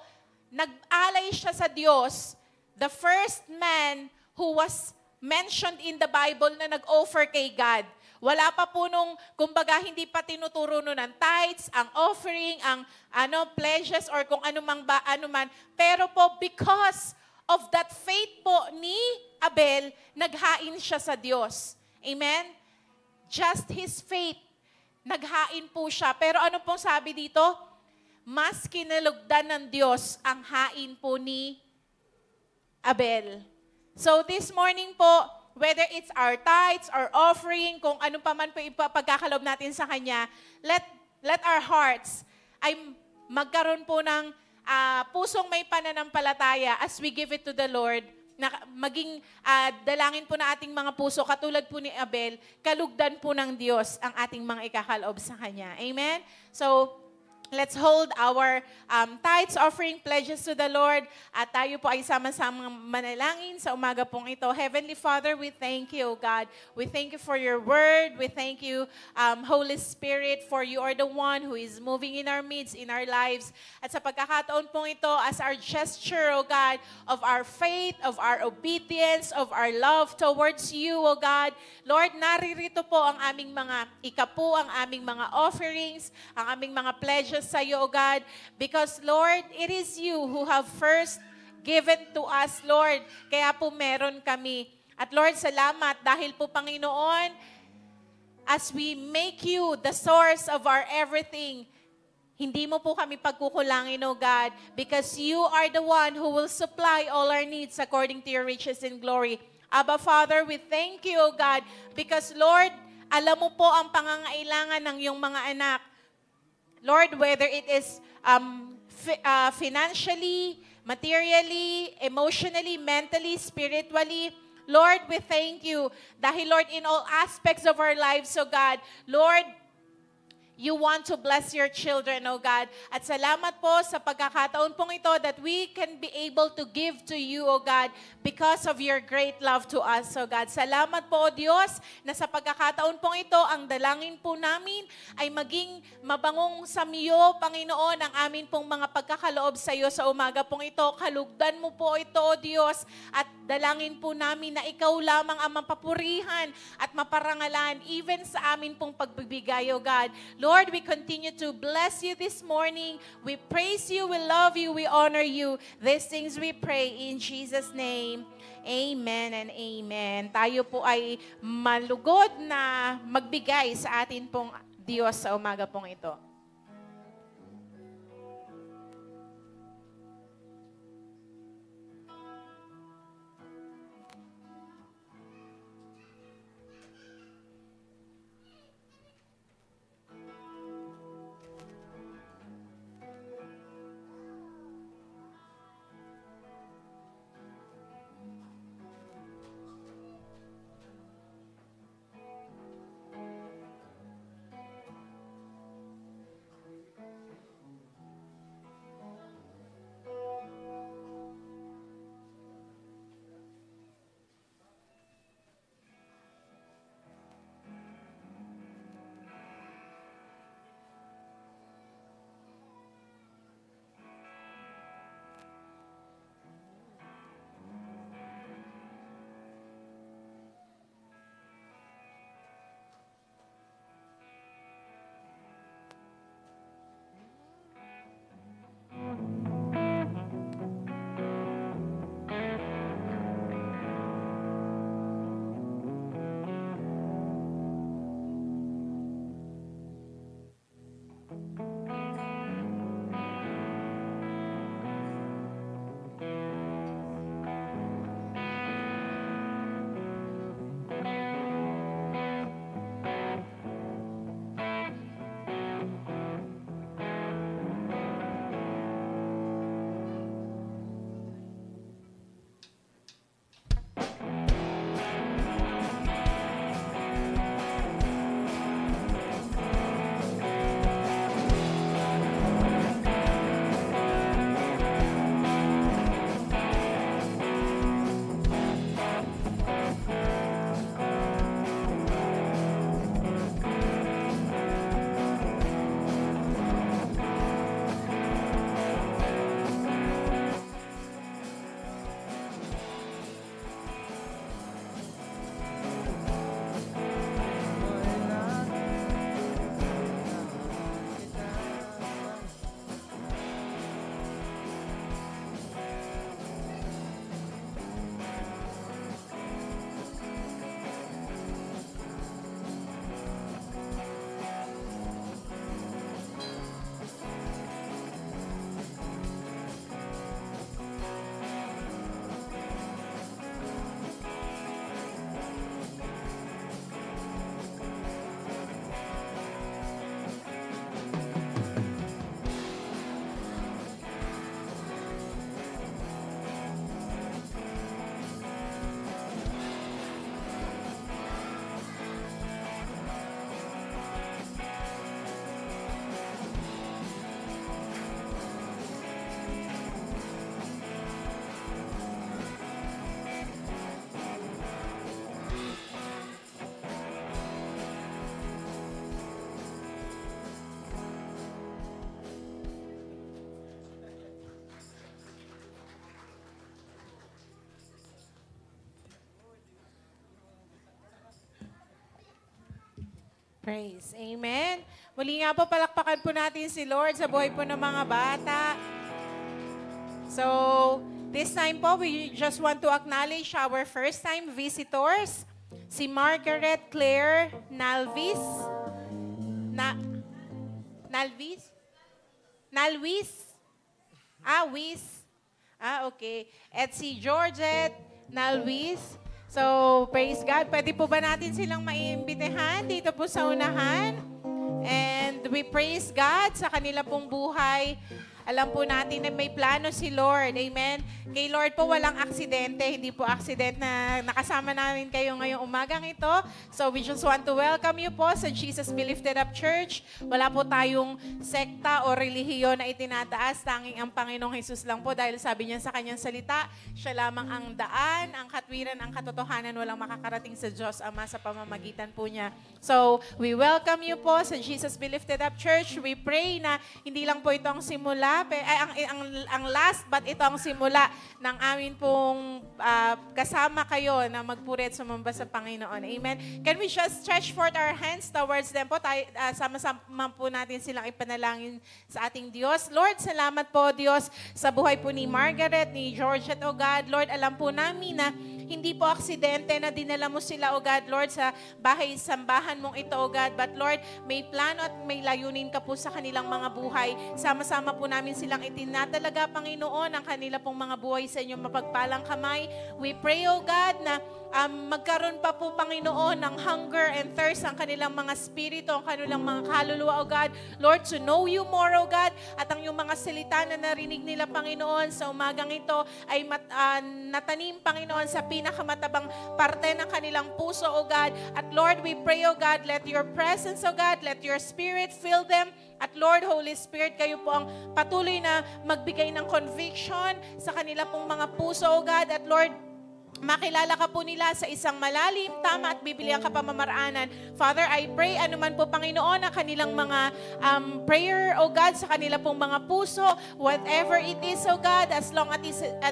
nag-alay siya sa Diyos, the first man who was mentioned in the Bible na nag-offer kay God. Wala pa po nung, kumbaga, hindi pa tinuturo nun ng tithes, ang offering, ang pledges, or kung anuman. Pero po, because of that faith po ni Abel, naghain siya sa Diyos. Amen? Just his faith. naghain po siya. Pero ano pong sabi dito? Mas kinalugdan ng Diyos ang hain po ni Abel. So this morning po, whether it's our tithes, our offering, kung ano pa man po ipapagkakalob natin sa Kanya, let our hearts ay magkaroon po ng pusong may pananampalataya as we give it to the Lord, na maging dalangin po na ating mga puso, katulad po ni Abel, kalugdan po ng Diyos ang ating mga ikakalob sa Kanya. Amen? So, let's hold our tithes, offering, pledges to the Lord. At tayo po ay sama-samang manalangin sa umaga pong ito. Heavenly Father, we thank you, God. We thank you for your word. We thank you, Holy Spirit, for you are the one who is moving in our midst, in our lives. At sa pagkakataon pong ito, as our gesture, O God, of our faith, of our obedience, of our love towards you, O God, Lord, naririto po ang aming mga ikapu, ang aming mga offerings, ang aming mga pledges sa iyo, O God, because, Lord, it is you who have first given to us, Lord. Kaya po meron kami. At Lord, salamat dahil po, Panginoon, as we make you the source of our everything, hindi mo po kami pagkukulangin, O God, because you are the one who will supply all our needs according to your riches in glory. Abba, Father, we thank you, O God, because, Lord, alam mo po ang pangangailangan ng iyong mga anak. Lord, whether it is financially, materially, emotionally, mentally, spiritually, Lord, we thank you. Dahil, Lord, in all aspects of our lives, O God, Lord, you want to bless your children, O God. At salamat po sa pagkakataon pong ito that we can be able to give to you, O God, because of your great love to us, O God. Salamat po, O Diyos, na sa pagkakataon pong ito, ang dalangin po namin ay maging mabangong samiyo, Panginoon, ang amin pong mga pagkakaloob sa iyo sa umaga pong ito. Kalugdan mo po ito, O Diyos, at dalangin po namin na ikaw lamang ang mapapurihan at maparangalan even sa amin pong pagbibigay, O God. Lord, we continue to bless you this morning. We praise you, we love you, we honor you. These things we pray in Jesus' name. Amen and amen. Tayo po ay malugod na magbigay sa atin pong Diyos sa umaga pong ito. Praise. Amen. Muli nga po, palakpakan po natin si Lord sa buhay po ng mga bata. So, this time po, we just want to acknowledge our first-time visitors, si Margaret Claire Nalvis. Nalvis? Wis. Okay. At si Georgette Nalvis. So, praise God. Pwede po ba natin silang maiimbitahan dito po sa unahan? And we praise God sa kanila pong buhay. Alam po natin na may plano si Lord. Amen. Kay Lord po walang aksidente. Hindi po accident na nakasama namin kayo ngayong umagang ito. So we just want to welcome you po sa Jesus Be Lifted Up Church. Wala po tayong sekta o relihiyon na itinataas. Tanging ang Panginoong Jesus lang po dahil sabi niya sa kanyang salita, siya lamang ang daan, ang katwiran, ang katotohanan. Walang makakarating sa Diyos Ama sa pamamagitan po niya. So we welcome you po sa Jesus Be Lifted Up Church. We pray na hindi lang po ito ang simula, ang last, but ito ang simula ng amin pong kasama kayo na magpuri at sumamba sa Panginoon. Amen. Can we just stretch forth our hands towards them po? Sama-sama po natin silang ipanalangin sa ating Diyos. Lord, salamat po Diyos sa buhay po ni Margaret, ni Georgette, O God. Lord, alam po namin na hindi po aksidente na dinala mo sila, O God, Lord, sa bahay-sambahan mong ito, O God. But Lord, may plano at may layunin ka po sa kanilang mga buhay. Sama-sama po namin silang itinatalaga, Panginoon, ang kanila pong mga buhay sa inyong mapagpalang kamay. We pray, O God, na magkaroon pa po, Panginoon, ng hunger and thirst ang kanilang mga spirito, ang kanilang mga kaluluwa, O God. Lord, to know you more, O God, at ang yung mga salita na narinig nila, Panginoon, sa umagang ito ay natanim, Panginoon, sa pinakamatabang parte ng kanilang puso, O God. At Lord, we pray, O God, let your presence, O God, let your spirit fill them. At Lord, Holy Spirit, kayo po ang patuloy na magbigay ng conviction sa kanila pong mga puso, O God. At Lord, makilala ka po nila sa isang malalim, tama at bibiliang kapamamaraanan. Father, I pray, anuman po, Panginoon, ang kanilang mga prayer, O God, sa kanila pong mga puso, whatever it is, O God, as long as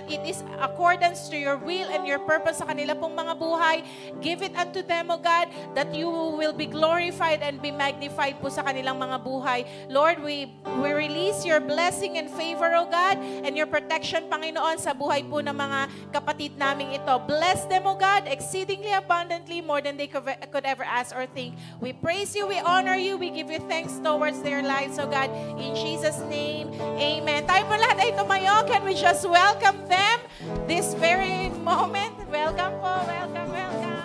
it is accordance to your will and your purpose sa kanila pong mga buhay, give it unto them, O God, that you will be glorified and be magnified po sa kanilang mga buhay. Lord, we release your blessing and favor, O God, and your protection, Panginoon, sa buhay po ng mga kapatid naming ito. Bless them, O God, exceedingly abundantly, more than they could ever ask or think. We praise you, we honor you, we give you thanks towards their lives, O God. In Jesus' name, amen. Tayo po lahat ay tumayo. Can we just welcome them this very moment? Welcome po, welcome, welcome.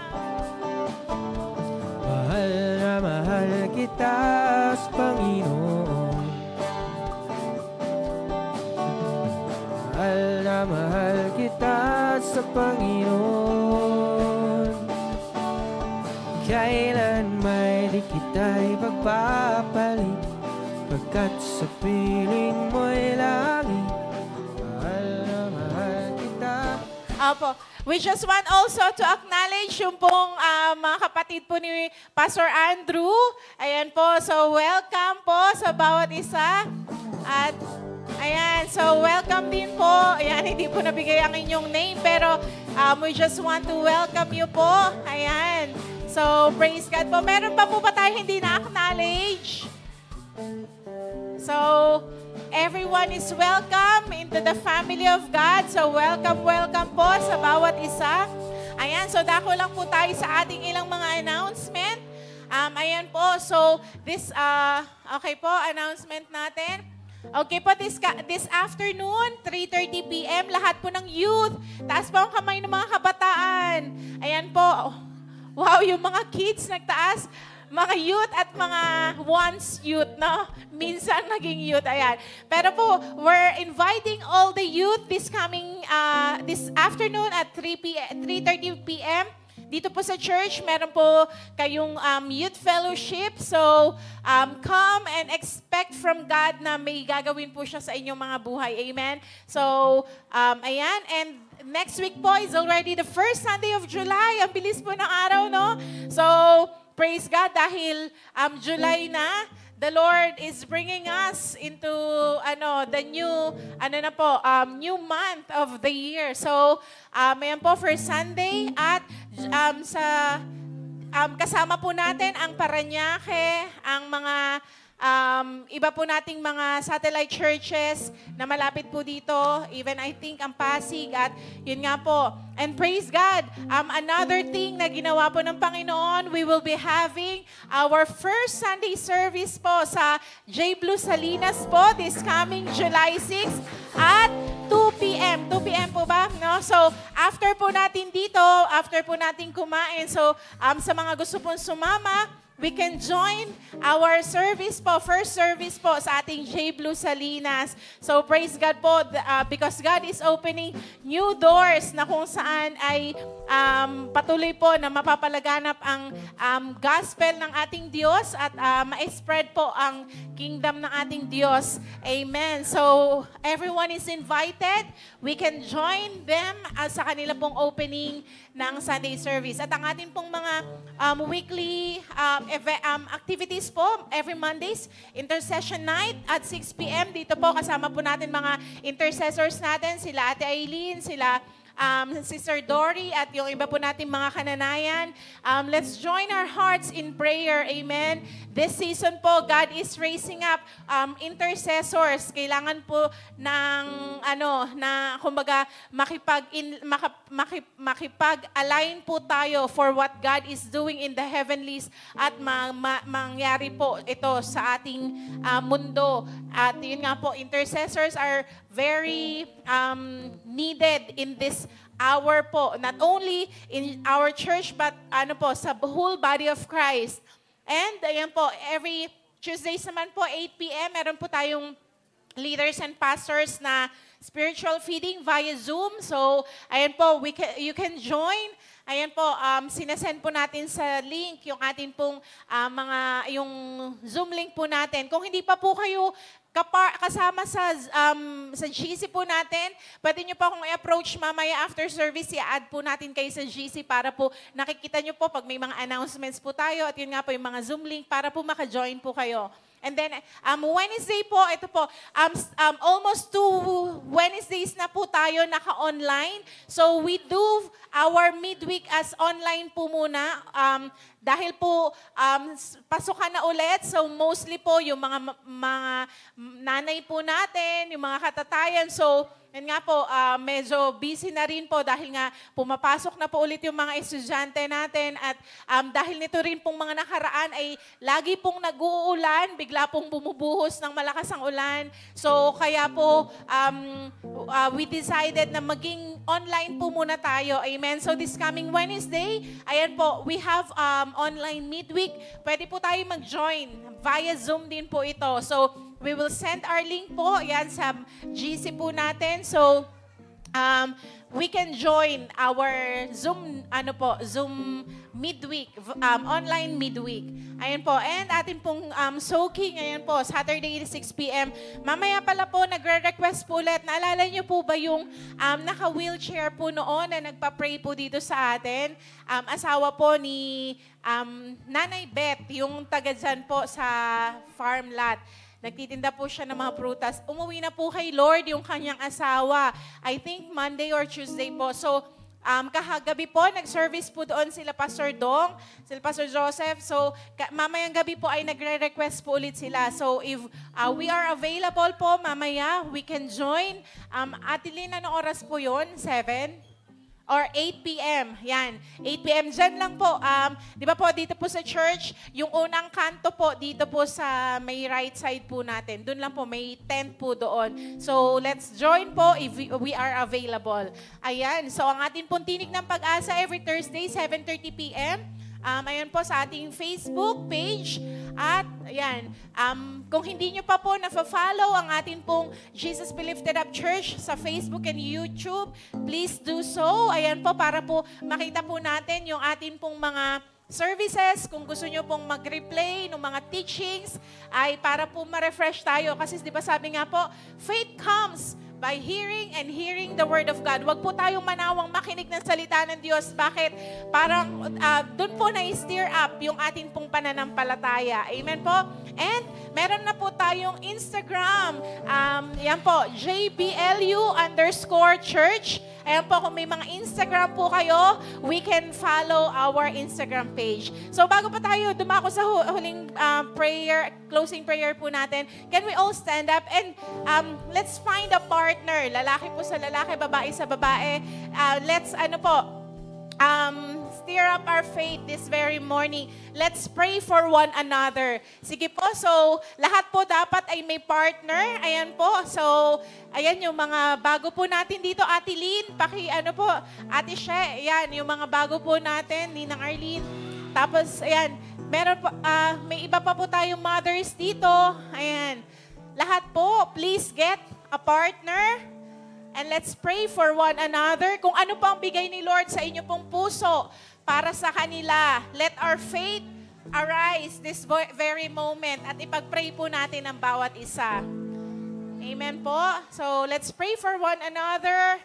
Mahal na mahal kita, Panginoon. Mahal na mahal kita sa Panginoon. Kailan may di kita'y pagpapalit, pagkat sa piling mo'y langit. Mahal na mahal kita. Apo. We just want also to acknowledge yung pong mga kapatid po ni Pastor Andrew. Ayan po, so welcome po sa bawat isa. At ayan, so welcome din po. Ayan, hindi po nabigay ang inyong name, pero we just want to welcome you po. Ayan, so praise God po. Meron pa po ba tayo hindi na-acknowledge? So, everyone is welcome into the family of God. So, welcome, welcome po sa bawat isa. Ayan, so dako lang po tayo sa ating ilang mga announcement. Ayan po, so this, okay po, announcement natin. Okay po, this afternoon, 3:30 p.m., lahat po ng youth, taas po ang kamay ng mga kabataan. Ayan po, wow, yung mga kids nagtaas. Mga youth at mga once youth, no? Minsan naging youth, ayan. Pero po, we're inviting all the youth this afternoon at 3:30 p.m. Dito po sa church, meron po kayong youth fellowship. So, come and expect from God na may gagawin po siya sa inyong mga buhay. Amen? So, ayan. And next week po is already the first Sunday of July. Ang bilis po ng araw, no? So, praise God dahil July na, the Lord is bringing us into the new month of the year. So, ayan po, first Sunday at kasama po natin ang Parañaque, ang mga iba po nating mga satellite churches na malapit po dito, even I think ang Pasig at yun nga po. And praise God, another thing na ginawa po ng Panginoon, we will be having our first Sunday service po sa J. Blue Salinas po this coming July 6 at 2 p.m. 2 p.m. po ba? No? So, after po natin dito, after po natin kumain, so sa mga gusto pong sumama, we can join our service po, first service po sa ating J. Blue Salinas. So praise God po because God is opening new doors na kung saan ay patuloy po na mapapalaganap ang gospel ng ating Diyos at ma-spread po ang kingdom ng ating Diyos. Amen. So everyone is invited. We can join them sa kanila pong opening ng Sunday service. At ang ating pong mga weekly activities po, every Mondays, intercession night at 6 p.m. Dito po kasama po natin mga intercessors natin, sila Ate Aileen, sila Sister Dory at yung iba po nating mga kananayan. Let's join our hearts in prayer. Amen. This season po, God is raising up intercessors. Kailangan po ng na kumbaga makipag-align po tayo for what God is doing in the heavenlies at mangyari po ito sa ating mundo. At yun nga po, intercessors are very needed in this hour po. Not only in our church, but sa whole body of Christ. And ayan po, every Tuesdays naman po, 8 p.m., meron po tayong leaders and pastors na spiritual feeding via Zoom. So, ayan po, you can join. Ayan po, sinasend po natin sa link yung atin pong yung Zoom link po natin. Kung hindi pa po kayo kasama sa GC po natin, pwede nyo po akong i-approach mamaya after service, i-add po natin kayo sa GC para po nakikita nyo po pag may mga announcements po tayo at yun nga po yung mga Zoom link para po maka-join po kayo. And then, Wednesday po, ito po, almost 2 Wednesdays na po tayo naka-online. So, we do our midweek as online po muna. Dahil po, pasukan na ulit. So, mostly po, yung mga nanay po natin, yung mga katatayan. So, yan nga po, medyo busy na rin po dahil nga pumapasok na po ulit yung mga estudyante natin at dahil nito rin pong mga nakaraan ay lagi pong nag-uulan, bigla pong bumubuhos ng malakas ang ulan. So kaya po we decided na maging online po muna tayo. Amen. So this coming Wednesday, ayan po, we have online midweek. Pwede po tayo mag-join. Via Zoom din po ito. So we will send our link po, yan sa GC po natin. So, we can join our Zoom midweek, online midweek. Ayan po. And atin pong soaking, ayan po, Saturday 6 p.m. Mamaya pala po, nagre-request po ulit. Naalala niyo po ba yung naka-wheelchair po noon na nagpa-pray po dito sa atin? Asawa po ni Nanay Beth, yung taga dyan po sa farm lot. Nagtitinda po siya ng mga prutas. Umuwi na po kay Lord yung kanyang asawa. I think Monday or Tuesday po. So, kahagabi po, nag-service po doon sila Pastor Dong, sila Pastor Joseph. So, mamayang gabi po ay nagre-request po ulit sila. So, if we are available po mamaya, we can join. Atilin, anong oras po yun? 7? Or 8 p.m. Yan. 8 p.m. Diyan lang po. Di ba po, dito po sa church, yung unang kanto po, dito po sa may right side po natin. Doon lang po, may tent po doon. So, let's join po if we are available. Ayan. So, ang ating pong tinig ng pag-asa every Thursday, 7:30 p.m. Ayan po sa ating Facebook page. At ayan, kung hindi nyo pa po na-follow ang ating pong Jesus Be Lifted Up Church sa Facebook and YouTube, please do so. Ayan po, para po makita po natin yung ating pong mga services. Kung gusto nyo pong mag-replay ng mga teachings, ay para po ma-refresh tayo. Kasi di ba sabi nga po, faith comes by hearing and hearing the Word of God. Huwag po tayong manawang makinig ng salita ng Diyos. Bakit? Parang doon po na-stir up yung ating pong pananampalataya. Amen po? And meron na po tayong Instagram. Yan po, JBLU_church. Ayan po, kung may mga Instagram po kayo, we can follow our Instagram page. So bago pa tayo dumako sa huling prayer, closing prayer po natin, can we all stand up and let's find a partner. Lalaki po sa lalaki, babae sa babae. Let's stir up our faith this very morning. Let's pray for one another. Sige po, so lahat po dapat ay may partner. Ayan po, so ayan yung mga bago po natin dito. Ate Lynn, po, Ate She, ayan, yung mga bago po natin, Ninang Arlene. Tapos, ayan, meron po, may iba pa po tayong mothers dito. Ayan, lahat po, please get a partner. And let's pray for one another. Kung ano pang bigay ni Lord sa inyo pong puso para sa kanila. Let our faith arise this very moment at ipag-pray po natin ang bawat isa. Amen po. So let's pray for one another.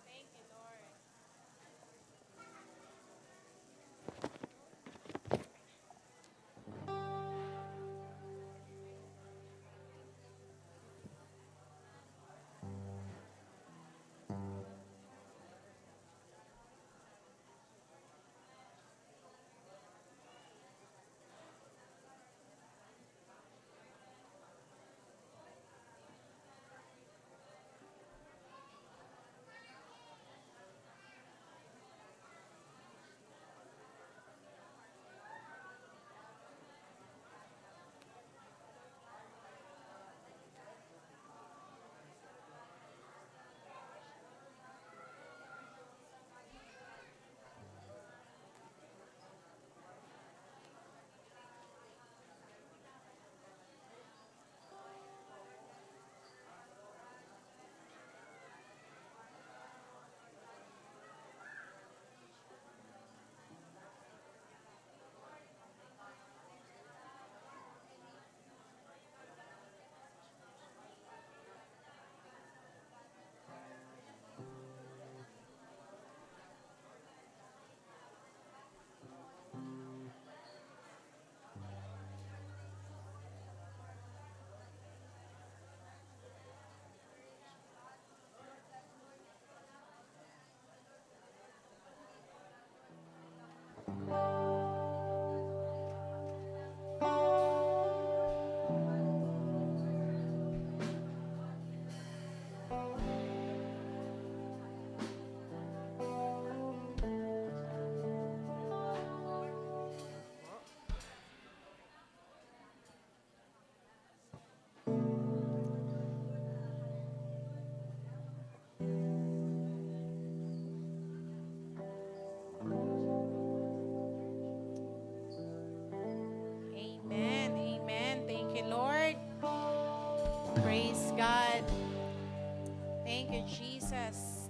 Thank you, Lord.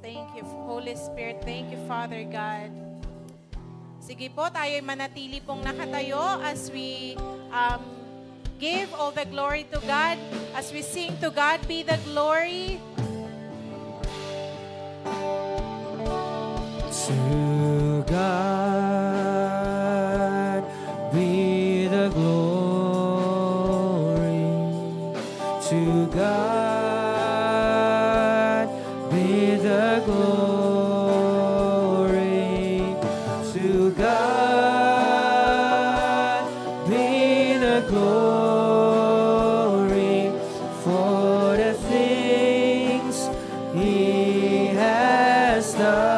Thank you, Holy Spirit. Thank you, Father God. Sige po, tayo'y manatili pong nakatayo as we give all the glory to God, as we sing to God be the glory. To God be the glory. To God be the glory. To God be the glory for the things He has done.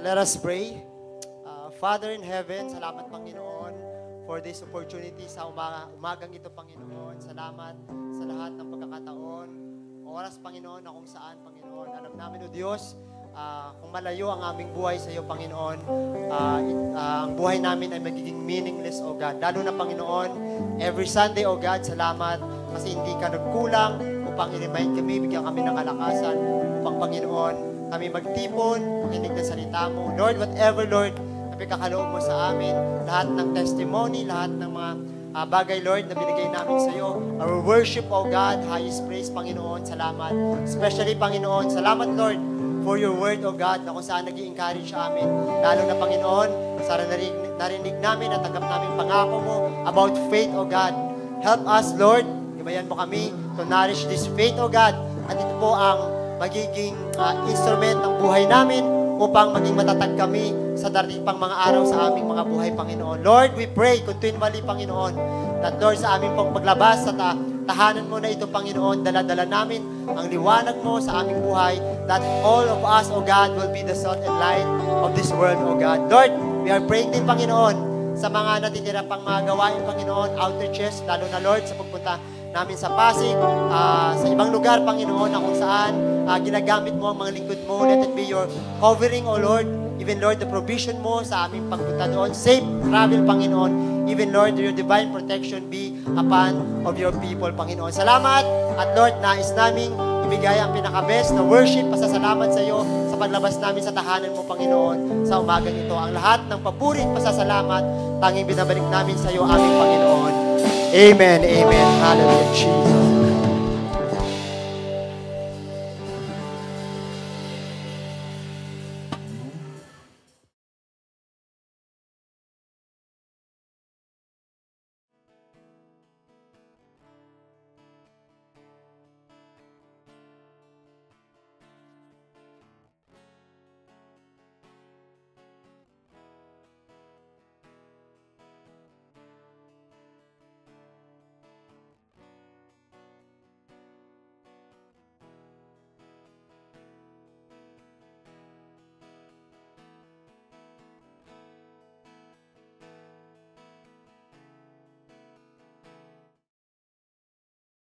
Let us pray. Father in heaven, salamat Panginoon for this opportunity sa umagang ito, Panginoon. Salamat sa lahat ng pagkakataon, oras, Panginoon, na kung saan, Panginoon. Alam namin, O Diyos, kung malayo ang aming buhay sa iyo, Panginoon, ang buhay namin ay magiging meaningless, O God. Lalo na, Panginoon, every Sunday, O God, salamat kasi hindi ka nagkulang upang i-remind kami, bigyan kami ng kalakasan upang, Panginoon, kami magtipon, makinig ng salita mo. Lord, whatever, Lord, na pagkakaloob mo sa amin, lahat ng testimony, lahat ng mga bagay, Lord, na binigay namin sa iyo, our worship, O God, highest praise, Panginoon, salamat. Especially, Panginoon, salamat, Lord, for your word, O God, na kung saan nag-i-encourage sa amin. Lalo na, Panginoon, sana narinig namin at tanggap namin pangako mo about faith, O God. Help us, Lord, ibayan mo kami to nourish this faith, O God. At ito po ang magiging instrument ng buhay namin upang maging matatag kami sa darating pang mga araw sa aming mga buhay, Panginoon. Lord, we pray continually, Panginoon, that, Lord, sa aming pong paglabas sa tahanan mo na ito, Panginoon, dala-dala namin ang liwanag mo sa aming buhay, that all of us, O God, will be the salt and light of this world, O God. Lord, we are praying din, Panginoon, sa mga natitira pang mga gawain, Panginoon, outreaches, lalo na, Lord, sa pagpunta namin sa Pasig, sa ibang lugar, Panginoon, na kung saan ginagamit mo ang mga lingkod mo. Let it be your covering, O Lord. Even, Lord, the provision mo sa aming pagpunta doon. Safe travel, Panginoon. Even, Lord, your divine protection be upon of your people, Panginoon. Salamat. At, Lord, nais naming ibigay ang pinaka-best na worship, pasasalamat sa iyo sa paglabas namin sa tahanan mo, Panginoon, sa umagang ito. Ang lahat ng papuri at pasasalamat, tanging binabalik namin sa iyo, aming Panginoon. Amen. Amen. Hallelujah, Jesus.